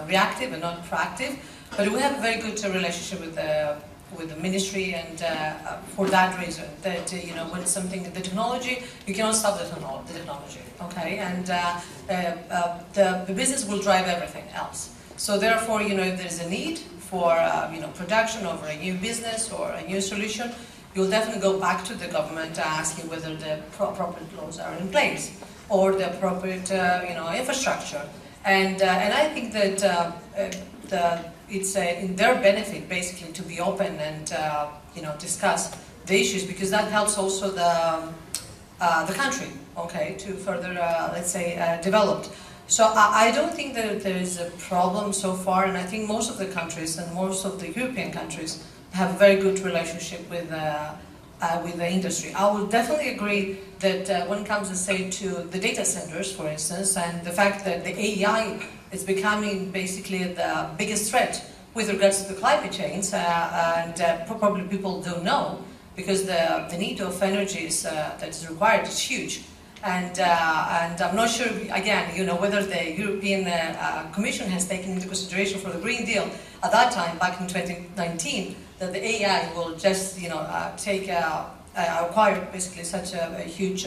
reactive and not proactive, but we have a very good relationship with the ministry, and for that reason, that when something, the technology, you cannot stop the technology, okay, and the business will drive everything else. So therefore, if there is a need for production of a new business or a new solution, you'll definitely go back to the government asking whether the appropriate laws are in place or the appropriate infrastructure, and I think that it's in their benefit basically to be open and discuss the issues, because that helps also the country, okay, to further let's say develop. So I don't think that there is a problem so far, and I think most of the countries and most of the European countries have a very good relationship with the industry. I will definitely agree that when it comes, say, to the data centers, for instance, and the fact that the AI is becoming basically the biggest threat with regards to the climate change, and probably people don't know, because the need of energy that is required is huge. And I'm not sure, again, whether the European Commission has taken into consideration for the Green Deal at that time, back in 2019, that the AI will just, acquire basically such a huge,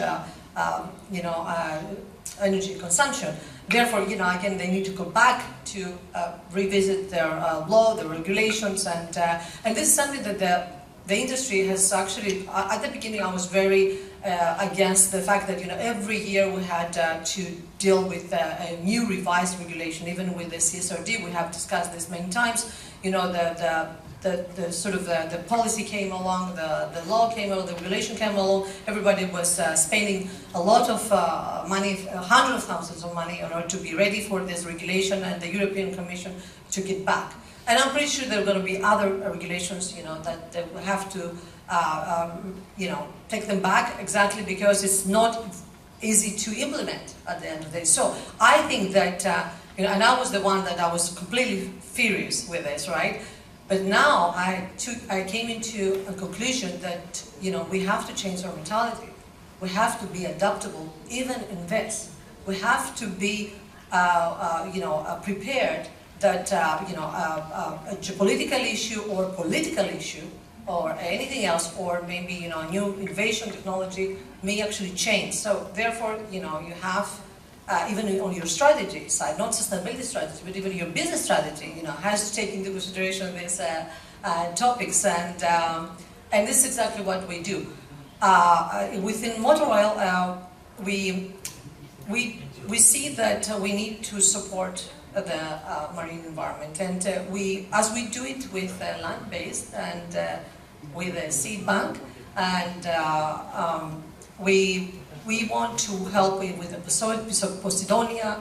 energy consumption. Therefore, again, they need to go back to revisit their law, the regulations, and this is something that the industry has actually, at the beginning I was very against the fact that every year we had to deal with a new revised regulation. Even with the CSRD, we have discussed this many times. The policy came along, the law came along, the regulation came along. Everybody was spending a lot of money, hundreds of thousands of money, in order to be ready for this regulation, and the European Commission took it back. And I'm pretty sure there are going to be other regulations, that will have to, take them back, exactly because it's not easy to implement at the end of the day. So I think that, and I was the one that I was completely furious with this, right? But now I came into a conclusion that, we have to change our mentality. We have to be adaptable, even in this. We have to be, prepared that a geopolitical issue or political issue or anything else, or maybe new innovation technology may actually change. So therefore, you have even on your strategy side, not sustainability strategy, but even your business strategy, has to take into consideration these topics, and this is exactly what we do within motor oil. We see that we need to support the marine environment, and as we do it with land-based and with a seed bank, and we want to help with the Posidonia,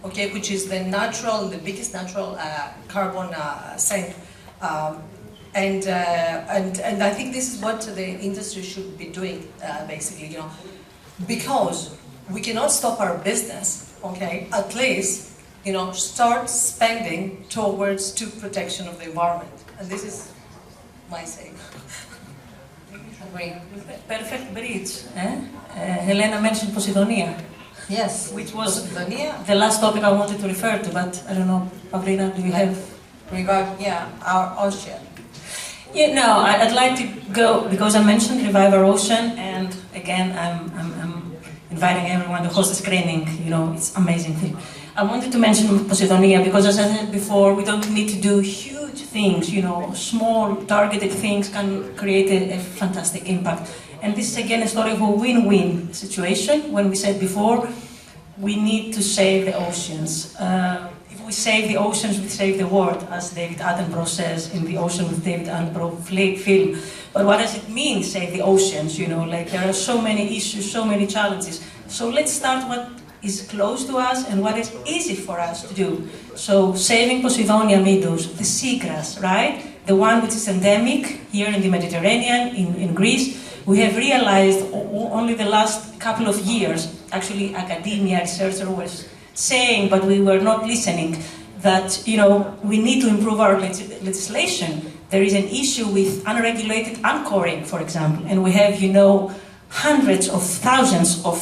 okay, which is the biggest natural carbon sink, and I think this is what the industry should be doing, basically, because we cannot stop our business, okay, at least, start spending towards protection of the environment, and this is my say. Perfect bridge. Helena mentioned Posidonia. Yes. Which was Posidonia. The last topic I wanted to refer to, but I don't know, Pavlina, do you have revive, our ocean. Yeah, no, I'd like to go, because I mentioned Revive Our Ocean, and again, I'm inviting everyone to host a screening, it's an amazing thing. I wanted to mention Poseidonia because, as I said before, we don't need to do huge things, small targeted things can create a fantastic impact. And this is again a story of a win-win situation. When we said before, we need to save the oceans. If we save the oceans, we save the world, as David Attenborough says in the Ocean with David Attenborough film. But what does it mean, save the oceans? There are so many issues, so many challenges. So let's start what is close to us and what is easy for us to do. So saving Poseidonia meadows, the seagrass, right? The one which is endemic here in the Mediterranean, in Greece. We have realized only the last couple of years, actually academia researcher was saying, but we were not listening, that we need to improve our legislation. There is an issue with unregulated anchoring, for example, and we have hundreds of thousands of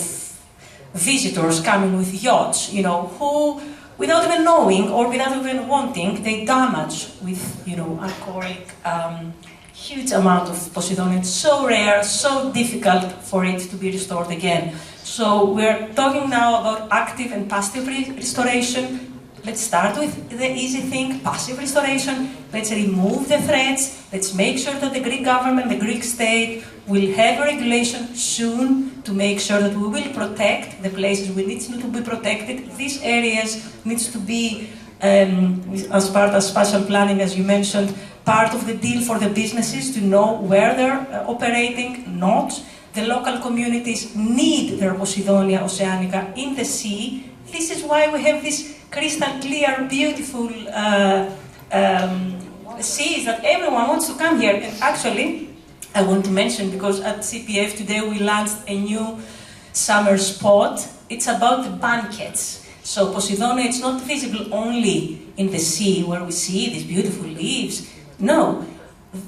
visitors coming with yachts, who, without even knowing or without even wanting, they damage with anchoring huge amount of Poseidonia. It's so rare, so difficult for it to be restored again. So we're talking now about active and passive restoration. Let's start with the easy thing, passive restoration. Let's remove the threats. Let's make sure that the Greek government, the Greek state, will have a regulation soon to make sure that we will protect the places we need to be protected. These areas needs to be, as part of spatial planning, as you mentioned, part of the deal for the businesses to know where they're operating, not. The local communities need their Poseidonia oceanica in the sea. This is why we have this crystal clear, beautiful seas that everyone wants to come here. And actually, I want to mention, because at CPF today we launched a new summer spot. It's about the banquets. So Poseidonia, it's not visible only in the sea where we see these beautiful leaves. No,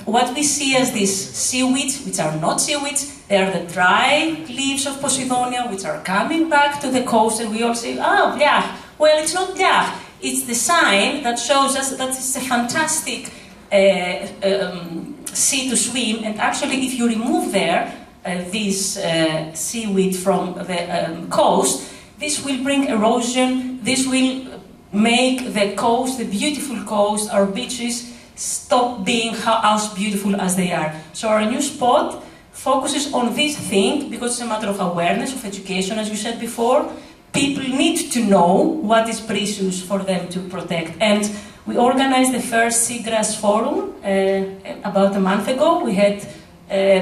what we see as these seaweeds, which are not seaweeds, they are the dry leaves of Poseidonia, which are coming back to the coast, and we all say, oh, yeah. Well, it's not yeah. It's the sign that shows us that it's a fantastic sea to swim, and actually if you remove this seaweed from the coast, this will bring erosion, this will make the coast, the beautiful coast, our beaches, stop being as beautiful as they are. So our new spot focuses on this thing because it's a matter of awareness, of education, as you said before. People need to know what is precious for them to protect. And we organized the first Seagrass Forum about a month ago. We had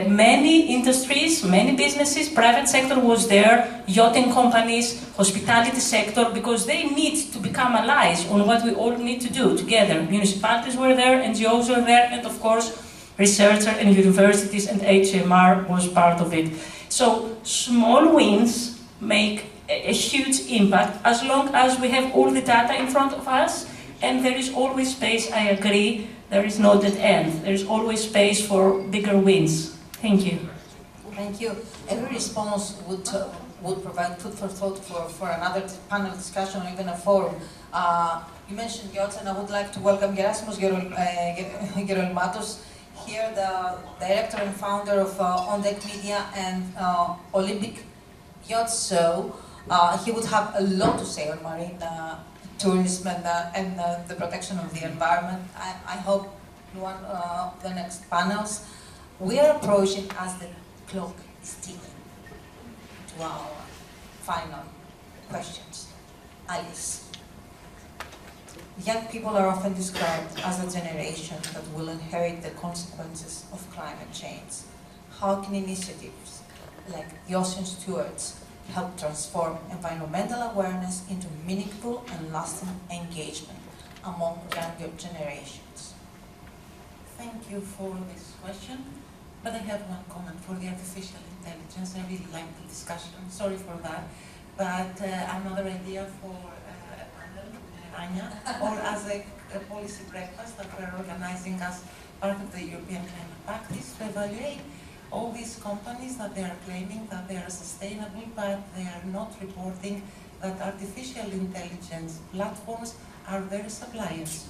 many industries, many businesses, private sector was there, yachting companies, hospitality sector, because they need to become allies on what we all need to do together. Municipalities were there, NGOs were there, and of course, researchers and universities and HMR was part of it. So small wins make a huge impact as long as we have all the data in front of us, and there is always space, I agree, there is no dead end. There is always space for bigger wins. Thank you. Thank you. Every response would provide food for thought for another panel discussion or even a forum. You mentioned yachts, and I would like to welcome Gerasimos Gerolimatos here, the director and founder of On Deck Media and Olympic Yacht Show. He would have a lot to say on marine tourism and the protection of the environment. I hope in one of the next panels. We are approaching as the clock is ticking to our final questions. Alice, young people are often described as a generation that will inherit the consequences of climate change. How can initiatives like the Ocean Stewards help transform environmental awareness into meaningful and lasting engagement among younger generations? Thank you for this question, but I have one comment for the artificial intelligence. I really like the discussion. Sorry for that, but another idea for a panel, Anya, or as a policy breakfast that we're organizing as part of the European Climate Pact is to evaluate all these companies that they are claiming that they are sustainable, but they are not reporting that artificial intelligence platforms are their suppliers.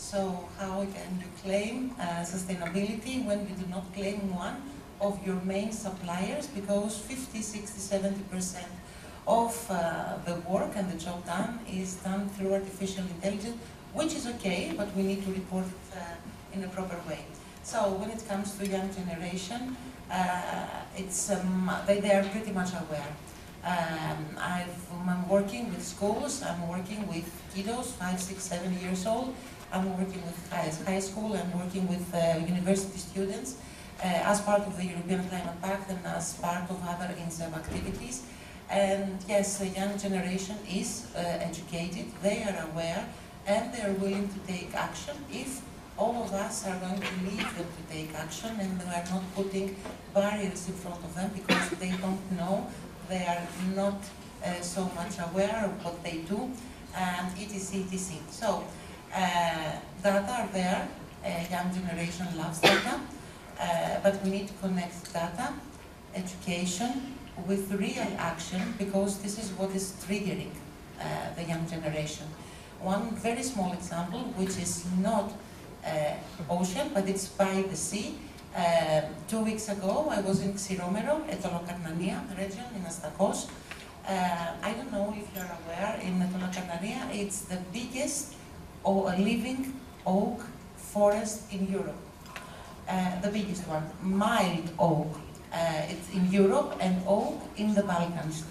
So how can you claim sustainability when you do not claim one of your main suppliers? Because 50, 60, 70% of the work and the job done is done through artificial intelligence, which is okay, but we need to report it in a proper way. So when it comes to young generation, they are pretty much aware. I'm working with schools, I'm working with kiddos, 5, 6, 7 years old. I'm working with high school, I'm working with university students as part of the European Climate Pact and as part of other INSEP activities. And yes, the young generation is educated, they are aware, and they are willing to take action if all of us are going to lead them to take action, and we are not putting barriers in front of them because they don't know, they are not so much aware of what they do, and etc. etc. So, data are there, young generation loves data, but we need to connect data, education, with real action, because this is what is triggering the young generation. One very small example, which is not ocean, but it's by the sea. 2 weeks ago, I was in Xiromero, Etolokarnania region in Astakos. I don't know if you're aware, in Etolokarnania, it's the biggest living oak forest in Europe. The biggest one, mild oak. It's in Europe, and oak in the Balkans.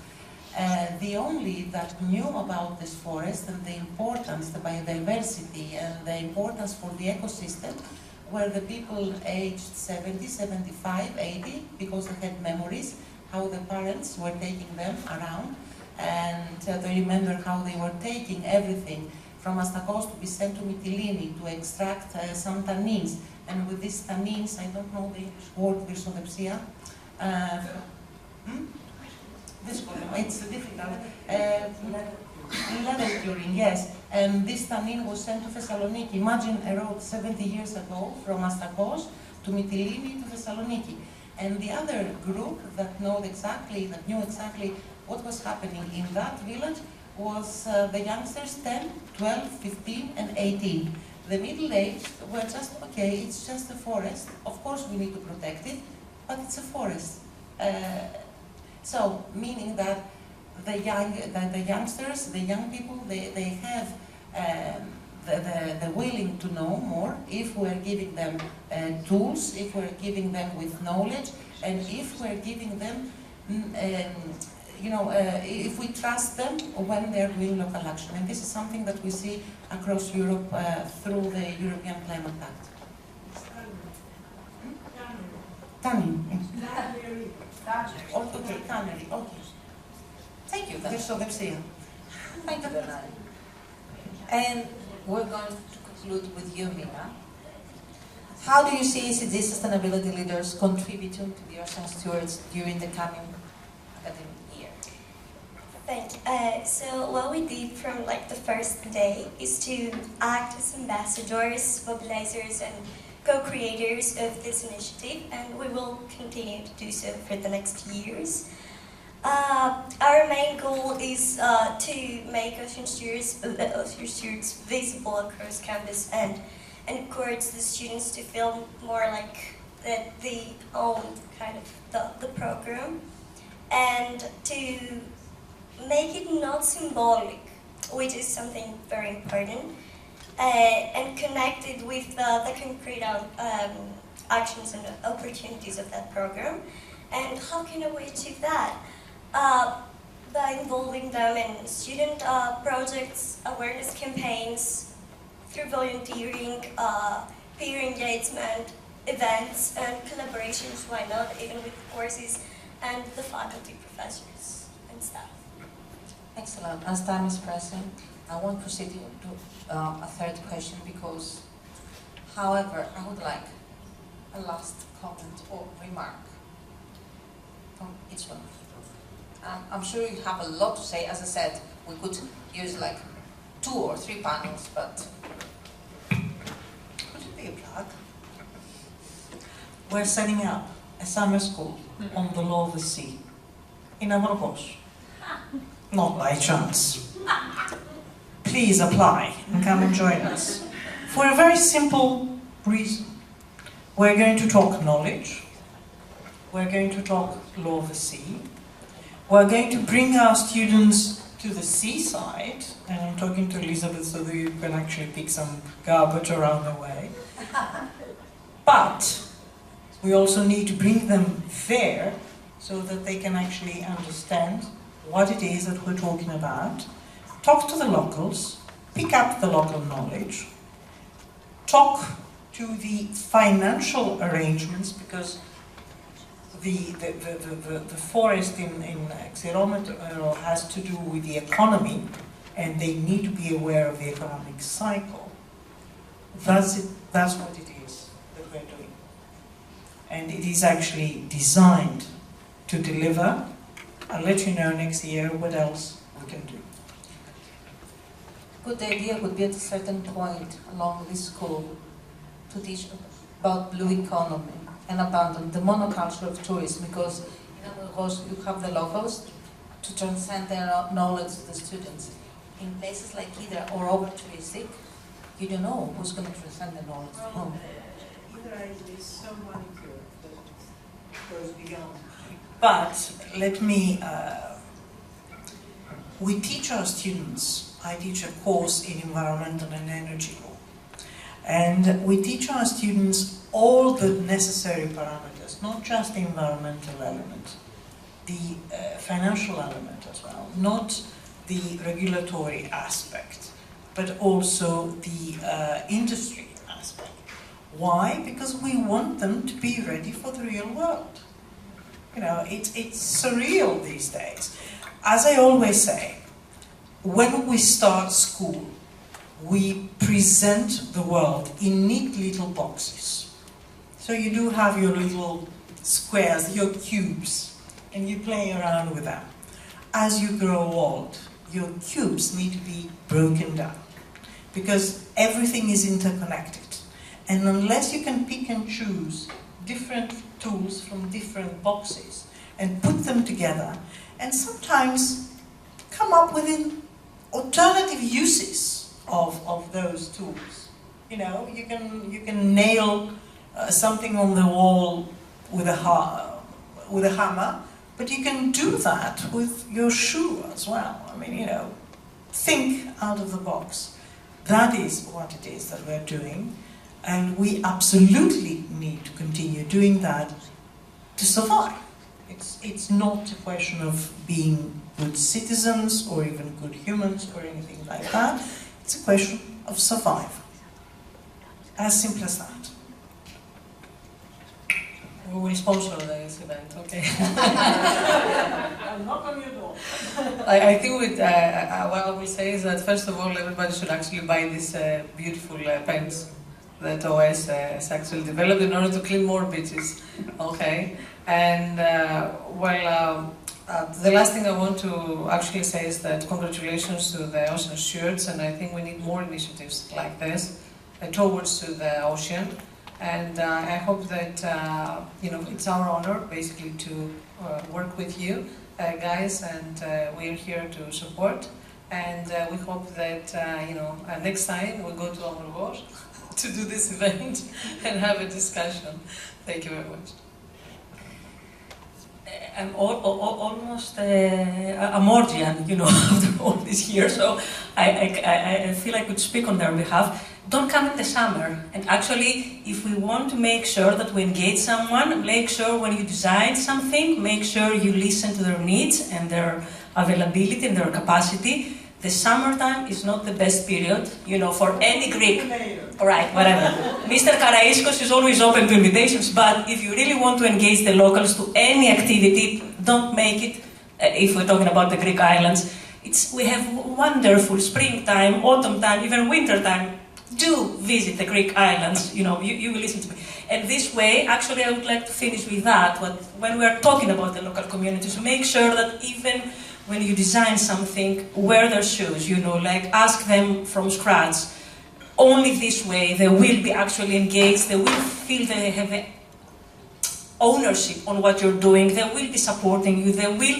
The only that knew about this forest and the importance, the biodiversity and the importance for the ecosystem were the people aged 70, 75, 80, because they had memories, how the parents were taking them around, and they remember how they were taking everything from Astakos to be sent to Mytilene to extract some tannins. And with these tannins, I don't know the English word, virsodepsia. It's difficult. Leather curing, yes. And this tannin was sent to Thessaloniki. Imagine a road 70 years ago from Astakos to Mytilene to Thessaloniki. And the other group that knew exactly what was happening in that village was the youngsters 10, 12, 15 and 18. The middle-aged were just, okay, it's just a forest. Of course we need to protect it, but it's a forest. So, meaning that the youngsters, the young people, they have the willing to know more if we're giving them tools, if we're giving them with knowledge, and if we're giving them, if we trust them when they're doing local action. And this is something that we see across Europe through the European Climate Pact. Tannin. Okay, tannery, okay. Thank you. Virsodepsia. Thank you, Bernard. And we're going to conclude with you, Mina. How do you see ECG sustainability leaders contributing to the Ocean Stewards during the coming academic year? Thank you. So what we did from the first day is to act as ambassadors, mobilizers, and co-creators of this initiative, and we will continue to do so for the next years. Our main goal is to make Ocean Stewards visible across campus and encourage the students to feel more like that they own kind of the program, and to make it not symbolic, which is something very important, and connected with the concrete actions and opportunities of that program. And how can we achieve that? By involving them in student projects, awareness campaigns, through volunteering, peer engagement, events, and collaborations, why not, even with courses and the faculty, professors, and staff. Excellent. As time is pressing, I won't proceed to a third question because, however, I would like a last comment or remark from each one. I'm sure you have a lot to say. As I said, we could use 2 or 3 panels, but could it be a plug? We're setting up a summer school on the law of the sea in Avgerinopoulou. Not by chance. Please apply and come and join us. for a very simple reason. We're going to talk knowledge, we're going to talk law of the sea, we're going to bring our students to the seaside, and I'm talking to Elizabeth so that you can actually pick some garbage around the way. But we also need to bring them there so that they can actually understand what it is that we're talking about, talk to the locals, pick up the local knowledge, talk to the financial arrangements, because the forest in Avgerinopoulou has to do with the economy, and they need to be aware of the economic cycle. That's it. That's what it is that we're doing. And it is actually designed to deliver. I'll let you know next year what else we can do. Good idea would be at a certain point along this school to teach about blue economy and abandon the monoculture of tourism, because you have the locals to transcend their knowledge to the students. In places like Hydra or over-touristic, you don't know who's going to transcend the knowledge to whom. Hydra is so manicured that it goes beyond. But let me, we teach our students, I teach a course in environmental and energy law, and we teach our students all the necessary parameters, not just the environmental element, the financial element as well, not the regulatory aspect, but also the industry aspect. Why? Because we want them to be ready for the real world. You know, it's surreal these days. As I always say, when we start school, we present the world in neat little boxes. So you do have your little squares, your cubes, and you play around with them. As you grow old, your cubes need to be broken down, because everything is interconnected. And unless you can pick and choose different tools from different boxes and put them together, and sometimes come up with alternative uses of those tools. You know, you can nail something on the wall with a hammer, but you can do that with your shoe as well. I mean, you know, think out of the box. That is what it is that we're doing, and we absolutely need to continue doing that to survive. It's not a question of being good citizens or even good humans or anything like that. It's a question of survival. As simple as that. We will sponsor this event, okay? I'll knock on your door. I think what I will say is that, first of all, everybody should actually buy these beautiful pens that OS has actually developed in order to clean more beaches, okay? And, the last thing I want to actually say is that congratulations to the Ocean Stewards, and I think we need more initiatives like this towards to the ocean. And I hope that, you know, it's our honor basically to work with you guys, and we're here to support. And we hope that, you know, next time we'll go to Envoy to do this event and have a discussion. Thank you very much. I'm almost a Morgian, you know, after all these years, so I feel I could speak on their behalf. Don't come in the summer. And actually, if we want to make sure that we engage someone, make sure when you design something, make sure you listen to their needs and their availability and their capacity. The summertime is not the best period, you know, for any Greek. All right, whatever. Mr. Karaiskos is always open to invitations, but if you really want to engage the locals to any activity, don't make it, if we're talking about the Greek islands, we have wonderful springtime, autumn time, even winter time. Do visit the Greek islands, you know, you will listen to me. And this way, actually, I would like to finish with that, when we are talking about the local communities, make sure that even when you design something, wear their shoes, you know, like ask them from scratch. Only this way they will be actually engaged, they will feel they have ownership on what you're doing, they will be supporting you, they will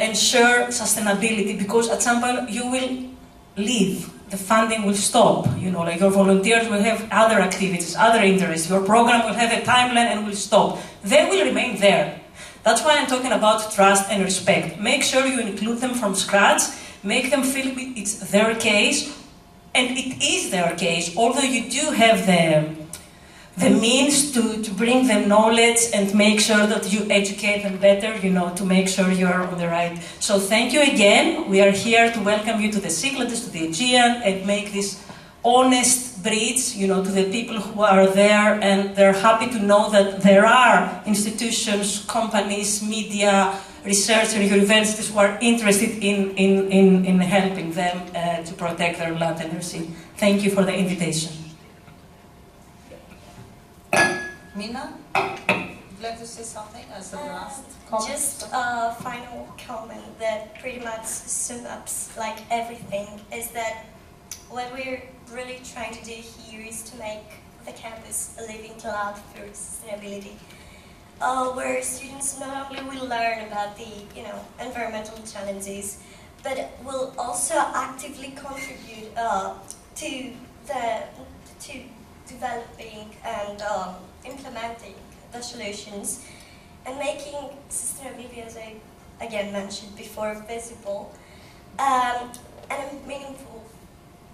ensure sustainability, because at some point you will leave the funding will stop. Like your volunteers will have other activities, other interests. Your program will have a timeline and will stop. They will remain there. That's why I'm talking about trust and respect. Make sure you include them from scratch. Make them feel it's their case. And it is their case, although you do have the means to bring them knowledge and make sure that you educate them better, to make sure you're on the right. So thank you again. We are here to welcome you to the Cyclades, to the Aegean, and make this honest bridge, to the people who are there, and they're happy to know that there are institutions, companies, media, researchers, universities who are interested in helping them to protect their land and their sea. Thank you for the invitation. Mina, would you like to say something as the last comment? Just a final comment that pretty much sums up like everything, is that what we're really trying to do here is to make the campus a living cloud for sustainability, where students not only will learn about the environmental challenges, but will also actively contribute to developing and implementing the solutions and making sustainability, as I again mentioned before, visible and a meaningful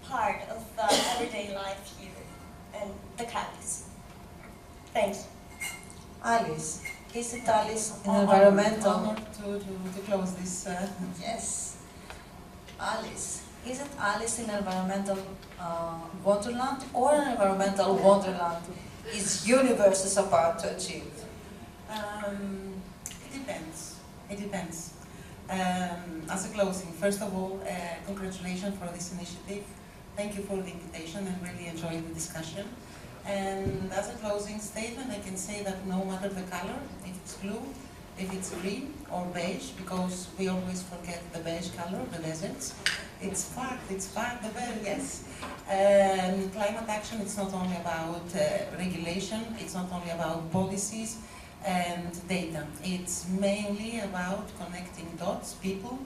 part of everyday life here and the campus. Thanks. Alice, is it Alice in environmental? To close this. Yes. Alice, is it Alice in environmental wonderland or an environmental wonderland its universe is about to achieve? It depends. It depends. As a closing, first of all, congratulations for this initiative. Thank you for the invitation and really enjoyed the discussion. And as a closing statement, I can say that no matter the color, if it's blue, if it's green or beige, because we always forget the beige color of the deserts. It's part, the very, yes. Climate action, it's not only about regulation, it's not only about policies and data. It's mainly about connecting dots, people,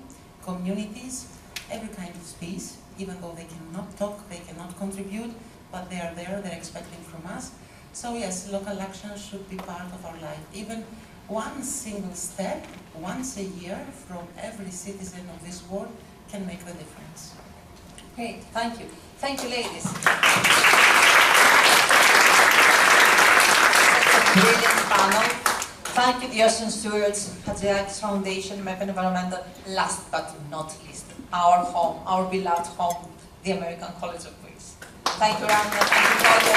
communities, every kind of species, even though they cannot talk, they cannot contribute, but they are there, they're expecting from us. So yes, local action should be part of our life. Even one single step, once a year, from every citizen of this world can make the difference. Great, thank you. Thank you, ladies. Brilliant panel. Thank you, the Ocean Stewards, Chatzigakis Foundation, MEPP Environmental. Last but not least, our home, our beloved home, the American College of Greece. Thank you, Rania. Thank you, Claudia.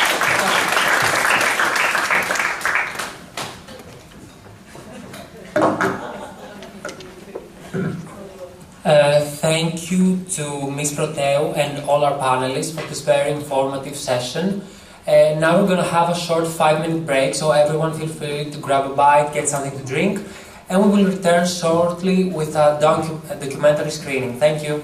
Thank you to Ms. Proteu and all our panelists for this very informative session. Now we're going to have a short 5-minute break, so everyone feel free to grab a bite, get something to drink, and we will return shortly with a documentary screening. Thank you.